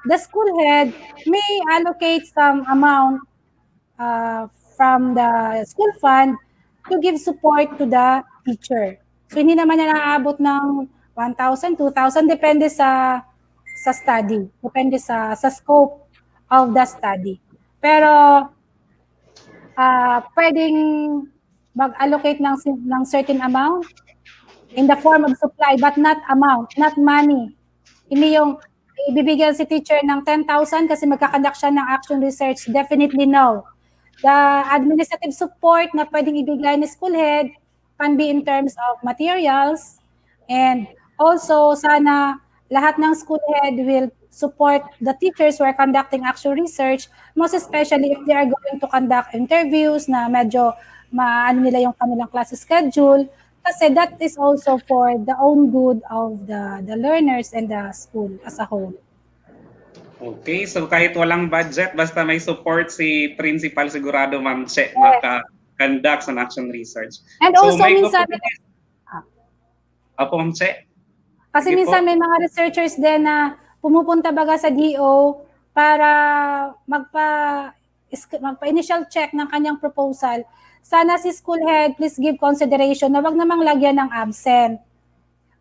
the school head may allocate some amount from the school fund to give support to the teacher. So, hindi naman na naaabot ng 1,000, 2,000, depende sa study, depende sa scope of the study. Pero, pwedeng mag-allocate ng certain amount in the form of supply, but not amount, not money. Hindi yung ibibigyan si teacher ng 10,000 kasi magkakandak siya ng action research. Definitely no. The administrative support na pwedeng ibigay ni school head can be in terms of materials, and also sana lahat ng school head will support the teachers who are conducting action research, most especially if they are going to conduct interviews na medyo maano nila yung kanilang class schedule, kasi that is also for the own good of the learners and the school as a whole. Okay, so kahit walang budget, basta may support si principal, sigurado Ma'am Che, maka-conduct ng action research. And so, also minsan, Apo Ma'am Che? kasi Sige minsan po. may mga researchers din na pumupunta baga sa DO para magpa-initial check ng kanyang proposal. Sana si school head, please give consideration na wag namang lagyan ng absent.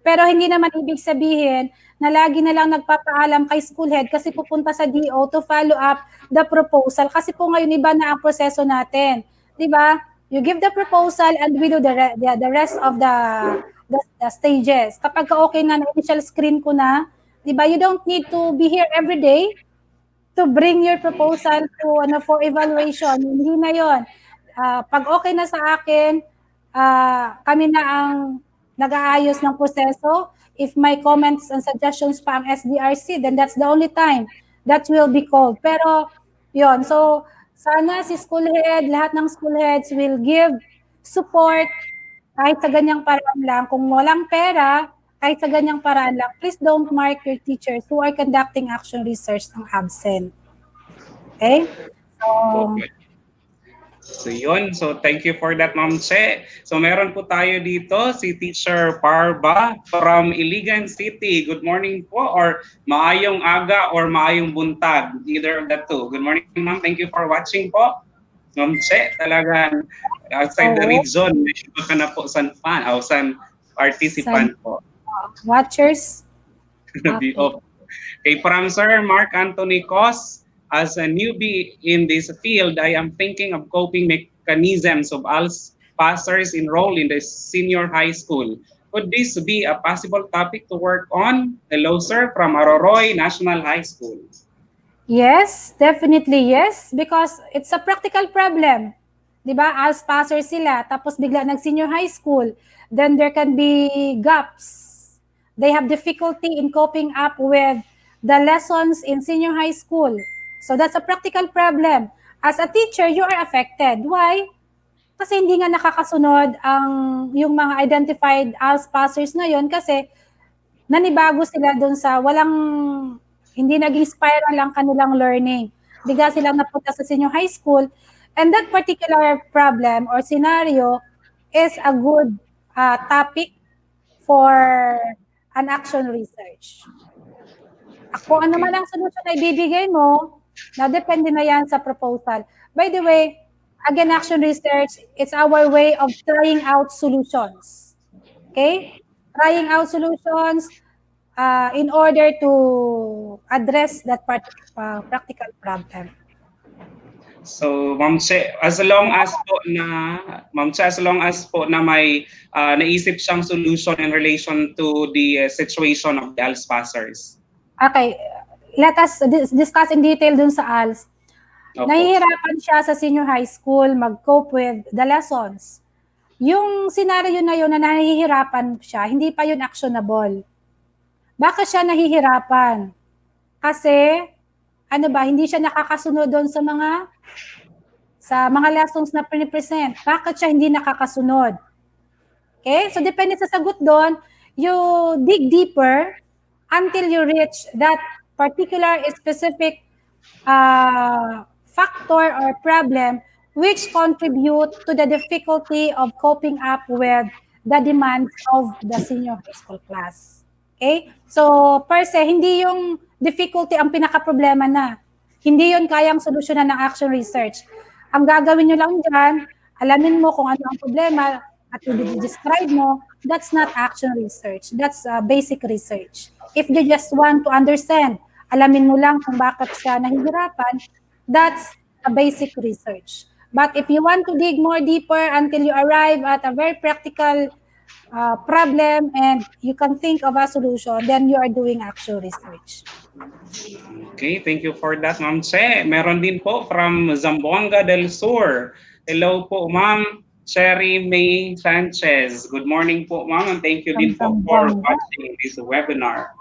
Pero hindi naman ibig sabihin na lagi na lang nagpapaalam kay school head kasi pupunta sa DO to follow up the proposal. Kasi po ngayon iba na ang proseso natin. 'Di ba? You give the proposal and we do the rest of the stages. Kapag okay na initial screen ko na, 'di ba? You don't need to be here every day to bring your proposal to for evaluation. Hindi na 'yon. Pag okay na sa akin, kami na ang nag-aayos ng proseso. If may comments and suggestions pa ang SDRC, then that's the only time that will be called. Pero, yon. So, sana si school head, lahat ng school heads will give support kahit sa ganyang paraan lang. Kung walang pera, kahit sa ganyang paraan lang, please don't mark your teachers who are conducting action research ng absent. Okay? So yun, so thank you for that Ma'am Che. So meron po tayo dito si Teacher Parba from Iligan City. Good morning po, or maayong aga or maayong buntag, either of the two. Good morning Ma'am, thank you for watching po. Ma'am Che, talagang outside the region, may ka na po san fan, san participant po. Watchers. Di- Okay. oh, Okay, from Sir Mark Anthony Cos, as a newbie in this field, I am thinking of coping mechanisms of all passers enrolled in the senior high school. Could this be a possible topic to work on? Hello, sir, from Aroroy National High School. Yes, definitely yes. Because it's a practical problem. Di ba? As passer sila, tapos bigla nag-senior high school, then there can be gaps. They have difficulty in coping up with the lessons in senior high school. So that's a practical problem. As a teacher, you are affected. Why? Kasi hindi nga nakakasunod ang yung mga identified as passers na yon kasi nanibago sila doon sa walang hindi naging spiral ang kanilang learning. Bigla silang napunta sa senior high school and that particular problem or scenario is a good topic for an action research. Kung ano man Okay. ang solusyon na ibibigay mo, na depende na yan sa proposal. By the way, again, action research, it's our way of trying out solutions. Okay? Trying out solutions in order to address that practical problem. So, Ma'am Che, as long as po na Ma'am Che, as long as po na may naisip siyang solution in relation to the situation of the ALS passers. Okay, let us discuss in detail dun sa ALS. Opo. Nahihirapan siya sa senior high school mag-cope with the lessons. Yung scenario na yun na nahihirapan siya, hindi pa yun actionable. Bakit siya nahihirapan? Kasi, ano ba, hindi siya nakakasunod doon sa mga lessons na present. Bakit siya hindi nakakasunod? Okay? So, depende sa sagot doon, you dig deeper until you reach that particular specific factor or problem which contribute to the difficulty of coping up with the demands of the senior high school class. Okay? So, per se, hindi yung difficulty ang pinaka-problema na. Hindi yun kayang solusyonan ng action research. Ang gagawin nyo lang dyan, alamin mo kung ano ang problema at i-describe mo, that's not action research. That's basic research. If you just want to understand, alamin mo lang kung bakit siya nahihirapan, that's a basic research. But if you want to dig more deeper until you arrive at a very practical problem and you can think of a solution, then you are doing actual research. Okay, thank you for that, Ma'am Che. Meron din po from Zamboanga del Sur. Hello po, Ma'am Cherry May Sanchez. Good morning po, Ma'am, and thank you din po for Zamboanga. watching this webinar.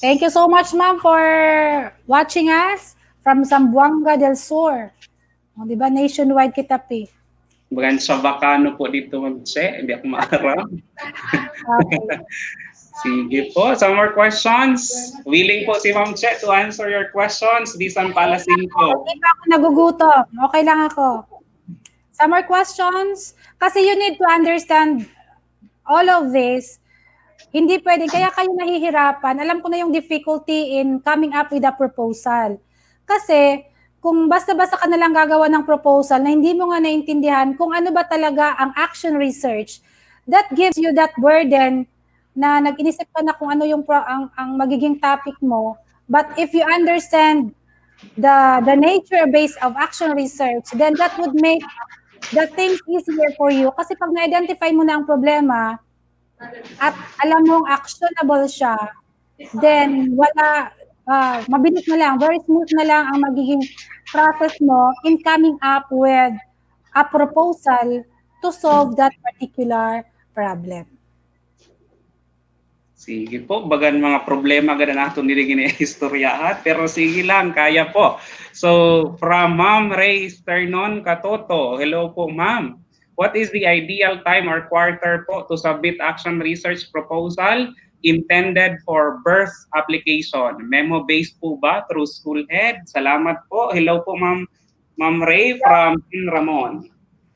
Thank you so much, ma'am, for watching us from Zamboanga del Sur. O, di ba, nationwide kita, P. Bagan sa Bacano po dito, Ma'am Che. Hindi ako maaram. Okay. Sige po. Some more questions? Willing po si Ma'am Che to answer your questions. Bisan pala Hindi cinco. pa ako nagugutom. Okay lang ako. Some more questions? Kasi you need to understand all of this. Hindi pwede. Kaya kayo nahihirapan. Alam ko na yung difficulty in coming up with a proposal. Kasi kung basta-basta ka nalang gagawa ng proposal na hindi mo nga naintindihan kung ano ba talaga ang action research, that gives you that burden na nag-inisip ka na kung ano yung ang magiging topic mo. But if you understand the nature base of action research, then that would make the things easier for you. Kasi pag na-identify mo na ang problema at alam mong actionable siya, then wala, mabilis na lang, very smooth na lang ang magiging process mo in coming up with a proposal to solve that particular problem. Sige po, bagan mga problema ganda nato nila ginaistoryahan, pero sige lang, kaya po. So, from Ma'am Ray Sternon Katoto, hello po ma'am. What is the ideal time or quarter po to submit action research proposal intended for birth application? Memo-based po ba through school head? Salamat po. Hello po Ma'am Ray from Ramon.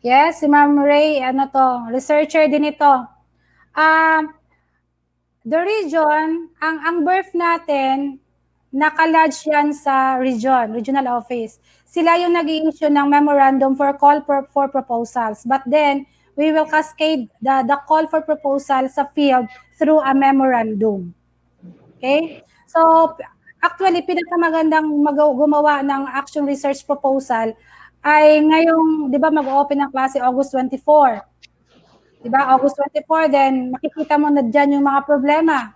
Yes, si Ma'am Ray, ano to, researcher din ito. The region, ang birth natin, nakalodge yan sa regional office. Sila yung nag-i-issue ng memorandum for call for proposals. But then, we will cascade the call for proposal sa field through a memorandum. Okay? So, actually, pinakamagandang gumawa ng action research proposal ay ngayong, di ba, mag-open ang klase August 24. Di ba, August 24, then makikita mo na dyan yung mga problema.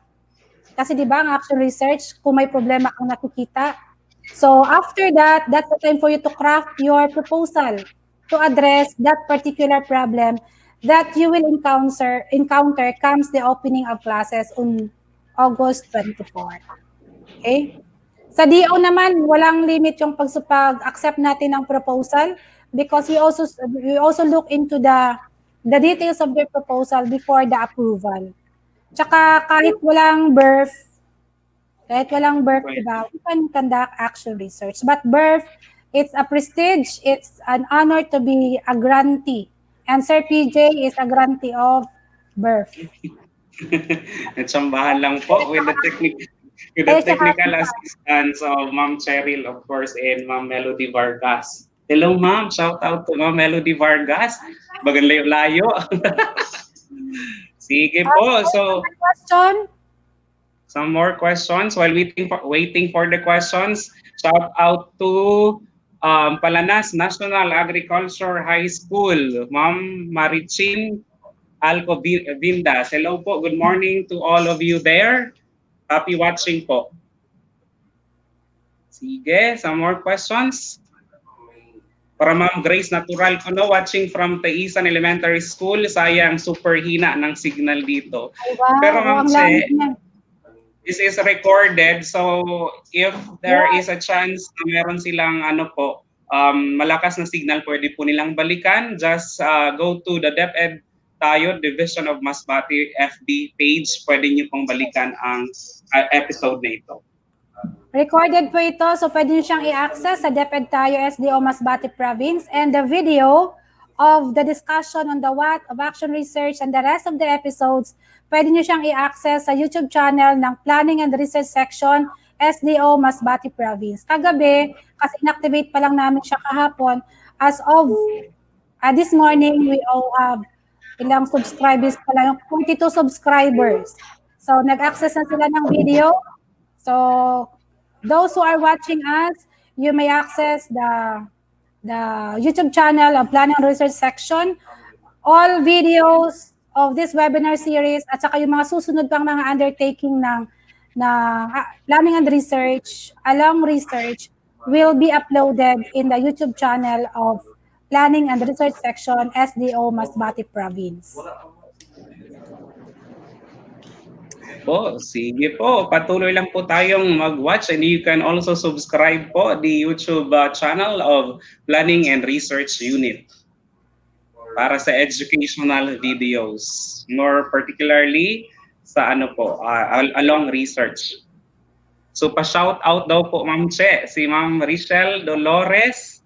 Kasi di ba, ang action research, kung may problema kang nakikita. So, after that, that's the time for you to craft your proposal to address that particular problem that you will encounter comes the opening of classes on August 24. Okay? Sa DO naman, walang limit yung pag-accept natin ng proposal because we also look into the details of the proposal before the approval. Tsaka kahit walang birth, diba, we can conduct action research. But birth, it's a prestige, it's an honor to be a grantee. And Sir PJ is a grantee of birth. Natsambahan lang po with the technical assistance of Ma'am Cheryl, of course, and Ma'am Melody Vargas. Hello, Ma'am. Shout out to Ma'am Melody Vargas. Bagang layo-layo. Sige po. So, Question? some more questions while waiting for the questions. Shout out to Palanas National Agriculture High School, Ma'am Marichin Alcovindas. Hello po. Good morning to all of you there. Happy watching po. Sige, some more questions? Para Ma'am Grace Natural ko no, watching from Taisan Elementary School. Sayang, super hina ng signal dito. Wow, Pero Ma'am ang Che, lalim niya. this is recorded, so if there is a chance na meron silang malakas na signal, pwede po nilang balikan. Just go to the DepEd tayo, Division of Masbate FB page. Pwede niyo pong balikan ang episode na ito. Recorded po ito, so pwede nyo siyang i-access sa DepEd tayo SDO Masbate Province, and the video of the discussion on the what of action research and the rest of the episodes, pwede nyo siyang i-access sa YouTube channel ng Planning and Research Section SDO Masbate Province. Kagabi, kasi inactivate pa lang namin siya kahapon, as of this morning, we all have ilang subscribers pa lang, 42 subscribers. So, nag-access na sila ng video. So, those who are watching us, you may access the YouTube channel of Planning and Research Section. All videos of this webinar series at saka yung mga susunod pang mga undertaking ng Planning and Research, along research, will be uploaded in the YouTube channel of Planning and Research Section, SDO Masbate Province. Po, sige po. Patuloy lang po tayong mag-watch, and you can also subscribe po the YouTube channel of Planning and Research Unit para sa educational videos, more particularly sa along research. So pa-shout out daw po Ma'am Che, si Ma'am Richelle Dolores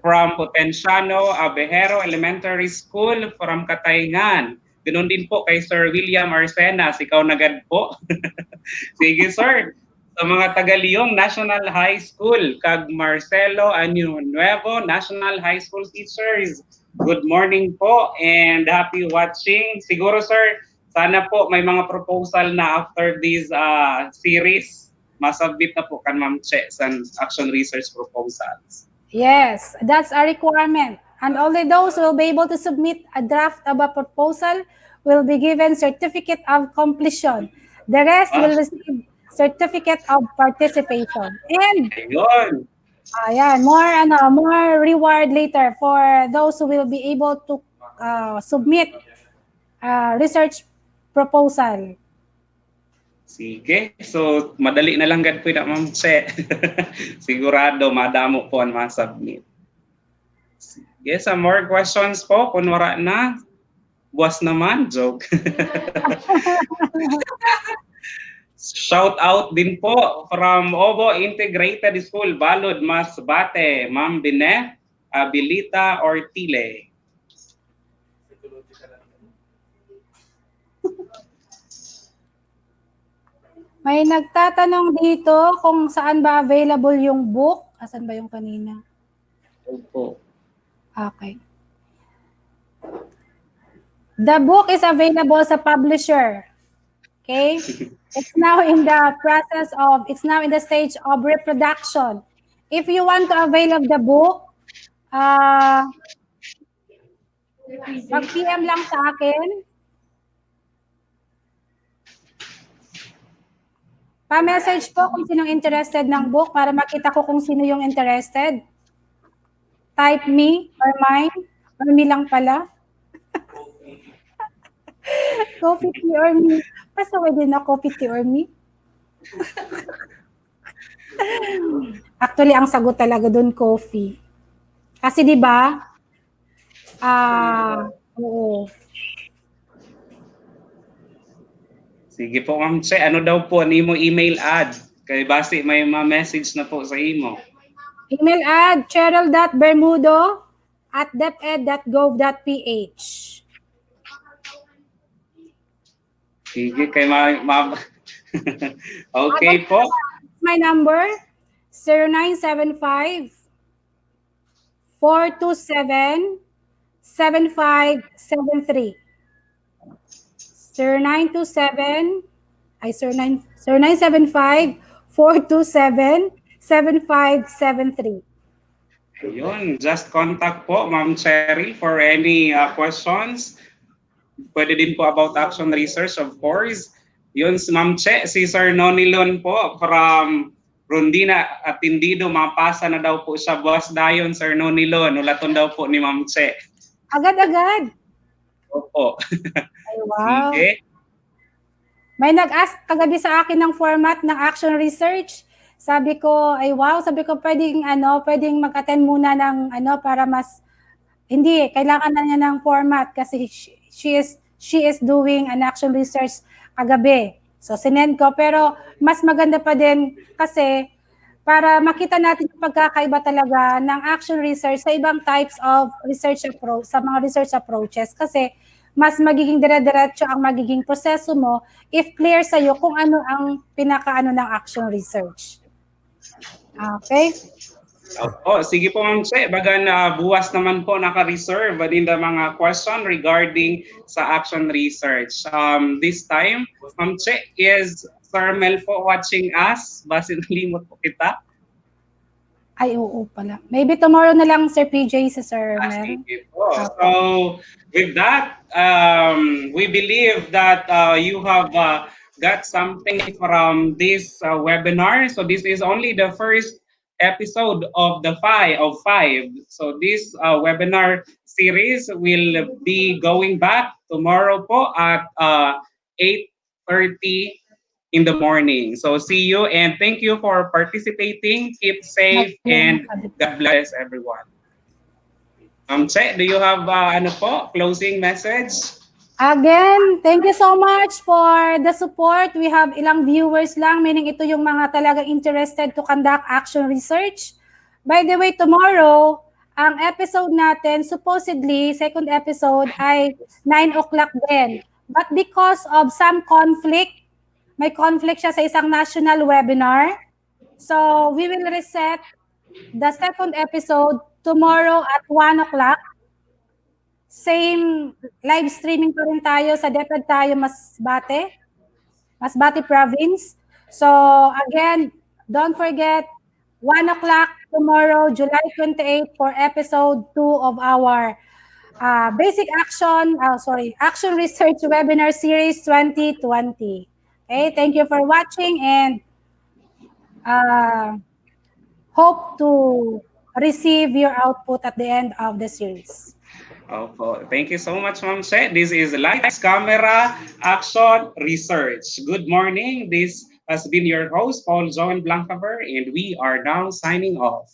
from Potenciano Abejero Elementary School from Katayngan. Ganoon din po kay Sir William Arsenas, ikaw nagad po. Sige sir. Sa mga taga-Leong National High School, kag Marcelo Año Nuevo National High School teachers. Good morning po and happy watching. Siguro sir, sana po may mga proposal na after this series, masubmit na po kan Ma'am Che sa action research proposals. Yes, that's a requirement. And only those who will be able to submit a draft of a proposal will be given certificate of completion. The rest will receive certificate of participation. And more reward later for those who will be able to submit research proposal. Sige. So, madali na lang gad po na Ma'am Che. Sigurado, madamo po ang masubmit. Sige, some more questions po. Kung wala na, buwas naman. Joke. Shout out din po from Obo Integrated School, Balud, Masbate, Ma'am Bine, Abilita Ortile. May nagtatanong dito kung saan ba available yung book. Asan ba yung kanina? Opo. Okay. The book is available sa publisher. Okay? It's now in the stage of reproduction. If you want to avail of the book, mag-PM lang sa akin. Pa-message po kung sinong interested ng book para makita ko kung sino yung interested. Type me or mine. Or me lang pala. Coffee, tea, or me. Pasaway din na coffee, tea, or me. Actually, ang sagot talaga doon, coffee. Kasi di ba? Oo. Sige po, Ma'am Che. Ano daw po ni mo email ad? Kay basi may ma-message na po sa imo. Email ad, cheryl.bermudo@deped.gov.ph. Sige, kay ma okay po. My number, 0975 427 7573. 0927 0975 427 7573. Ayun, just contact po Ma'am Cheryl for any questions. Pwede din po about action research, of course. Yun si Ma'am Che, si Sir Nonilon po from Rondina Atendido, mapasa na daw po siya. Boss dayon, Sir Nonilon, ulaton daw po ni Ma'am Che. Agad-agad. Opo. Ay, wow. Sige. May nag-ask kagabi sa akin ng format ng action research. Sabi ko, ay wow, sabi ko pwedeng mag-attend muna ng para mas hindi kailangan na niya ng format kasi she is doing an action research kagabi. So sinend ko pero mas maganda pa din kasi para makita natin yung pagkakaiba talaga ng action research sa ibang types of research approach, sa mga research approaches kasi mas magiging dire-diretso ang magiging proseso mo if clear sa iyo kung ano ang pinakaano ng action research. Okay? Opo, sige po Ma'am Che, baga na buwas naman po naka-reserve din the mga question regarding sa action research. This time, Ma'am Che, is Sir Mel po watching us? Basi nalimot po kita. Ay, oo pala. Maybe tomorrow na lang, Sir PJ, sa Sir Mel. Sige po. So, with that, we believe that you have got something from this webinar. So, this is only the first episode of the five. So, this webinar series will be going back tomorrow po at 8:30 in the morning. So see you and thank you for participating. Keep safe and God bless everyone. Che, do you have closing message? Again, thank you so much for the support. We have ilang viewers lang, meaning ito yung mga talagang interested to conduct action research. By the way, tomorrow, ang episode natin, supposedly, second episode ay 9 o'clock din. But because of some conflict, may conflict siya sa isang national webinar. So, we will reset the second episode tomorrow at 1 o'clock. Same live streaming pa rin tayo sa DepEd tayo Masbate province. So, again, don't forget, 1 o'clock tomorrow, July 28 for episode 2 of our Action Research Webinar Series 2020. Okay, thank you for watching and hope to receive your output at the end of the series. Thank you so much, Ma'am Che. This is Lights, Camera, Action, Research. Good morning. This has been your host, Paul John Blancaver, and we are now signing off.